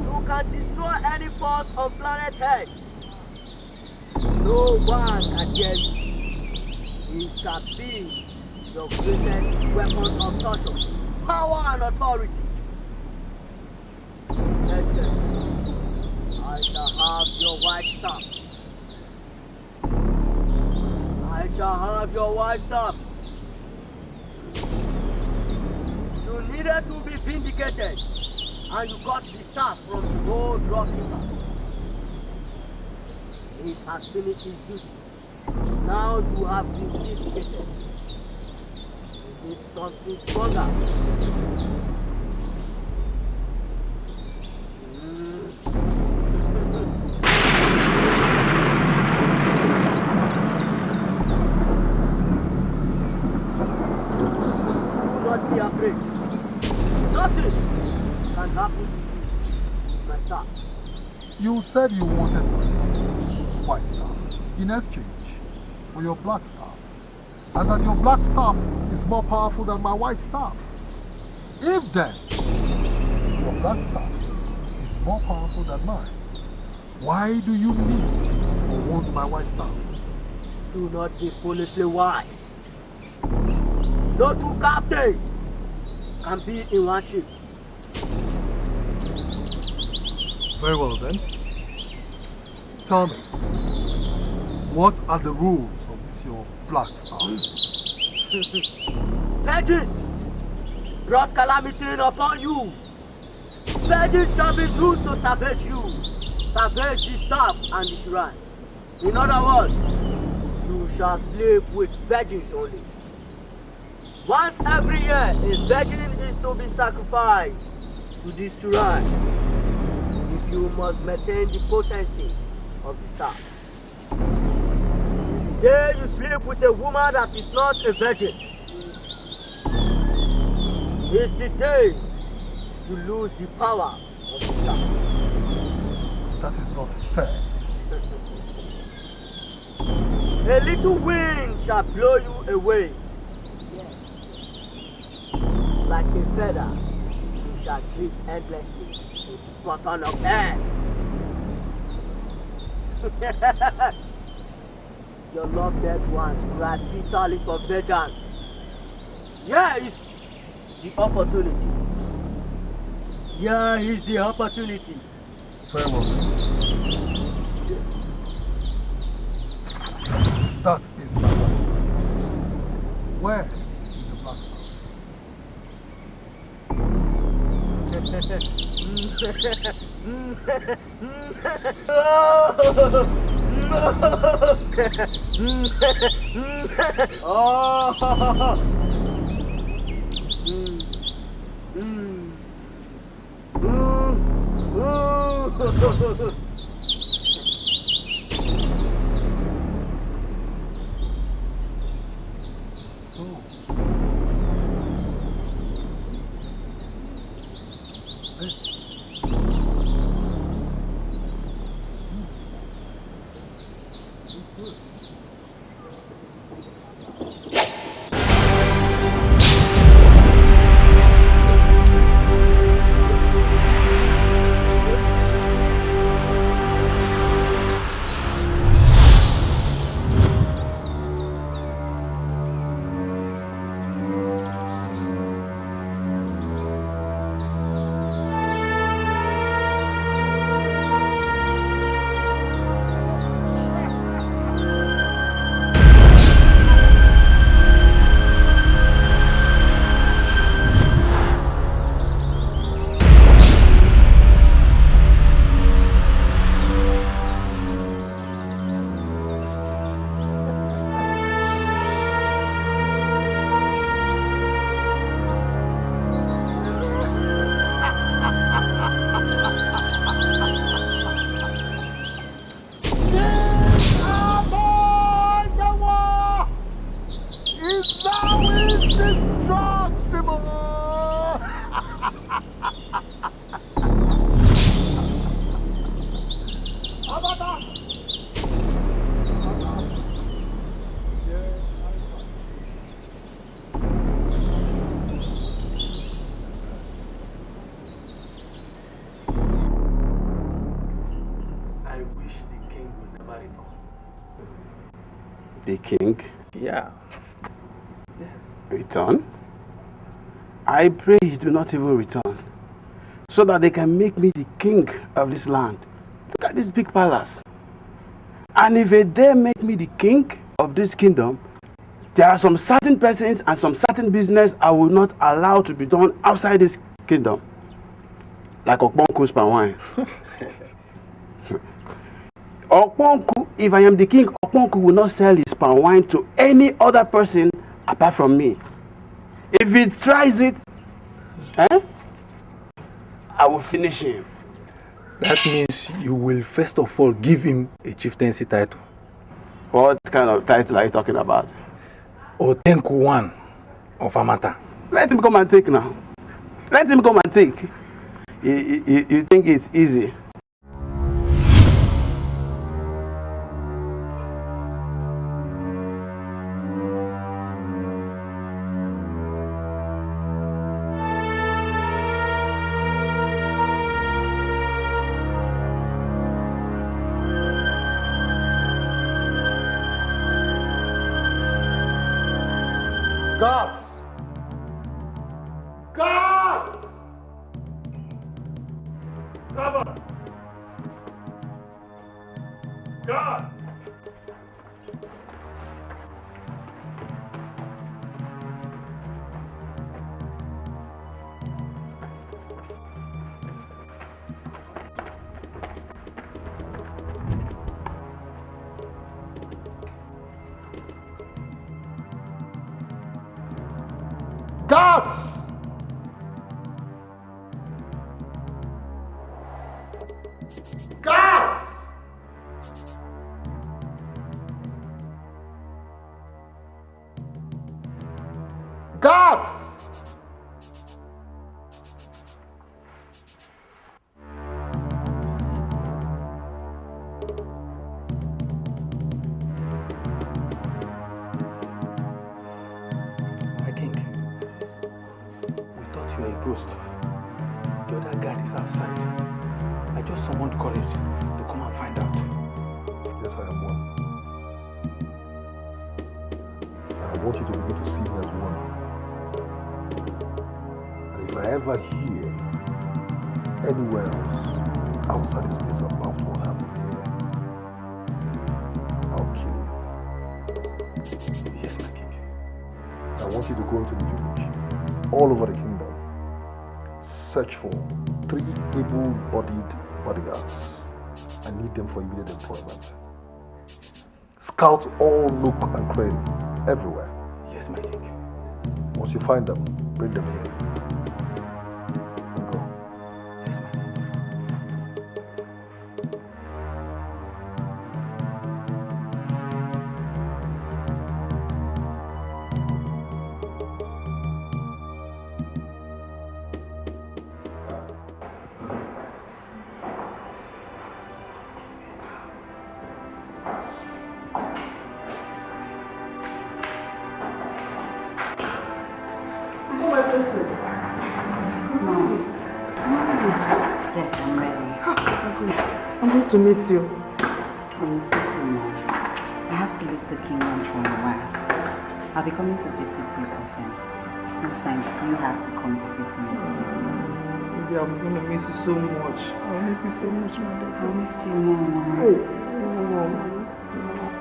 You can destroy any force on planet Earth. No one can dare you. It shall be your greatest weapon of torture, power and authority. Listen, I shall have your white staff. I shall have your white staff. You needed to be vindicated, and you got the staff from the old rockkeeper. It has finished its duty. Now you have been vindicated. You need something stronger. Be afraid. Nothing can happen to you, my staff. You said you wanted my white staff in exchange for your black staff, and that your black staff is more powerful than my white staff. If then your black staff is more powerful than mine, why do you need or want my white staff? Do not be foolishly wise. No two captains can be in one ship. Very well then. Tell me, what are the rules of this your black staff? Pages brought calamity upon you. Pages shall be used to salvage you, salvage the staff and the shrine. In other words, you shall sleep with virgins only. Once every year, a virgin is to be sacrificed to this shrine if you must maintain the potency of the staff. The day you sleep with a woman that is not a virgin is the day you lose the power of the staff. That is not fair. A little wind shall blow you away. Like a feather, you shall drift endlessly to the bottom of earth. Your loved ones cry bitterly for vengeance. Here is the opportunity. Here is the opportunity. Very well. That is my black staff. Where is the black staff? The king? Yeah. Yes. Return? I pray he do not even return, so that they can make me the king of this land. Look at this big palace. And if they dare make me the king of this kingdom, there are some certain persons and some certain business I will not allow to be done outside this kingdom. Like Okponku's palm wine. Okponku, if I am the king, Okponku will not sell his palm wine to any other person apart from me. If he tries it, I will finish him. That means you will first of all give him a chieftaincy title. What kind of title are you talking about? Otenku one of Amata. Let him come and take now. Let him come and take. You think it's easy? Guards! Guards! Servant! Guard! Guards! Guards! Guards! My king, we thought you were a ghost. The other guard is outside. I just summoned courage to come and find out. Yes, I am one. And I want you to begin to see me as one. And if I ever hear anywhere else outside this place about what happened here, I'll kill you. Yes, my king. I want you to go into the village, all over the kingdom, search for 3 able-bodied bodyguards. I need them for immediate employment. Scout all nook and cranny, everywhere. Yes, my king. Once you find them, bring them here. And go. Yes, my king. My princess. Mom. Yes, I'm ready. I'm going to miss you. I miss you too, Mom. I have to leave the kingdom for a while. I'll be coming to visit you often. Most times you have to come visit me in the city too. Baby, I'm going to miss you so much. I miss you so much, my daughter. I miss you more, Mom. I miss you more.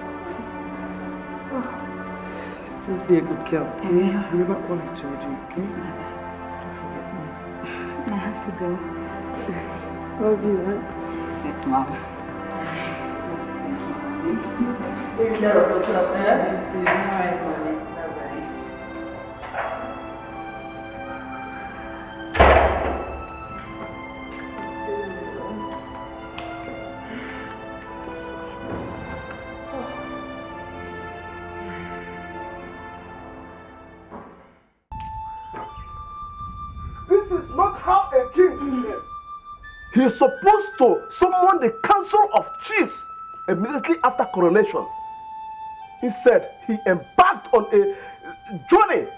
Just be a good girl. Yeah. Remember all I told you, okay? Yes, Mother. Don't forget me. I have to go. Love you, eh? Yes, Mom. Take care of yourself, eh? All right, Mommy. Bye-bye. This is not how a king behaves. He is supposed to summon the council of chiefs immediately after coronation. Instead, he embarked on a journey,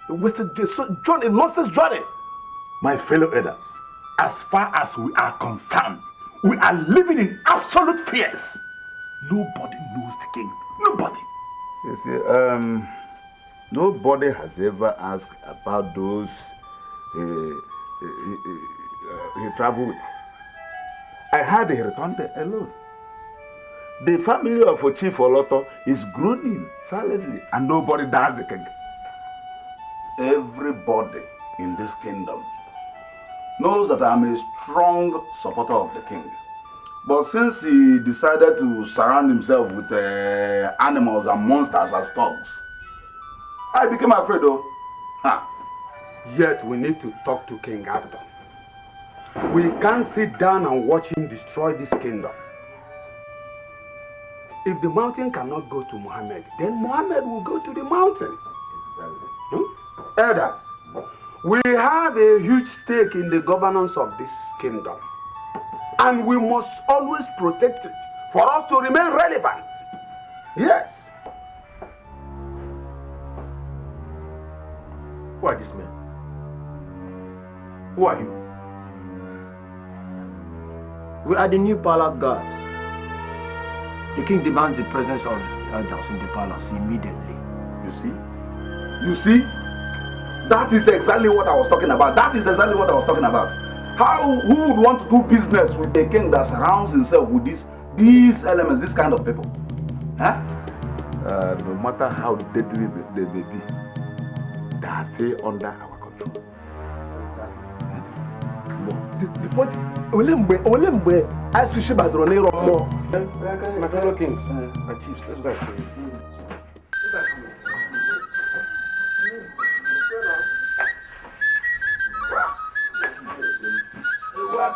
a nonsense journey. My fellow elders, as far as we are concerned, we are living in absolute fears. Nobody knows the king. Nobody. You see, nobody has ever asked about those he traveled with. I heard he returned alone. The family of Chief Oloto is groaning silently, and nobody does the king. Everybody in this kingdom knows that I'm a strong supporter of the king. But since he decided to surround himself with animals and monsters as thugs, I became afraid though. Yet we need to talk to King Abdon. We can't sit down and watch him destroy this kingdom. If the mountain cannot go to Muhammad, then Muhammad will go to the mountain. Exactly. Elders, we have a huge stake in the governance of this kingdom. And we must always protect it for us to remain relevant. Yes. Who are these men? Who are you? We are the new palace guards. The king demands the presence of elders in the palace immediately. You see? You see? That is exactly what I was talking about. Who would want to do business with a king that surrounds himself with these elements, this kind of people? Huh? No matter how deadly they may be, they are still under our control. The point is, Olembe, I see Shibadronero more. My fellow kings and chiefs, let's go and see.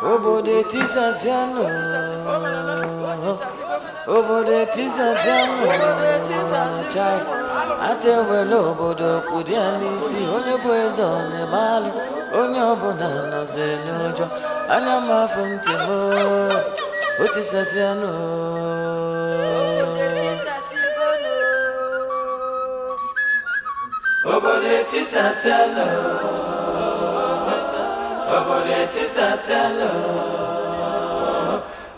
Obode tisaziano, obode tisaziano, chai. Atewelo obodo kudiani si onye bwezo ne malu, onye oboda no zenyojo, anya mafumtimo, otisaziano. Obode tisaziano. Obode tisaziano,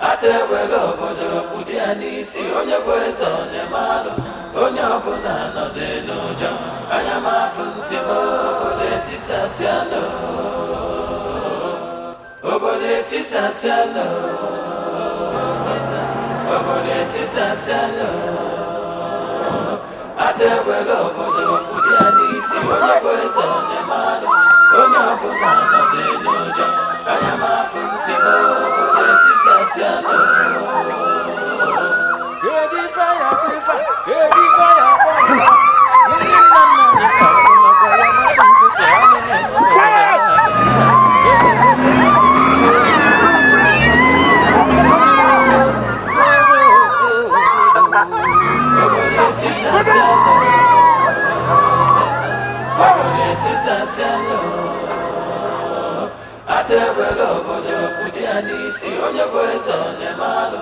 atewelo obodo kudiani si onye bwezo ne malu, onye ọbụla nọzi n'ụjọ, anya mafu ntimo. Obode tisaziano, obode tisaziano, obode tisaziano, atewelo obodo kudiani si onye bwezo ne malu, onye ọbụla nọzi n'ụjọ, anya mafu ntimo. Obode tisaziano. Edi fire, edi fire, bonga. Ndị nna nna anyị fara n'ọkwa ya machi nkịtị anụ na-eme. Obode tisaziano, obode tisaziano, atewelo obodo kudiani si onye bwezo ne malu,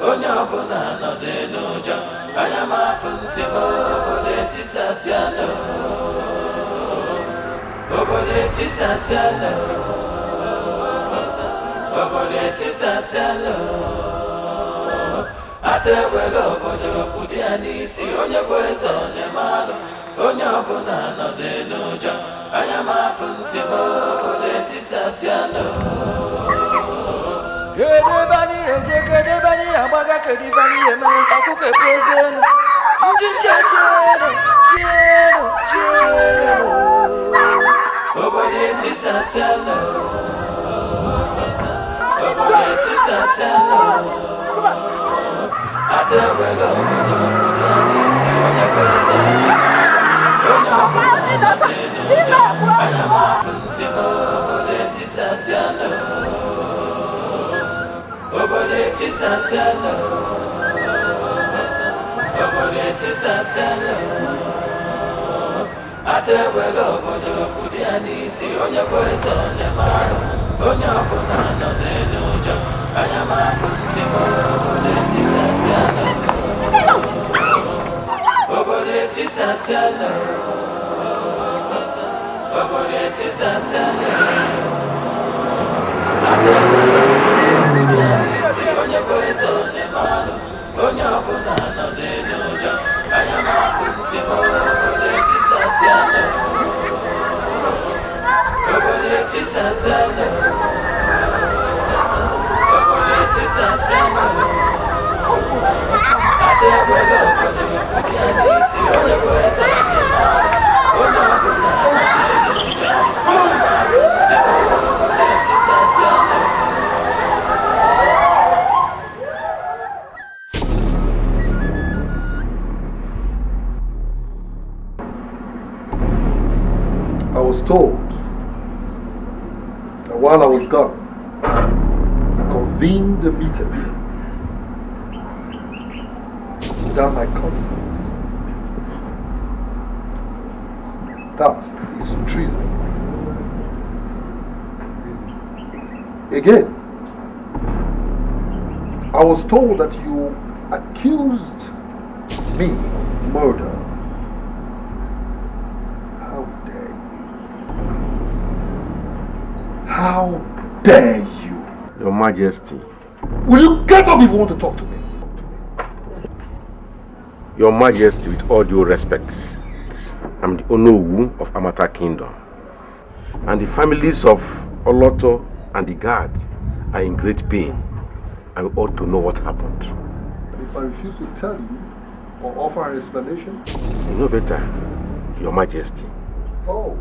onye ọbụla nọzi n'ụjọ, anya mafu ntimo. Obode tisaziano, obode tisaziano, obode tisaziano, atewelo obodo kudiani si onye bwezo ne malu, onye ọbụla nọzi n'ụjọ, anya mafu ntimo. Obode tisaziano. Kedebani eje, kedebani agbaga, kedebani eme ọkụkọ eprezenu. Njinje chenu. Obode tisaziano, obode tisaziano, atewelo obodo kudiani si onye bwezo ne malu, onye ọbụla nọzi n'ụjọ, anya mafu ntimo. Obode tisaziano, obode tisaziano, obode tisaziano, atewelo obodo kudiani si onye bwezo ne malu, onye ọbụla nọzi n'ụjọ, anya mafu ntimo. Obode tisaziano, obode tisaziano, obode tisaziano, atewelo obodo kudiani si onye bwezo ne malu, onye ọbụla nọzi n'ụjọ, I was told that while I was gone, you convened the meeting without my consent. That is treason. Again, I was told that you accused me of murder. How dare you? Your Majesty. Will you get up if you want to talk to me? Your Majesty, with all due respect, I'm the Onowu of Amata Kingdom. And the families of Oloto and the guard are in great pain. I ought to know what happened. If I refuse to tell you or offer an explanation? You know better, Your Majesty. Oh.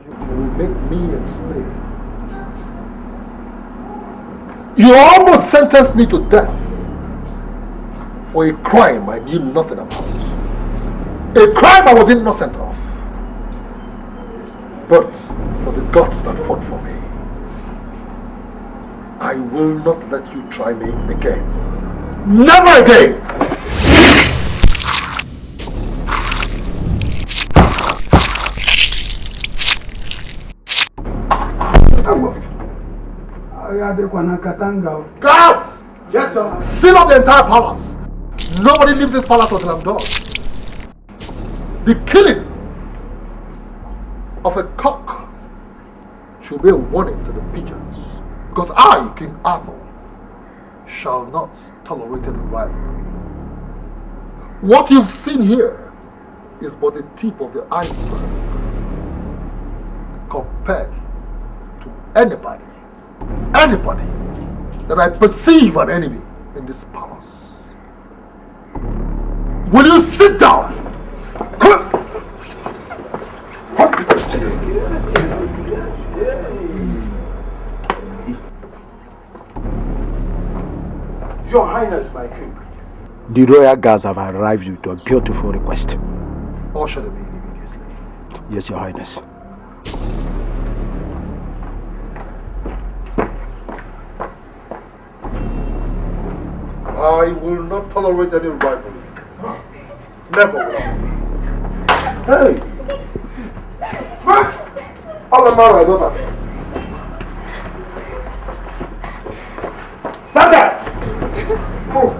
You will make me explain. You almost sentenced me to death for a crime I knew nothing about. A crime I was innocent of. But for the gods that fought for me, I will not let you try me again. Never again! Guards! Yes, sir. Seal up the entire palace. Nobody leaves this palace until I'm done. The killing of a cock should be a warning to the pigeons. Because I, King Arthur, shall not tolerate any rivalry. What you've seen here is but the tip of the iceberg compared to anybody that I perceive an enemy in this palace. Will you sit down? Your Highness, my king. The royal guards have arrived with a beautiful request. Usher them in immediately. Yes, Your Highness. I will not tolerate any rivalry. Never will I. Hey! All the man, my daughter. Stand there! Move!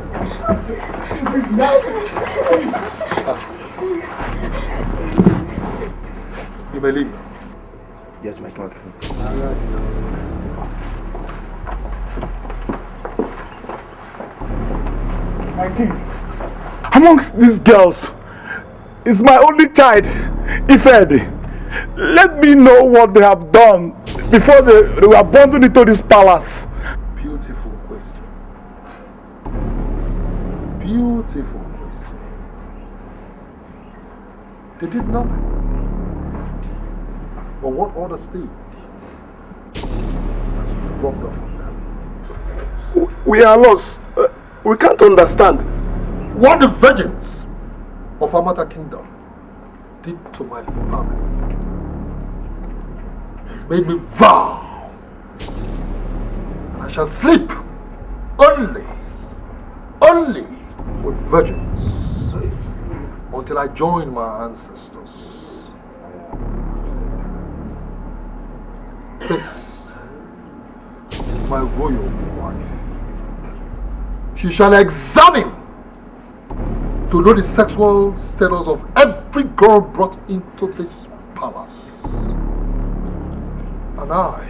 You may leave. Yes, my king. My king. Amongst these girls is my only child, Ifedi. Let me know what they have done before they were abandoned into this palace. Beautiful question. Beautiful question. They did nothing. But what other state has robbed off on them? We are lost. We can't understand. What the virgins of Amata Kingdom did to my family has made me vow, and I shall sleep only with virgins until I join my ancestors. This is my royal wife. She shall examine to know the sexual status of every girl brought into this palace. And I,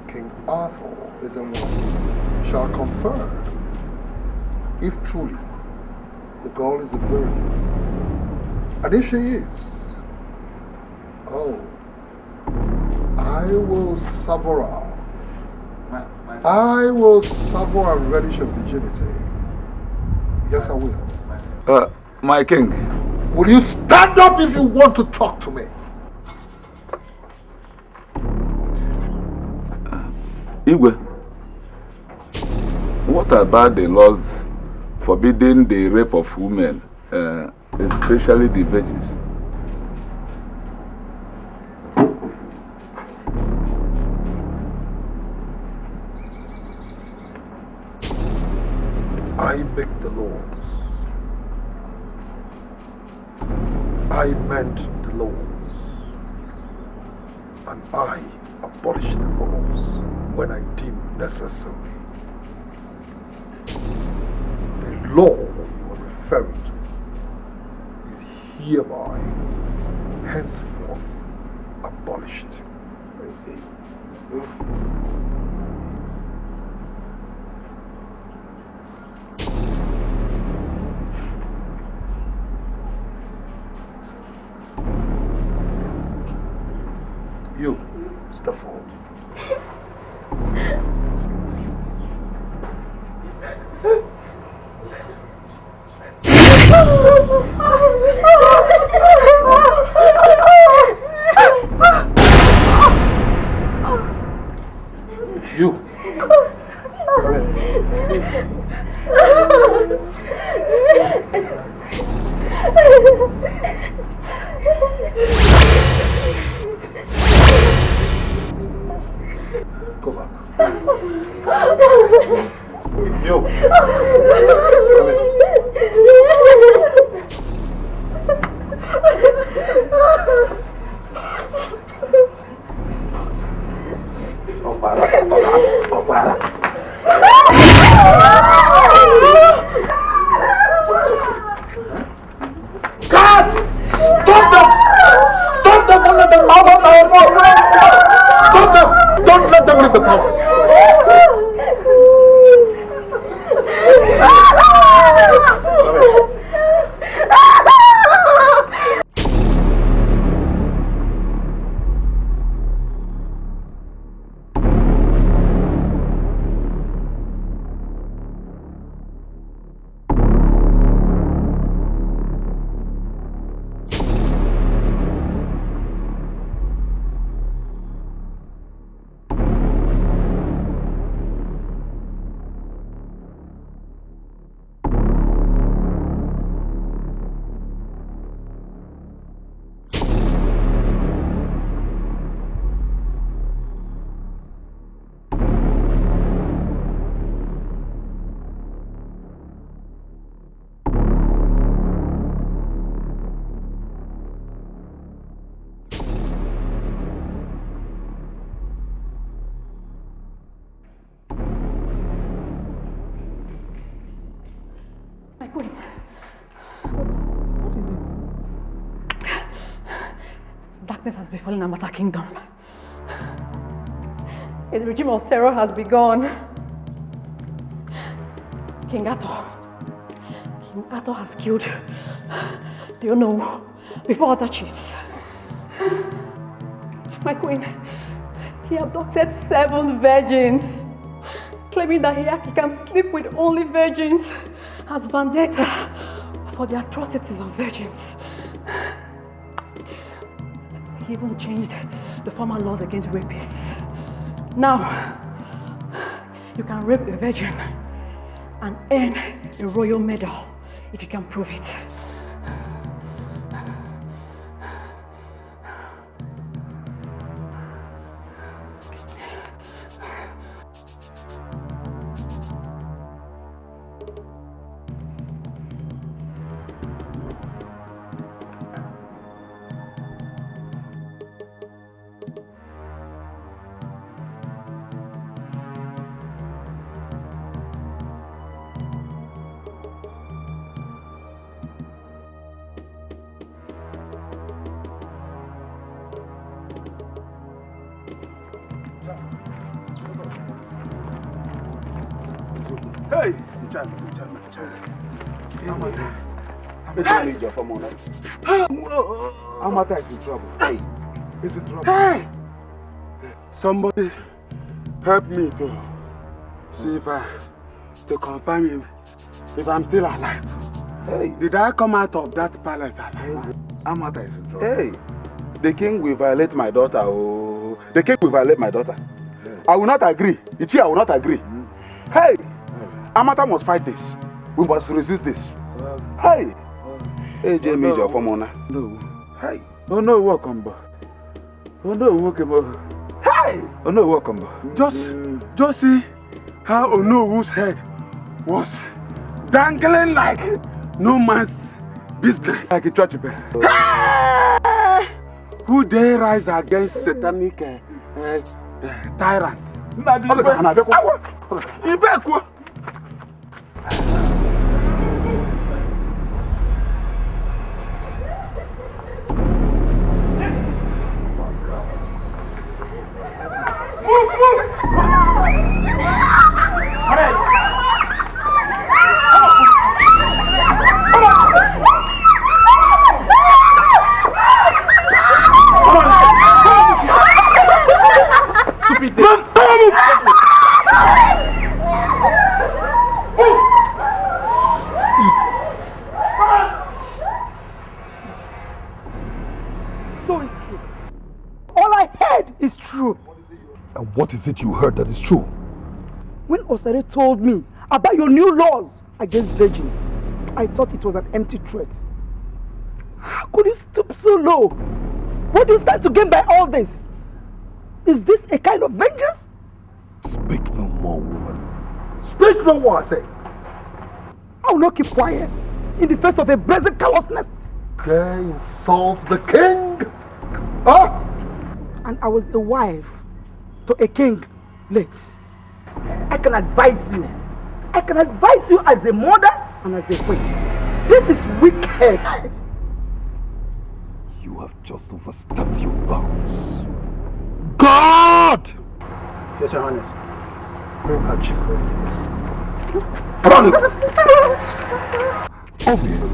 King Arthur, is the one shall confirm if truly the girl is a virgin. And if she is, oh, I will suffer her. I will suffer and relish her virginity. Yes, I will. My king. Will you stand up if you want to talk to me? Igwe, what about the laws forbidding the rape of women, especially the virgins? I make the laws. I mend the laws. And I abolish the laws when I deem necessary. The law you are referring to is hereby, henceforth, abolished. You, step forward. You. Go back. You. Come in. God! Stop them! Stop them! Don't let them out of our house! Stop them! Don't let them leave the palace! Has befallen Amata Kingdom. A regime of terror has begun. King Arthur has killed, do you know, before other chiefs. My queen, he abducted 7 virgins, claiming that he can sleep with only virgins as vendetta for the atrocities of virgins. He even changed the former laws against rapists. Now, you can rape a virgin and earn a royal medal if you can prove it. Hey, the child. Major for Mona. Amata is in trouble. Hey! He's in trouble. Hey! Somebody help me to see to confirm if I'm still alive. Hey! Did I come out of that palace alive? Amata is in trouble. Hey! The king will violate my daughter. Oh, the king will violate my daughter. Yeah. I will not agree. Ichi, I will not agree. Hey! Amata must fight this. We must resist this. Hey! Hey, J Major for Mona. No. Hey! Oh no, welcome back. Oh no, welcome back. Hey! Oh no, welcome back. Just see how Onowu's head was dangling like no man's business. Like a church bell. Hey! Who dare rise against satanic tyrant? So it's true. All I heard is true. And what is it you heard that is true? When Osare told me about your new laws against virgins, I thought it was an empty threat. How could you stoop so low? What do you stand to gain by all this? Is this a kind of vengeance? Speak no more, woman. Speak no more, I say. I will not keep quiet in the face of a brazen callousness. They insult the king. Huh? And I was a wife to a king late. I can advise you. I can advise you as a mother and as a queen. This is wicked. You have just overstepped your bounds. God! Yes, Your Highness. Bring her chief ready. Over here.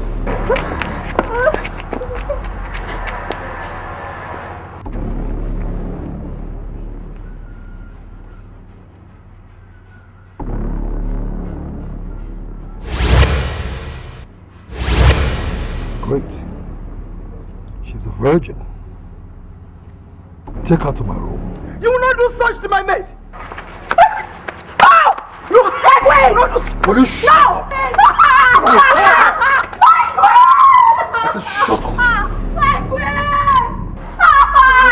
Great. She's a virgin. Take her to my room. You will not do such to my mate! Oh! You hate me! You will not do such! Will you shut up? I said shut up!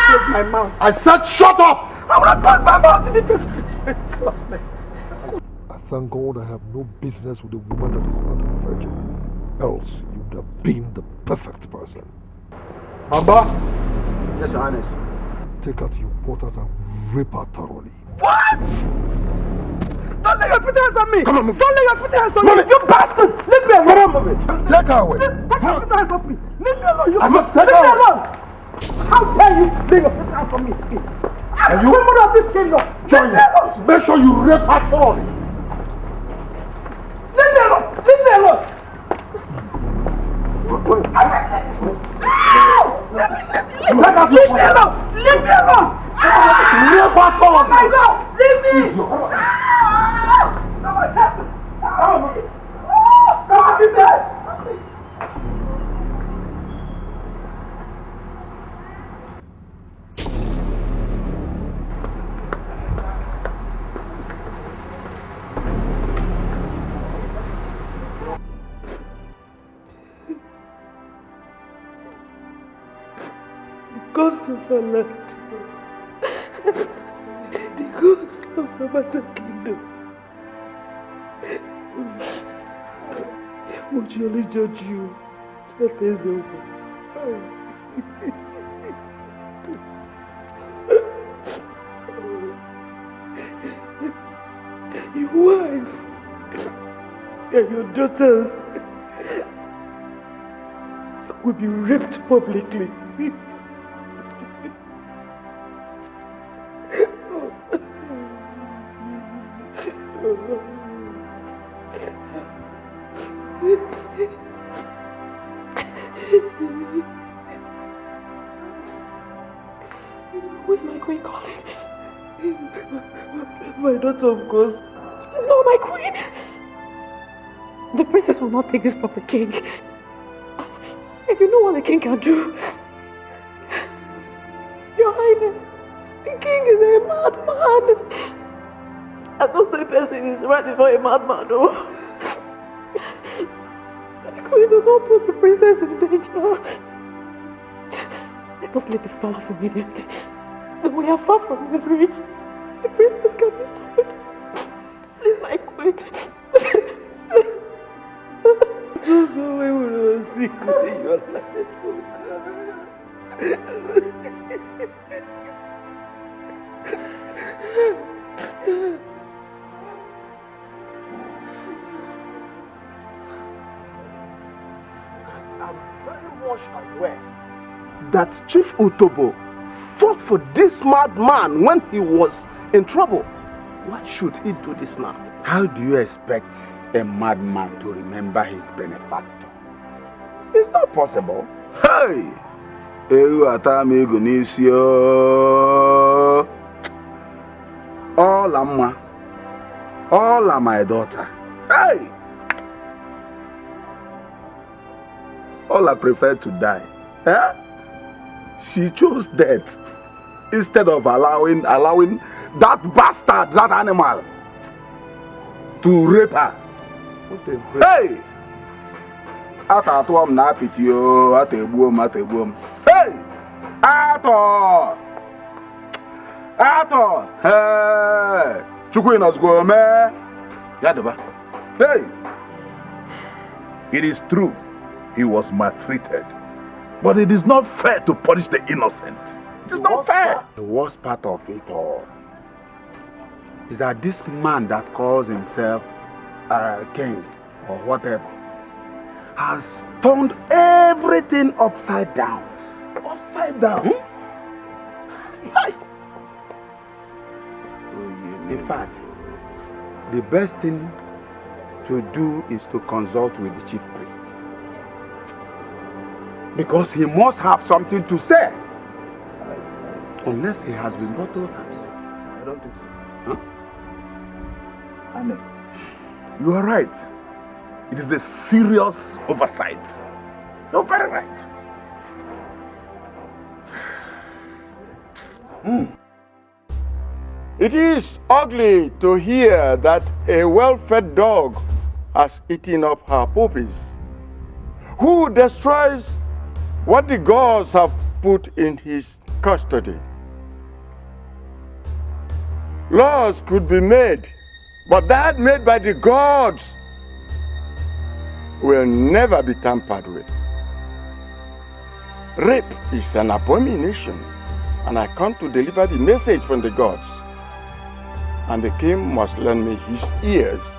Close my mouth. I said shut up! I will not close my mouth in the face of its face closeness. I thank God I have no business with a woman that is not a virgin. Else you would have been the perfect person. Baba! Yes, Your Highness. Take her to your quarters and rape her thoroughly. What? Don't lay your put hands on me! Come on, move. Don't lay your put hands on me! You bastard! Leave me alone! Come on, move it. Take her away. Take your put hands off me! Leave me alone! You take leave me her alone! How dare you lay your put hands on me? I'm the woman of this kingdom! Join me! Make sure you rape her thoroughly! Leave me alone! Leave me alone! Leave me alone! Leave me alone! Rape her thoroughly! My God! Leave me! Someone's happened! Come on! Come on, leave me! Ghost of a land, the ghost of a better kingdom. Would you only judge you that there's a way? Your wife and your daughters will be raped publicly. Who is my queen calling? My daughter, of course. No, my queen! The princess will not take this from the king. And you know what the king can do? Your Highness, the king is a madman. And no same person is right before a madman, no. My queen, do not put the princess in danger. Let us leave this palace immediately. We are far from this reach. The princess can be told. Please, my queen. So we will see good in your life, oh I'm very much aware that Chief Utobo fought for this madman when he was in trouble. Why should he do this now? How do you expect a madman to remember his benefactor? It's not possible. Hey! Ewu atama ego n'isi o. All Amma. All are my daughter. Hey! All I prefer to die. Eh? She chose death instead of allowing that bastard, that animal, to rape her. Hey! Atatuam na apitio, atebuom. Hey! Ato! Hey! Chukwu inozgo me. Yadoba. Hey! It is true, he was maltreated. But it is not fair to punish the innocent. It is not fair. The worst part of it all is that this man that calls himself king or whatever has turned everything upside down. Upside down? In fact, the best thing to do is to consult with the chief priest. Because he must have something to say. Unless he has been bottled. I don't think so. Huh? Amen. You are right. It is a serious oversight. You're very right. It is ugly to hear that a well-fed dog has eaten up her puppies. Who destroys what the gods have put in his custody? Laws could be made, but that made by the gods will never be tampered with. Rape is an abomination, and I come to deliver the message from the gods. And the king must lend me his ears.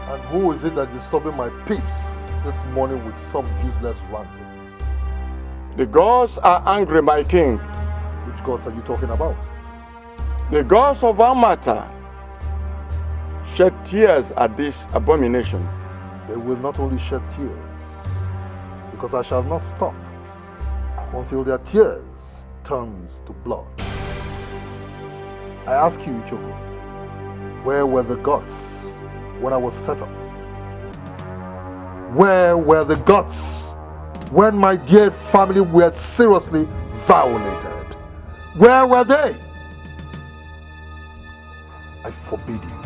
And who is it that is disturbing my peace this morning with some useless rantings? The gods are angry, my king. Which gods are you talking about? The gods of Amata shed tears at this abomination. They will not only shed tears, because I shall not stop until their tears turns to blood. I ask you, Etiko, where were the gods when I was set up? Where were the gods when my dear family were seriously violated? Where were they? I forbid you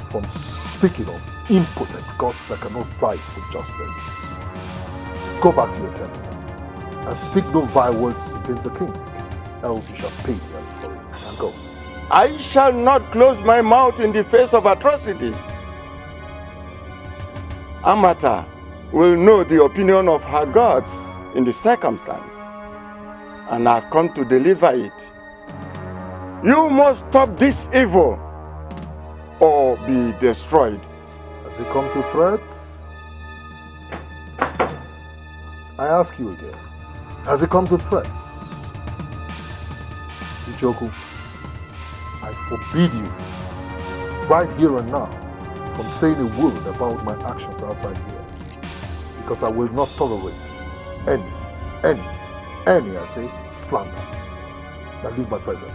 from speaking of impotent gods that cannot fight for justice. Go back to your temple and speak no vile words against the king, else you shall pay for it. And go. I shall not close my mouth in the face of atrocities. Amata will know the opinion of her gods in the circumstance, and I've come to deliver it. You must stop this evil or be destroyed. Has it come to threats? I ask you again. Has it come to threats? Etiko, I forbid you, right here and now, from saying a word about my actions outside here. Because I will not tolerate any, I say, slander Now leave my presence.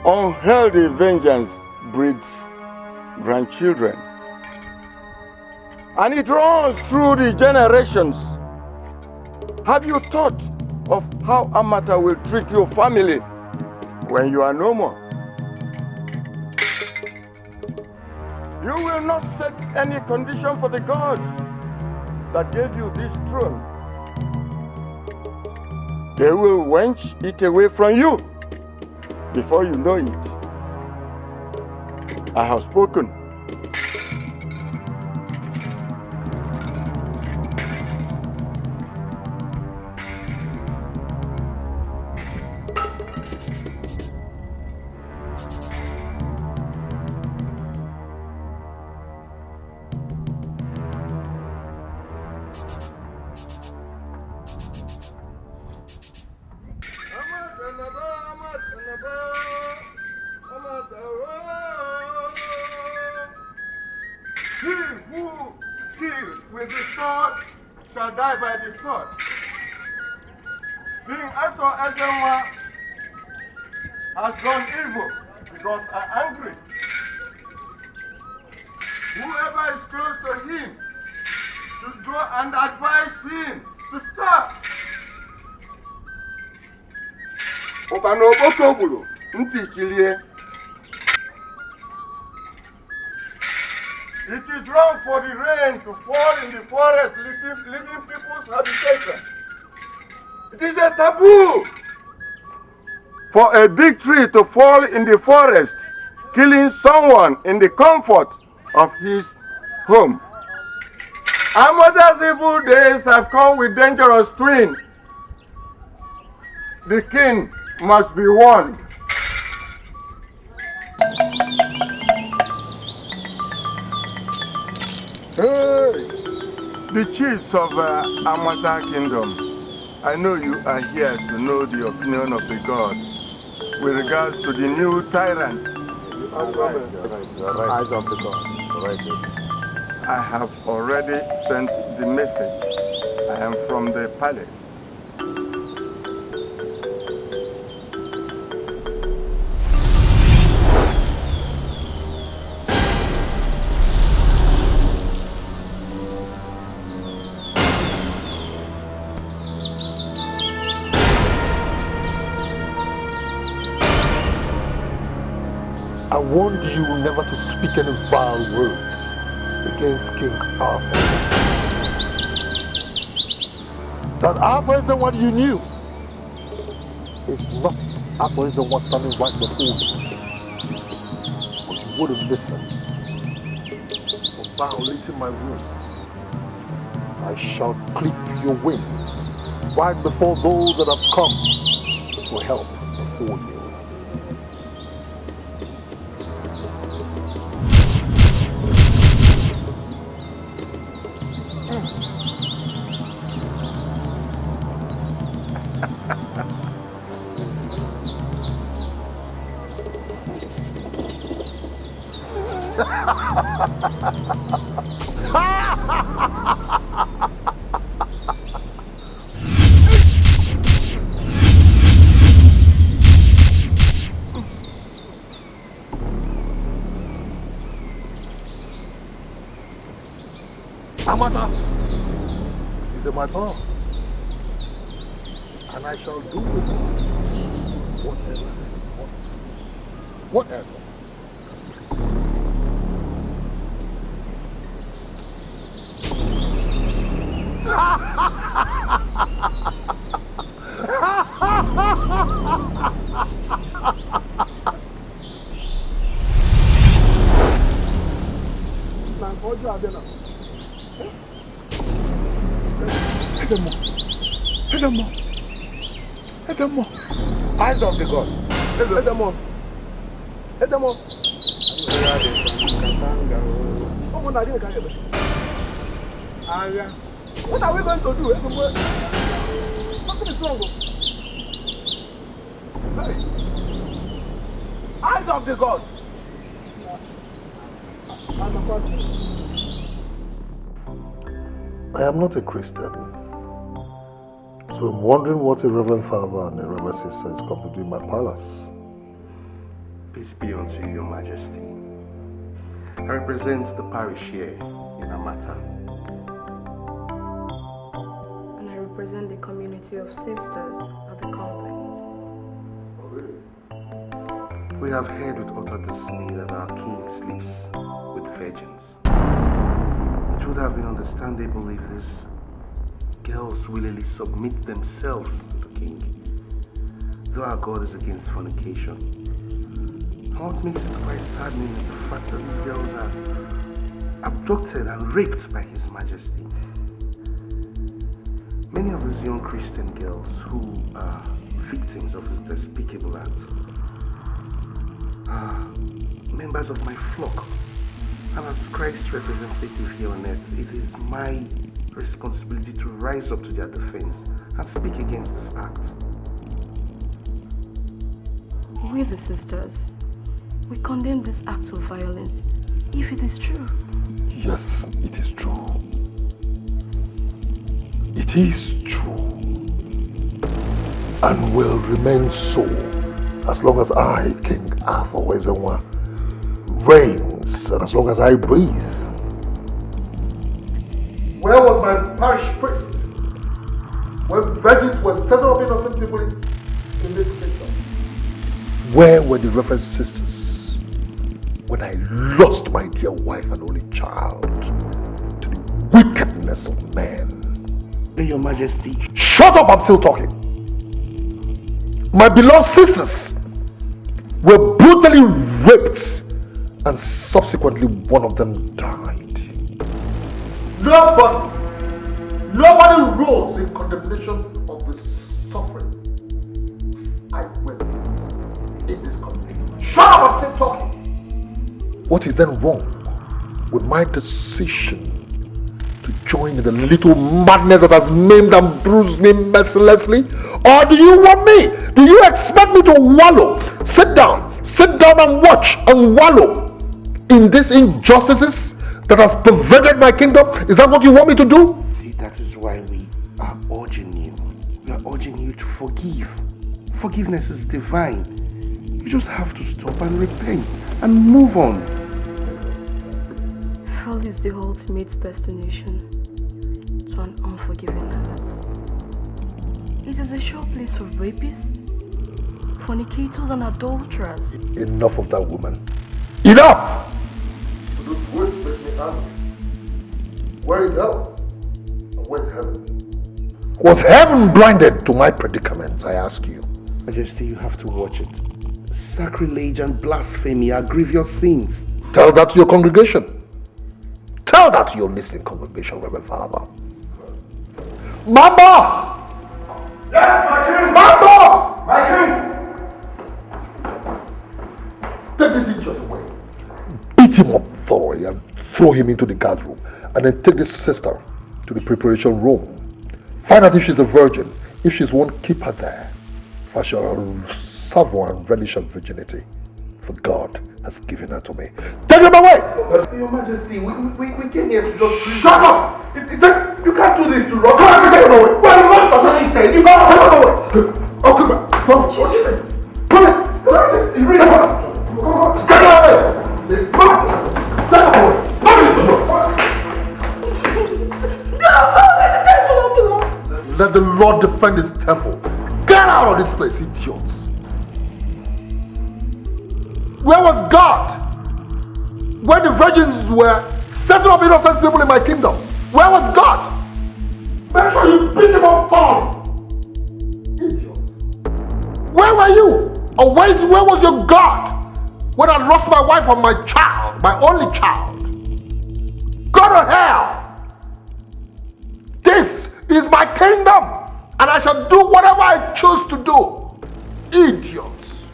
Unhealthy vengeance breeds grandchildren. And it runs through the generations. Have you thought of how Amata will treat your family when you are no more? You will not set any condition for the gods that gave you this throne. They will wench it away from you before you know it. I have spoken. It is wrong for the rain to fall in the forest, leaving people's habitation. It is a taboo for a big tree to fall in the forest, killing someone in the comfort of his home. Amata's evil days have come with dangerous twins. The king must be warned. Hey, the chiefs of Amata Kingdom, I know you are here to know the opinion of the gods with regards to the new tyrant. You're right. Eyes of the gods. Right. I have already sent the message. I am from the palace. I warned you never to speak any vile words against King Arthur. That Arthur is the one you knew is not Arthur is the one standing right before you. But you wouldn't listen. For violating my rules, I shall clip your wings right before those that have come to help before you. Amata is in my power, and I shall do with her whatever I want. Whatever. Eyes of the God. What are we going to do? Nothing is wrong. Eyes of the God. I am not a Christian, so So I'm wondering what a Reverend Father and a Reverend Sister is come to do in my palace. Peace be unto you, Your Majesty. I represent the parish here in a matter. And I represent the community of sisters at the convent. We have heard with utter dismay that our king sleeps with virgins. It would have been understandable if these girls willingly submit themselves to the king, though our God is against fornication. And what makes it quite saddening is the fact that these girls are abducted and raped by His Majesty. Many of these young Christian girls who are victims of this despicable act are members of my flock. And as Christ's representative here on earth, it is my responsibility to rise up to their defense and speak against this act. We, the sisters, we condemn this act of violence if it is true. Yes, it is true. It is true. And will remain so as long as I, King Arthur Wezenwa, reigns and as long as I breathe. Where was my parish priest when virgins were settled up innocent people in this kingdom? Where were the Reverend Sisters when I lost my dear wife and only child to the wickedness of men? Your Majesty. Shut up, I'm still talking. My beloved sisters were brutally raped and subsequently one of them died. Nobody rose in condemnation of the suffering I went through in this country. Shut up, I'm still talking. What is then wrong with my decision to join in the little madness that has maimed and bruised me mercilessly? Or do you want me? Do you expect me to wallow? Sit down and watch and wallow in these injustices that has pervaded my kingdom? Is that what you want me to do? See, that is why we are urging you. We are urging you to forgive. Forgiveness is divine. You just have to stop and repent and move on. Hell is the ultimate destination to an unforgiving heart. It is a sure place for rapists, fornicators and adulterers. Enough of that woman. Enough! Those words make me angry. Where is hell? And where's heaven? Was heaven blinded to my predicament, I ask you? Majesty, you have to watch it. Sacrilege and blasphemy are grievous sins. Tell that to your congregation. Tell that to your listening congregation, Reverend Father. Mama! Yes, my king! Mama! My king! Take this idiot away. Beat him up thoroughly and throw him into the guard room. And then take this sister to the preparation room. Find out if she's a virgin. If she's one, keep her there. For I shall savour and relish her virginity. For God has given her to me. Take him away! Your Majesty, we came here to just... Shut up! You can't do this to Lord. Take him away! Well, the Lord said you can't take him away! Oh, come back! Come on! Come on! Get away! Let the Lord defend his temple. Get out of this place, idiots! Where was God when the virgins were settled up innocent people in my kingdom? Where was God? Make sure you beat him up thoroughly. Idiot. Where were you? Or where was your God when I lost my wife and my child, my only child? Go to hell! This is my kingdom, and I shall do whatever I choose to do. Idiots.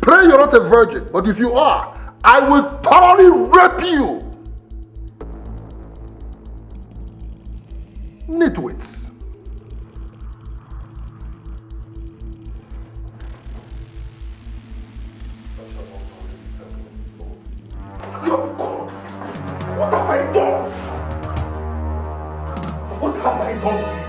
Pray you're not a virgin, but if you are, I will thoroughly rape you. Nitwits. What have I done? What have I done to you?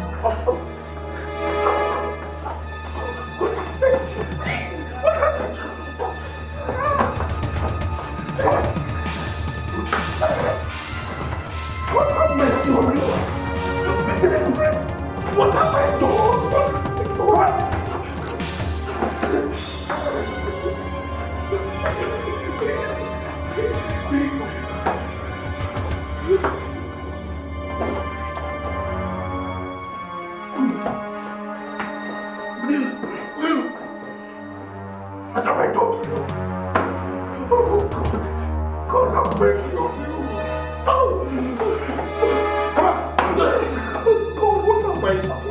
What have I done to you? Oh, God have mercy on you. Oh, come on. God, what have I done?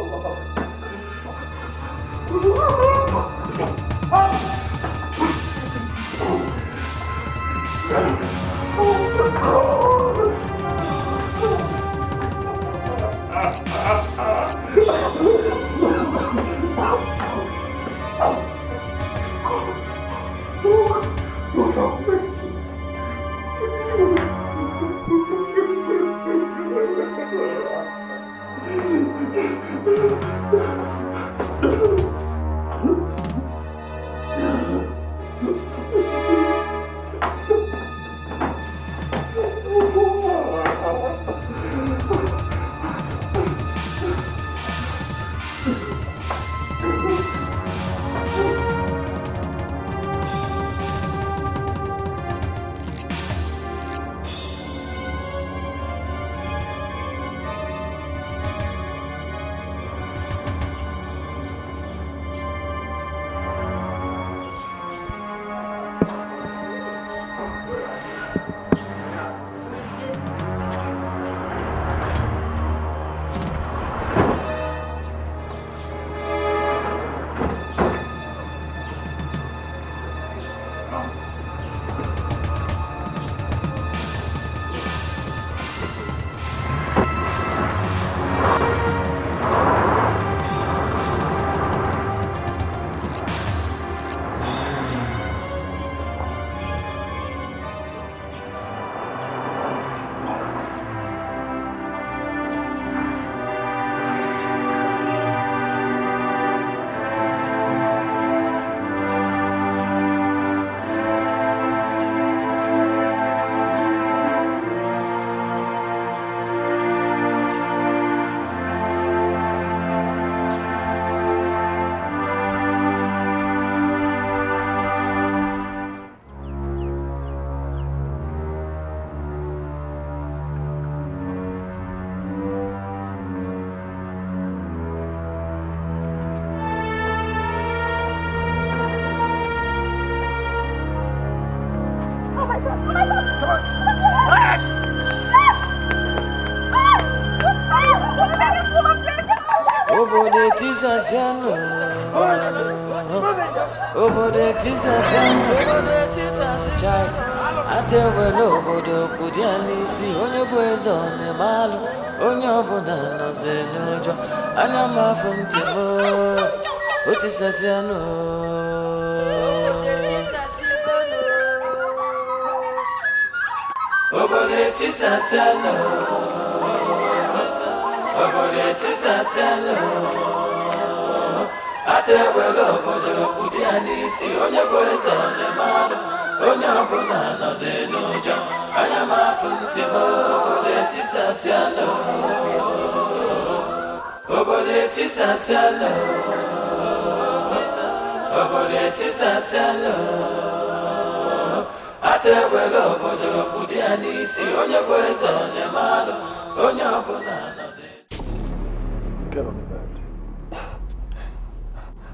Get on the bed.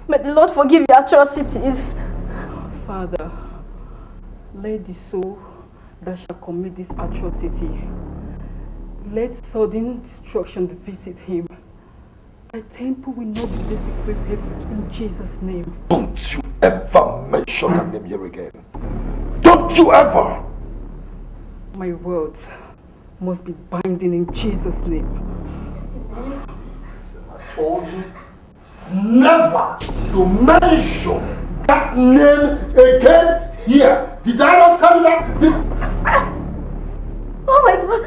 May the Lord forgive your atrocities. Father, let the soul that shall commit this atrocity, let sudden destruction visit him. Thy temple will not be desecrated in Jesus' name. Don't you ever mention that name here again. Don't you ever! My words must be binding in Jesus' name. I told you never to mention that name again here. Did I not tell you that? Oh my God!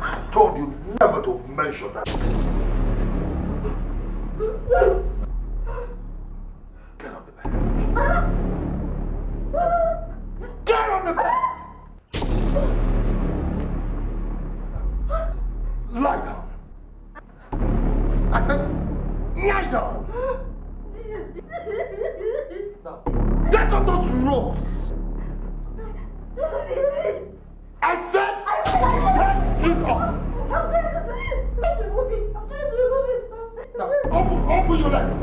I told you never to mention that. Get on the bed. Get on the bed! Lie down. I said, lie down. Now, get off those ropes. I said, take it off. I'm trying to remove it. Now, open pull your legs.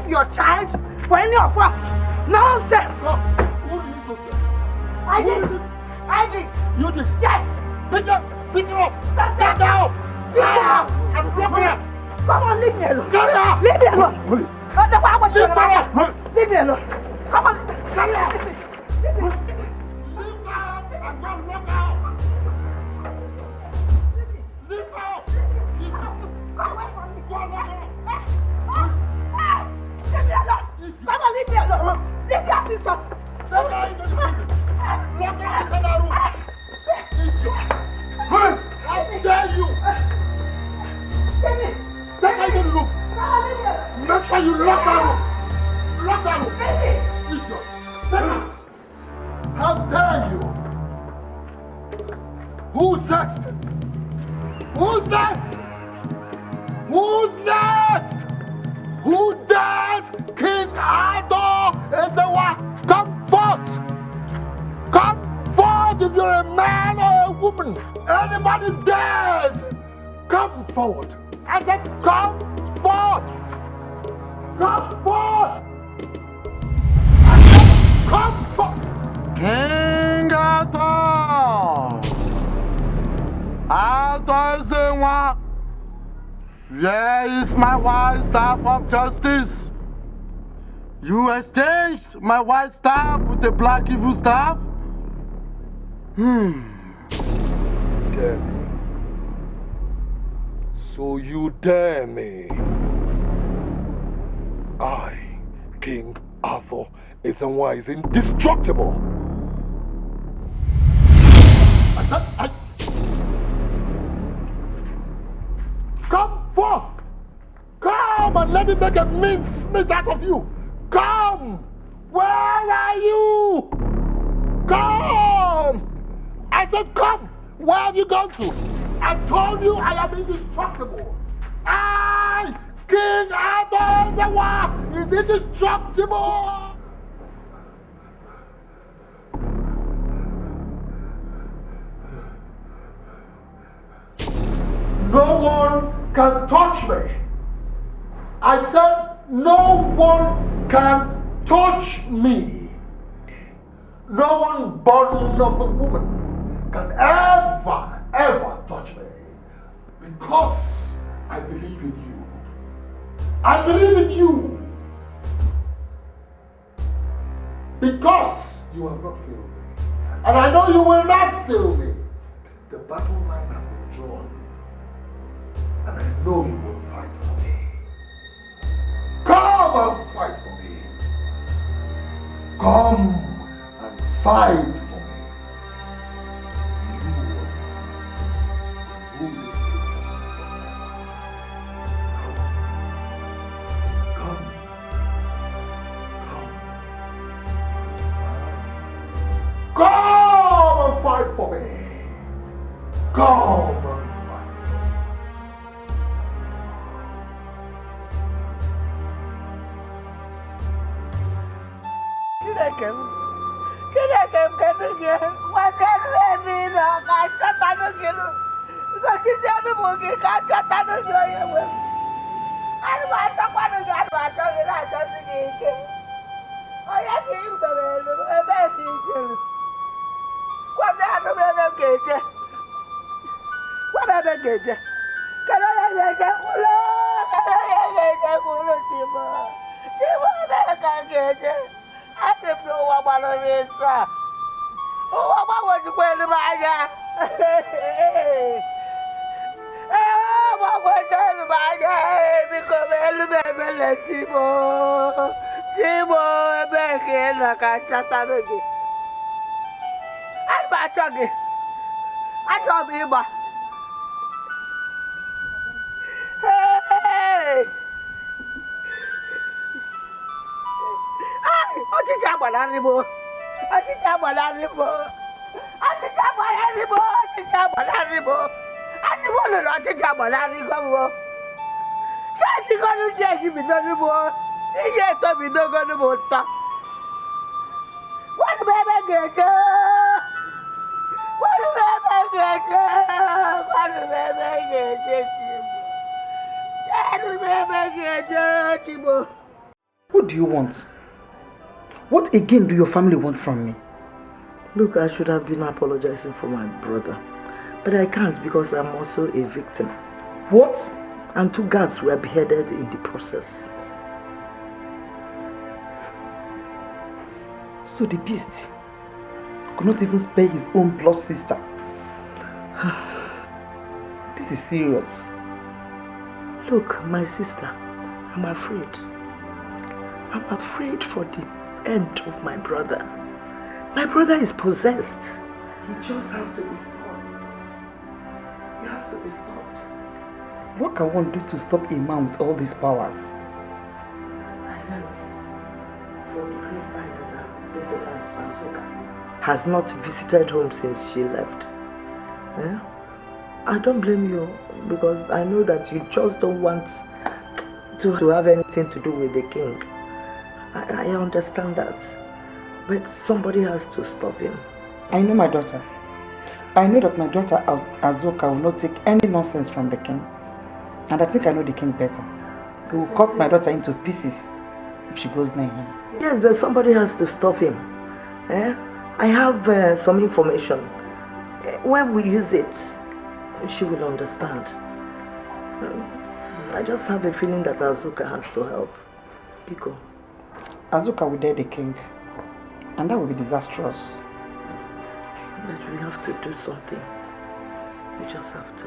Your child for any of us. Nonsense! Who did you say? I did. I did. You did? Yes! Pick it up! Stand down! Leave me alone! I'm blocking it! Come on, leave me alone! Carry her! Leave me alone! Leave me alone! Come on! Carry her! Leave me! Leave her and go lock her! Leave her! Go away from me! Go lock her! Leave me alone! Come on, leave me alone! Leave your sister! Take her into the prison! Lock her inside the room! Idiot! Hey! How dare you! Take her into the room! Make sure you lock that room! Lock that room! Idiot! Take her! How dare you! Who's next? Who's next? Who's next? Who dares King Ado Ezewa? Come forth! Come forth if you're a man or a woman! Anybody dares! Come forward! I said come forth! Come forth! I said come forth! King Ado! Ado Ezewa! Where is my white staff of justice? You exchanged my white staff with the black evil staff? Dare me. So you dare me. I, King Arthur, is indestructible. Come forth! Come and let me make a mincemeat out of you! Come! Where are you? Come! I said come! Where have you gone to? I told you I am indestructible. I, King Adozawa, is indestructible. No one can touch me. I said no one can touch me. No one born of a woman can ever touch me. Because I believe in you. I believe in you. Because you have not failed me. And I know you will not fail me. The battle line has been drawn. And I know you will fight for me. Come and fight for me. Come and fight for me. You will rule this kingdom. Come. Come and fight for me. Come and fight. Chineke kedu gị gwazienụ ebe ị nọ ka achọtanụ gị gosizienụ m gị ka achọtanụ gị onye nwe m. Ana m achọkwanụ gị, ana m achọ gị na-achọsi gị ike. Onye ka ị dobere ebe ka ị jere. Gwazienụ m ebe m ga-eje. Gwa m ebe m ga-eje. Kedu onye ga-eje kwụrụ? Kedu onye ga-eje kwụrụ Timo? Timo ebe ka m ga-eje. Asị m na ụwa gbara m ịsọ. Ụwa gbagwojukwelu m anya. Gbagwojukwelu m anya. Biko meelu m ebele Timo. Timo ebe ka ị nọ ka nchatanụ gị. Ana m achọ gị. Achọ m ịgba. Ọchịchị agbanarị m. Ọchịchị agbanarị m. Ọchịchị agbanarị m. Ọchịchị agbanarị m. Asị m ụlọ na ọchịchị agbanarịgo m. Chiedigonu ji ejibidonu m. Ihe etobidogonu m ụtọ. Gwanụ m ebe ga-eje. Gwanụ m ebe ga-eje. Gwanụ m ebe ga-eje Timo. Gwanụ m ebe ga-eje Timo. What do you want? What again do your family want from me? Look, I should have been apologizing for my brother. But I can't because I'm also a victim. What? And 2 guards were beheaded in the process. So the beast could not even spare his own blood sister. This is serious. Look, my sister, I'm afraid. I'm afraid for the end of my brother. My brother is possessed. He just has to be stopped. He has to be stopped. What can one do to stop a man with all these powers? I learned from the grapevine that Princess Azuka has not visited home since she left. Eh? I don't blame you because I know that you just don't want to have anything to do with the king. I understand that. But somebody has to stop him. I know my daughter. I know that my daughter Azuka will not take any nonsense from the king. And I think I know the king better. He will cut my daughter into pieces if she goes near him. Yes, but somebody has to stop him. Eh? I have some information. When we use it, she will understand. I just have a feeling that Azuka has to help. Etiko. Azuka will dare the king, and that will be disastrous. But we have to do something. We just have to.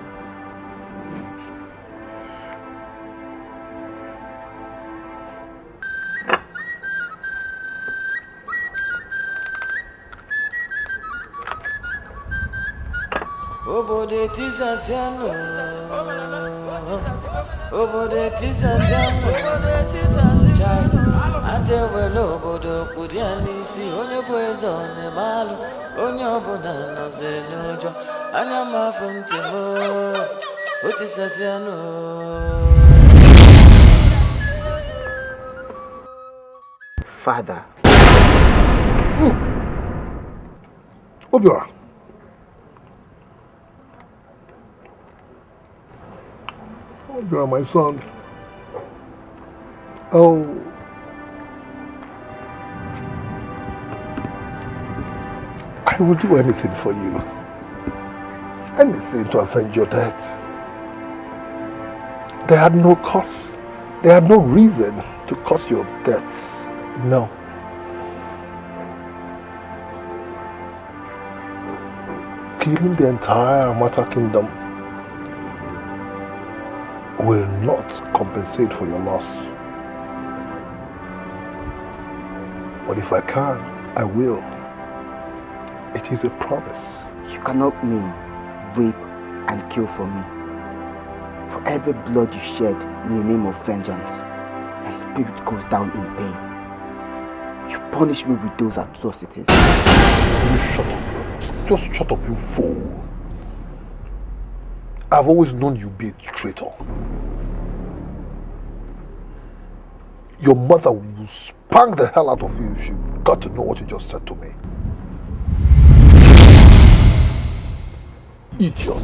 Obode tizaziano, obode tizaziano, ante welo obodo kudiani si onye bwezo ne malo, onye ọbụla nọzi n'ụjọ anya m afọ ntị m otisasianụ. Father. Obiora. Obiora, my son. Oh. I will do anything for you. Anything to avenge your death. They had no cause. They had no reason to cause your deaths. No. Killing the entire Amata kingdom will not compensate for your loss. But if I can, I will. It is a promise. You cannot mean rape and kill for me. For every blood you shed in the name of vengeance, my spirit goes down in pain. You punish me with those atrocities. Will you shut up? Just shut up, you fool. I've always known you be a traitor. Your mother will spank the hell out of you if she got to know what you just said to me. Idiot.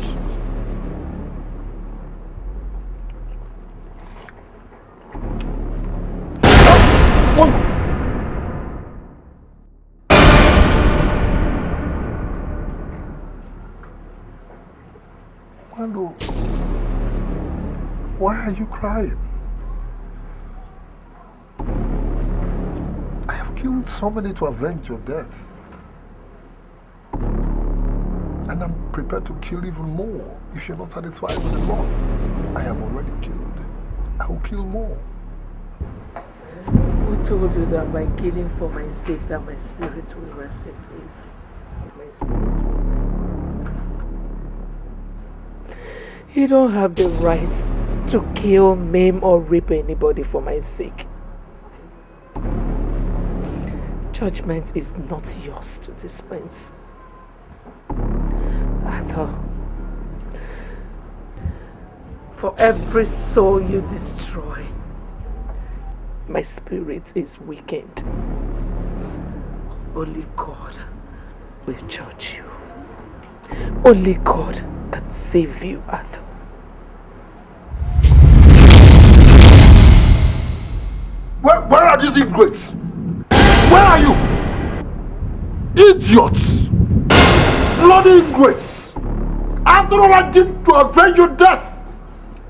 Wando, why are you crying? I have killed somebody to avenge your death. And I'm prepared to kill even more if you're not satisfied with the Lord. I have already killed. I will kill more. Who told you that by killing for my sake that my spirit will rest in peace? My spirit will rest in peace. You don't have the right to kill, maim, or rape anybody for my sake. Judgment is not yours to dispense. Arthur, for every soul you destroy, my spirit is weakened. Only God will judge you. Only God can save you, Arthur. Where are these ingrates? Where are you? Idiots! Bloody ingrates! After all I did to avenge your death,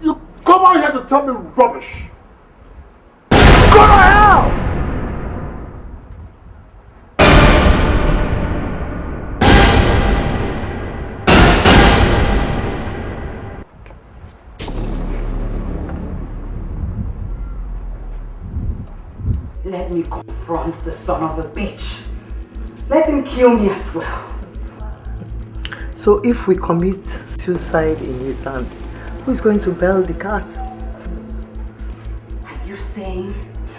you come out here to tell me rubbish. Go to hell! Let me confront the son of a bitch. Let him kill me as well. So if we commit suicide in his hands, who is going to bail the cat? Are you saying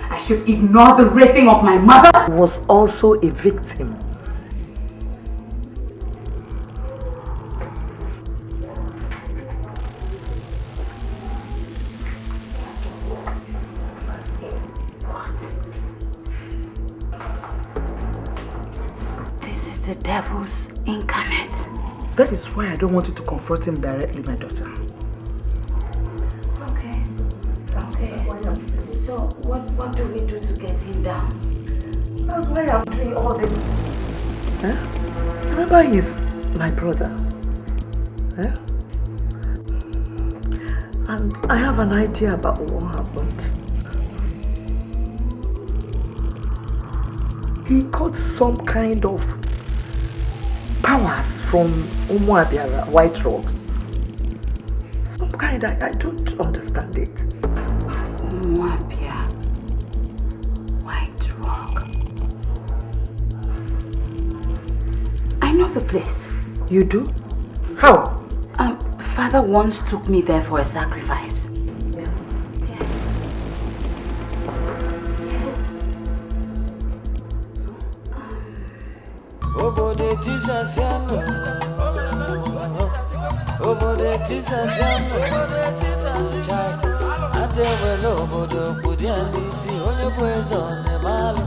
I should ignore the raping of my mother? I was also a victim. The devil's incarnate. That is why I don't want you to confront him directly, my daughter. Okay. So what do we do to get him down? That's why I'm doing all this. Huh? Remember, he's my brother. Huh? And I have an idea about what happened. He got some kind of powers from Umuabiara, White Rocks. Some kind, I don't understand it. Umuabia, White Rock. I know the place. You do? How? Father once took me there for a sacrifice. Yes. Obode tisasiano. Obode tisasiano. Chai. Atewelo obodo budiani si onye bwezo ne malu.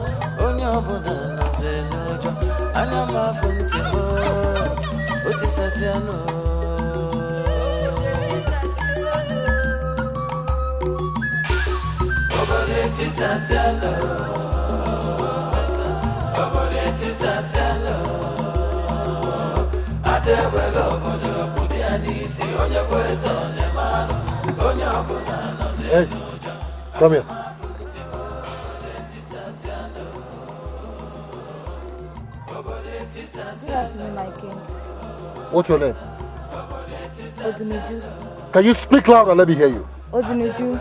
Onye obodo no se nojo. Anya mafuntimo. Otisasiano. Obode tisasiano. Obode tisasiano. Atewelo obodo budiani si onye bwezo ne malu. Hey, come here. Good afternoon, my king. What's your name? Odunuju. Can you speak loud and let me hear you? Odunuju.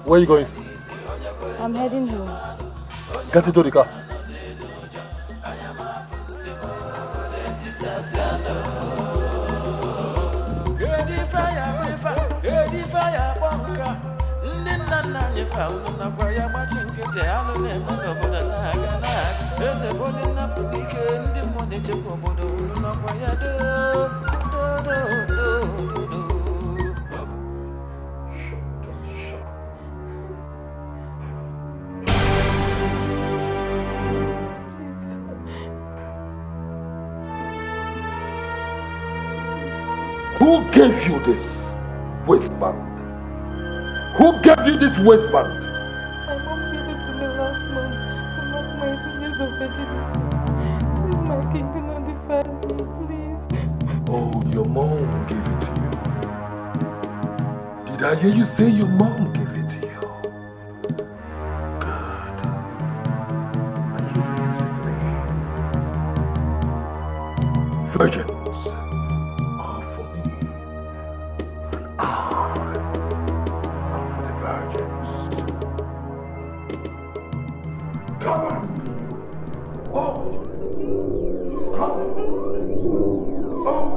Where are you going? I'm heading home. Get into the car. Who gave you this waistband? Who gave you this waistband? My mom gave it to me last month to mark my 18 years of virginity. Please, my king, do not defile me, please. Oh, your mom gave it to you. Did I hear you say your mom gave it to you? Good. And you listen to me. Virgins are for me. And I am for the virgins. Come on. Oh. Come on. Oh.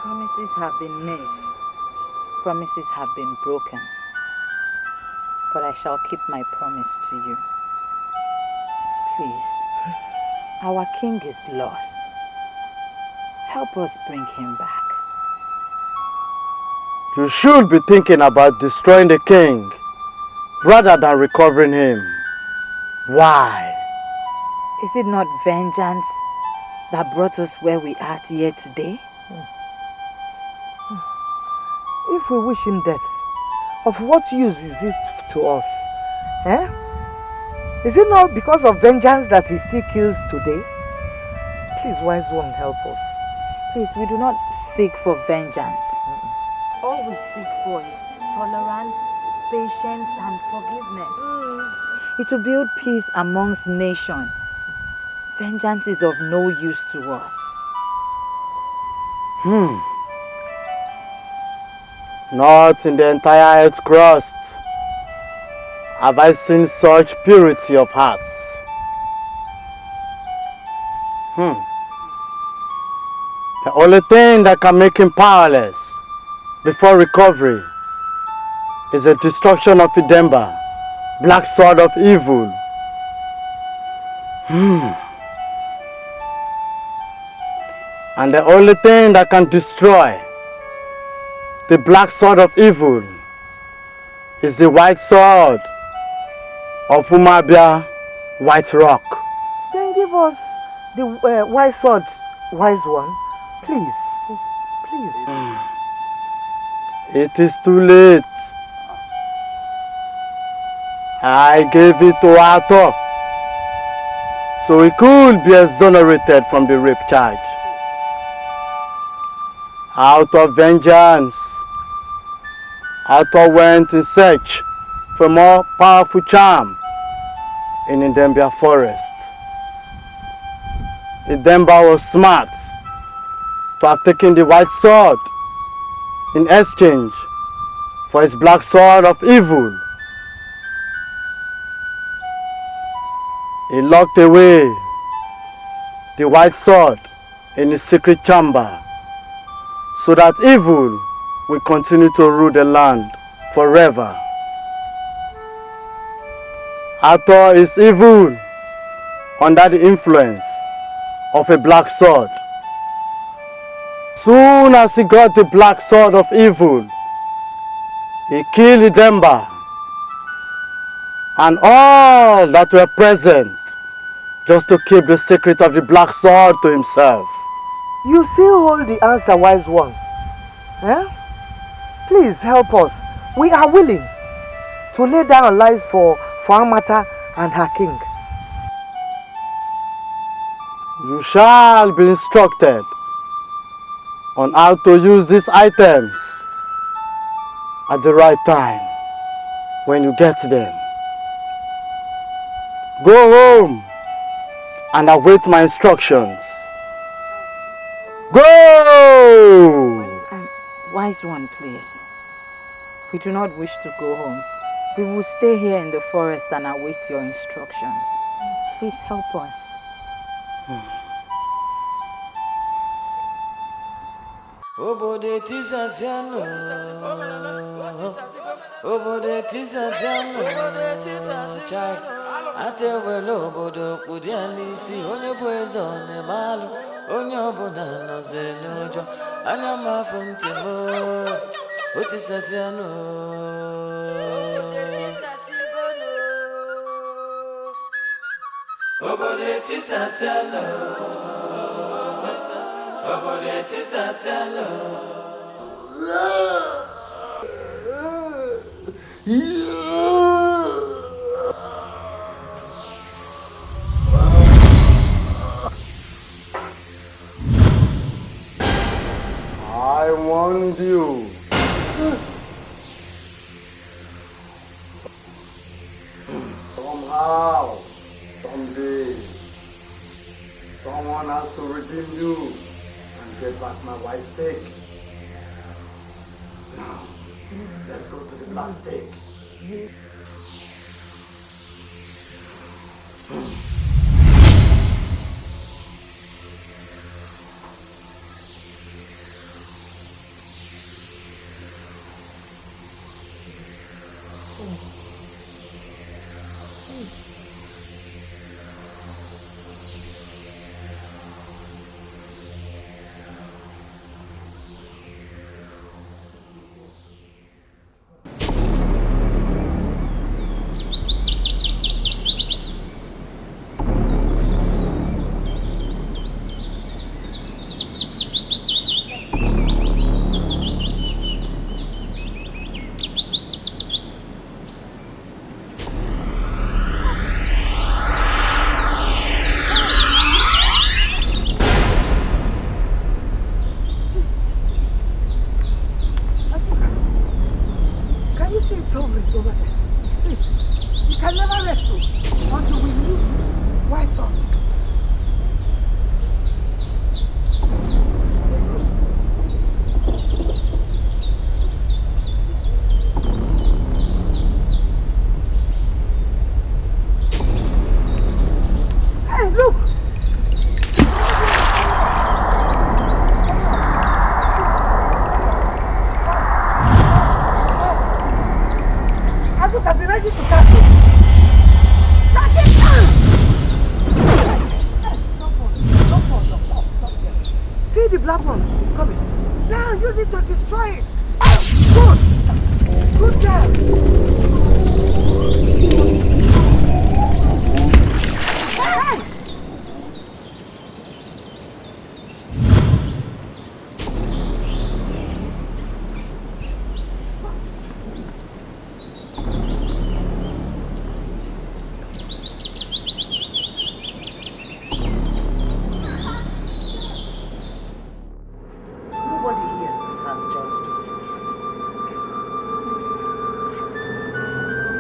Promises have been made, promises have been broken, but I shall keep my promise to you. Please, our king is lost. Help us bring him back. You should be thinking about destroying the king rather than recovering him. Why? Is it not vengeance that brought us where we are here today? If we wish him death, of what use is it to us? Eh? Is it not because of vengeance that he still kills today? Please, wise one, help us. Please, we do not seek for vengeance. All we seek for is tolerance, patience, and forgiveness. It will build peace amongst nations. Vengeance is of no use to us. Not in the entire earth crust have I seen such purity of hearts. The only thing that can make him powerless before recovery is the destruction of Idemba, black sword of evil. And the only thing that can destroy the black sword of evil is the white sword of Umabia, White Rock. Then give us the white sword, wise one. Please. Please. It is too late. I gave it to Arthur so he could be exonerated from the rape charge. Out of vengeance, Arthur went in search for a more powerful charm in Idembia forest. Idemba was smart to have taken the white sword in exchange for his black sword of evil. He locked away the white sword in his secret chamber so that evil will continue to rule the land forever. Arthur is evil under the influence of a black sword. Soon as he got the black sword of evil, he killed Idemba and all that were present just to keep the secret of the black sword to himself. You still hold the answer, wise one. Eh? Please help us. We are willing to lay down our lives for Amata and her king. You shall be instructed on how to use these items at the right time when you get them. Go home and await my instructions. Go! Wise one, please. We do not wish to go home. We will stay here in the forest and await your instructions. Please help us. Obode tisaziano, obode tisaziano, chai. Ate welo obodo kudiani si onye bwezo ne malu, onye oboda no zenojo, anya mafentimo, otisaziano. Obode tisaziano. I warned you. Somehow, someday, someone has to redeem you. Get back my white steak. Now, let's go to the black steak. It's over. See, you can never rest until we leave. Why, son? Hey, look! I've been ready to catch it. Catch it! Don't fall. See the black one is coming. Now use it to destroy it. Good job. Hey!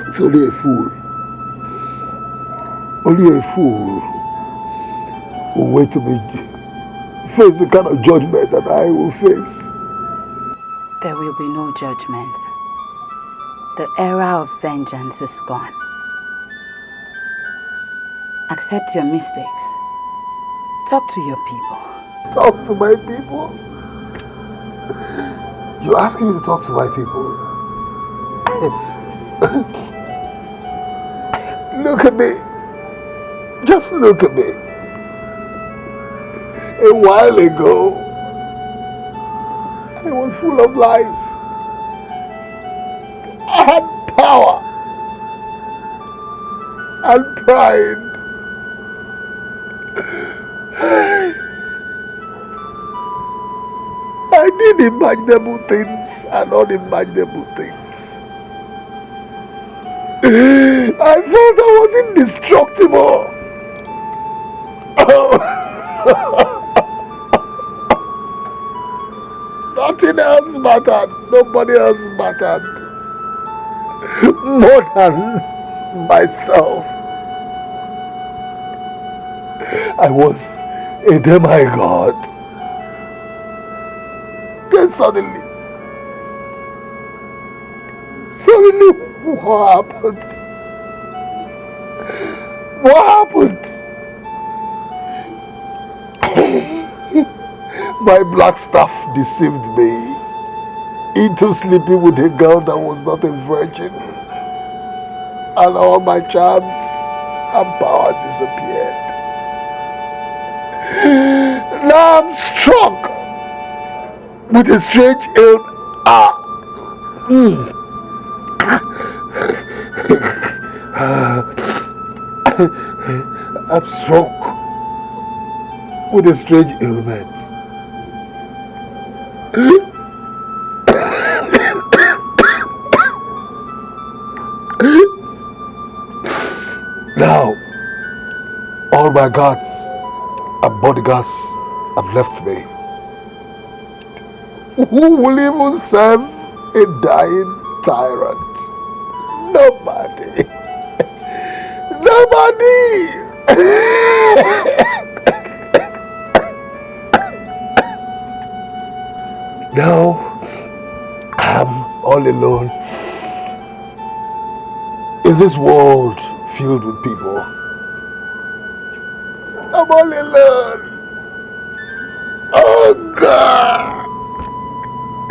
It's only a fool. Only a fool will wait to face the kind of judgment that I will face. There will be no judgment. The era of vengeance is gone. Accept your mistakes. Talk to your people. Talk to my people? You're asking me to talk to my people? Look at me. Just look at me. A while ago, I was full of life. I had power and pride. I did imaginable things and unimaginable things. I felt I was indestructible. Nothing else mattered. Nobody else mattered. More than myself. I was a demigod. Then suddenly, what happened? What happened? My black staff deceived me into sleeping with a girl that was not a virgin. And all my charms and power disappeared. Now I'm struck with a strange I'm struck with a strange ailment. Now, all my guards and bodyguards have left me. Who will even serve a dying tyrant? Nobody. Nobody! Now, I'm all alone in this world filled with people. I'm all alone. Oh God!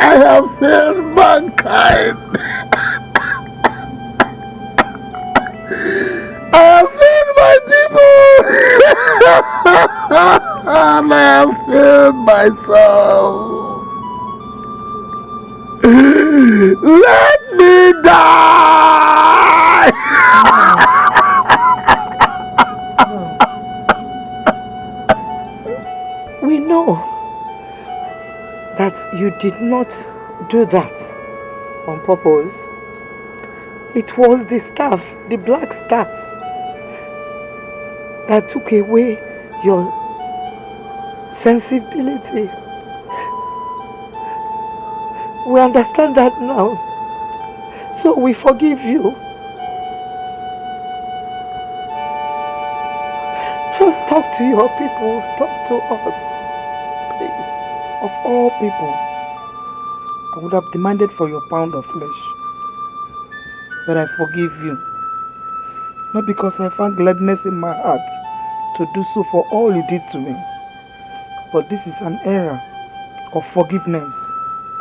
I have failed mankind. I have failed my people. And I have failed myself. Let me die! We know that you did not do that on purpose. It was the staff, the black staff, that took away your sensibility. We understand that now. So we forgive you. Just talk to your people. Talk to us. Please. Of all people, I would have demanded for your pound of flesh. But I forgive you. Not because I found gladness in my heart to do so for all you did to me. But this is an era of forgiveness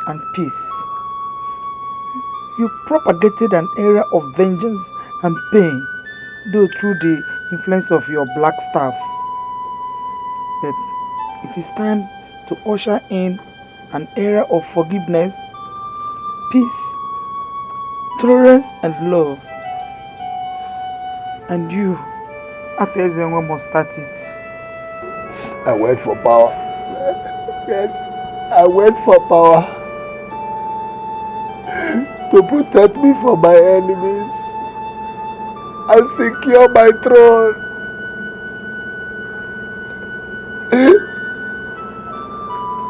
and peace. You propagated an era of vengeance and pain, though through the influence of your black staff. But it is time to usher in an era of forgiveness, peace, tolerance and love. And you, Atezenwa, must start it. I went for power. Yes, I went for power to protect me from my enemies and secure my throne.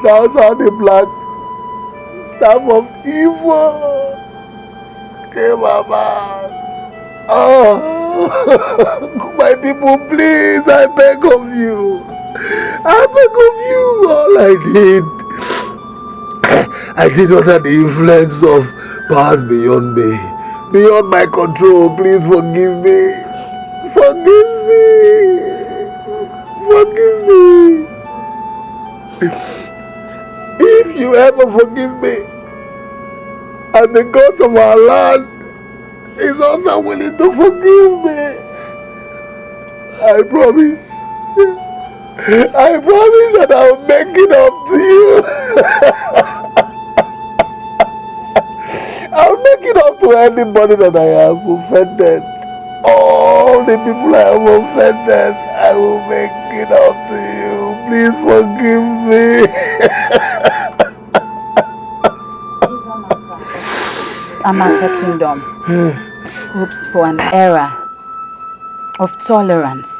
That's how the black staff of evil came about. Oh, my people, please, I beg of you. I beg of you. All I did under the influence of powers beyond me, beyond my control. Please forgive me. Forgive me. Forgive me. If you ever forgive me, and the God of our land is also willing to forgive me, I promise. I promise that I'll make it up to you. I'll make it up to anybody that I have offended. All the people I have offended, I will make it up to you. Please forgive me. Amata Kingdom hopes for an era of tolerance,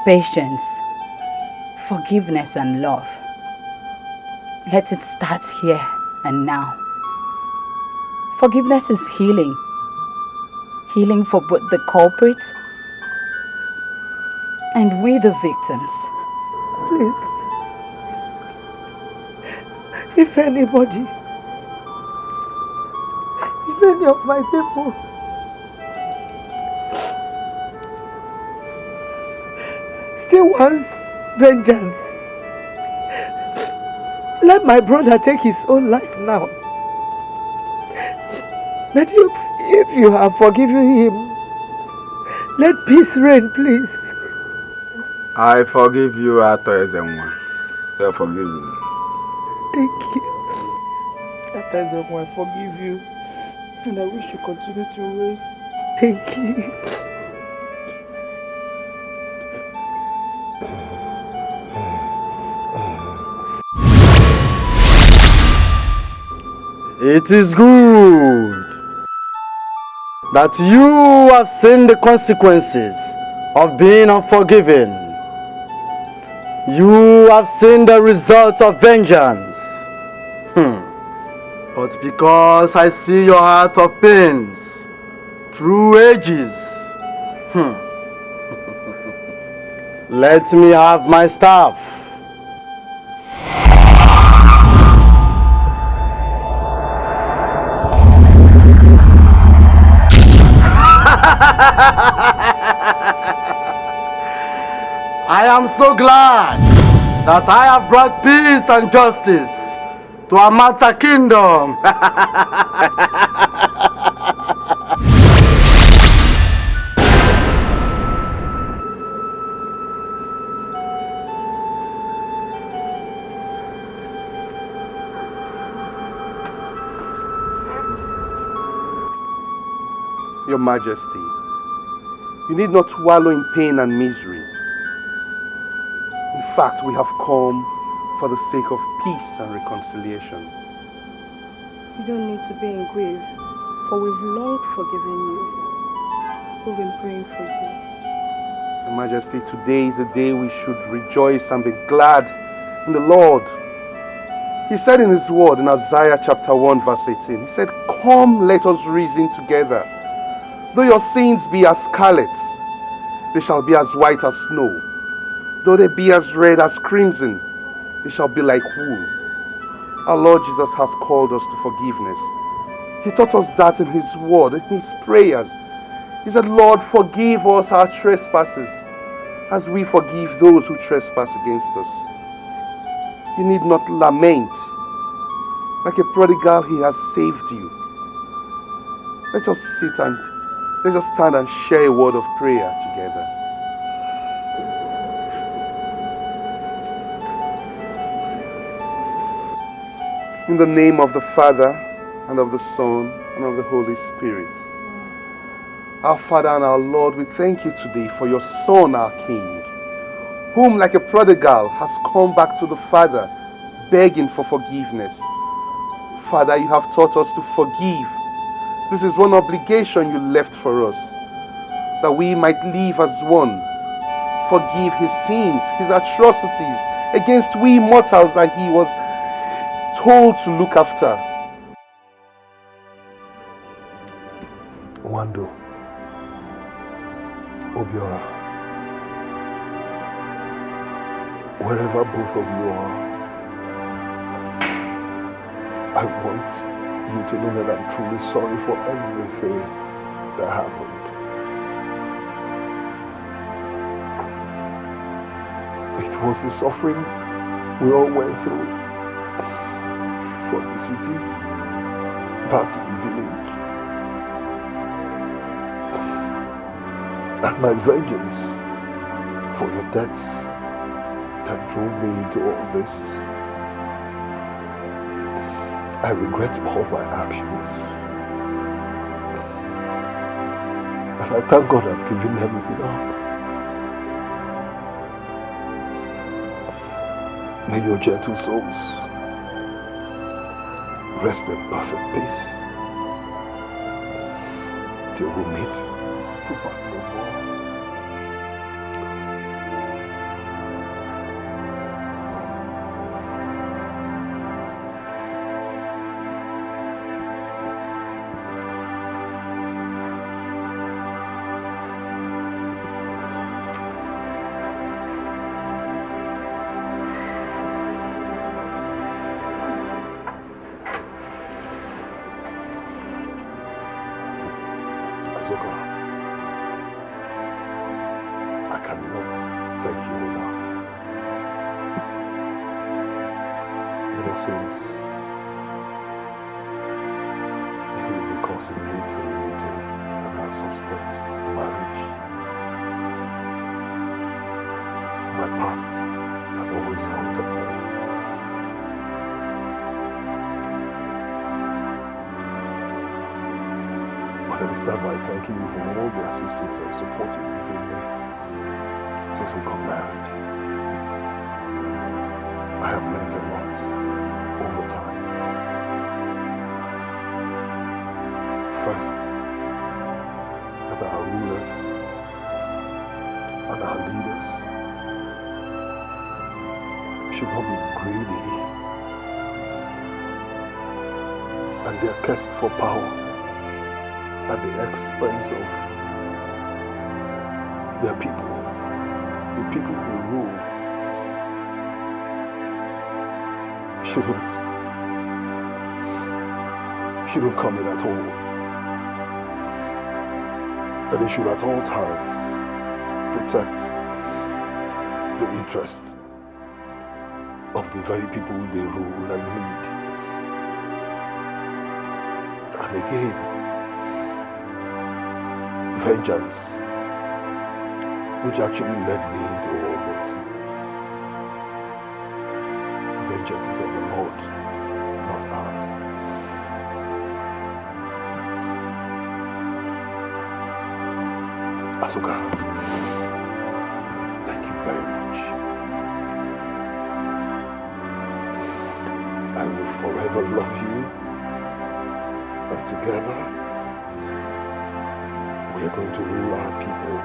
patience, forgiveness and love. Let it start here and now. Forgiveness is healing. Healing for both the culprits and we the victims. Please. If anybody, if any of my people still wants vengeance, let my brother take his own life now. But if you have forgiven him, let peace reign, please. I forgive you, Ato Ezenwa. I forgive you. Thank you. Ato Ezenwa, I forgive you. And I wish you continue to reign. Thank you. It is good that you have seen the consequences of being unforgiving. You have seen the results of vengeance. But because I see your heart of pains through ages, let me have my staff. I am so glad that I have brought peace and justice to Amata Kingdom. Your Majesty, you need not wallow in pain and misery. In fact, we have come for the sake of peace and reconciliation. You don't need to be in grief, for we've long forgiven you. We've been praying for you. Your Majesty, today is the day we should rejoice and be glad in the Lord. He said in his word in Isaiah chapter 1 verse 18, he said, "Come, let us reason together. Though your sins be as scarlet, they shall be as white as snow. Though they be as red as crimson, they shall be like wool." Our Lord Jesus has called us to forgiveness. He taught us that in his word, in his prayers. He said, "Lord, forgive us our trespasses as we forgive those who trespass against us." You need not lament. Like a prodigal, he has saved you. Let us stand and share a word of prayer together. In the name of the Father, and of the Son, and of the Holy Spirit. Our Father and our Lord, we thank you today for your Son, our King, whom like a prodigal has come back to the Father, begging for forgiveness. Father, you have taught us to forgive. This is one obligation you left for us, that we might live as one. Forgive his sins, his atrocities against we mortals that he was told to look after. Wando, Obiora, wherever both of you are, I want you to know that I'm truly sorry for everything that happened. It was the suffering we all went through, from the city back to the village. And my vengeance for your deaths that drove me into all this. I regret all my actions. And I thank God I've given everything up. May your gentle souls rest in perfect peace till we meet to part no more. I cannot thank you enough. Since it will reconciliate the meeting and our subsequent marriage, my past has always haunted me. But let me start by thanking you for all the assistance and support you've given me since we got married. I have learned a lot over time. First, that our rulers and our leaders should not be greedy and their quest for power at the expense of their people, the people they rule. Shouldn't come in at all. That they should at all times protect the interests of the very people they rule and lead. And again, vengeance, which actually led me into all this. Vengeance is of the Lord, not ours. Asuka, thank you very much. I will forever love you, and together we are going to rule our people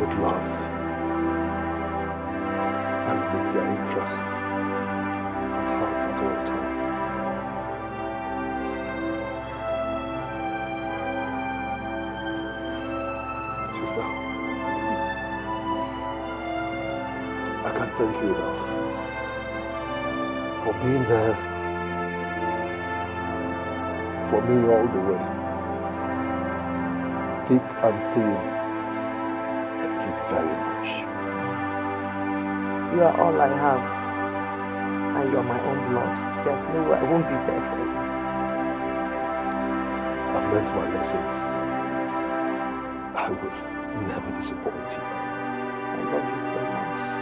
with love and with their interest at heart. can't thank you enough for being there for me all the way. Thick and thin. Thank you very much. You are all I have. And you're my own blood. There's no way I won't be there for you. I've learned my lessons. I would never disappoint you. I love you so much.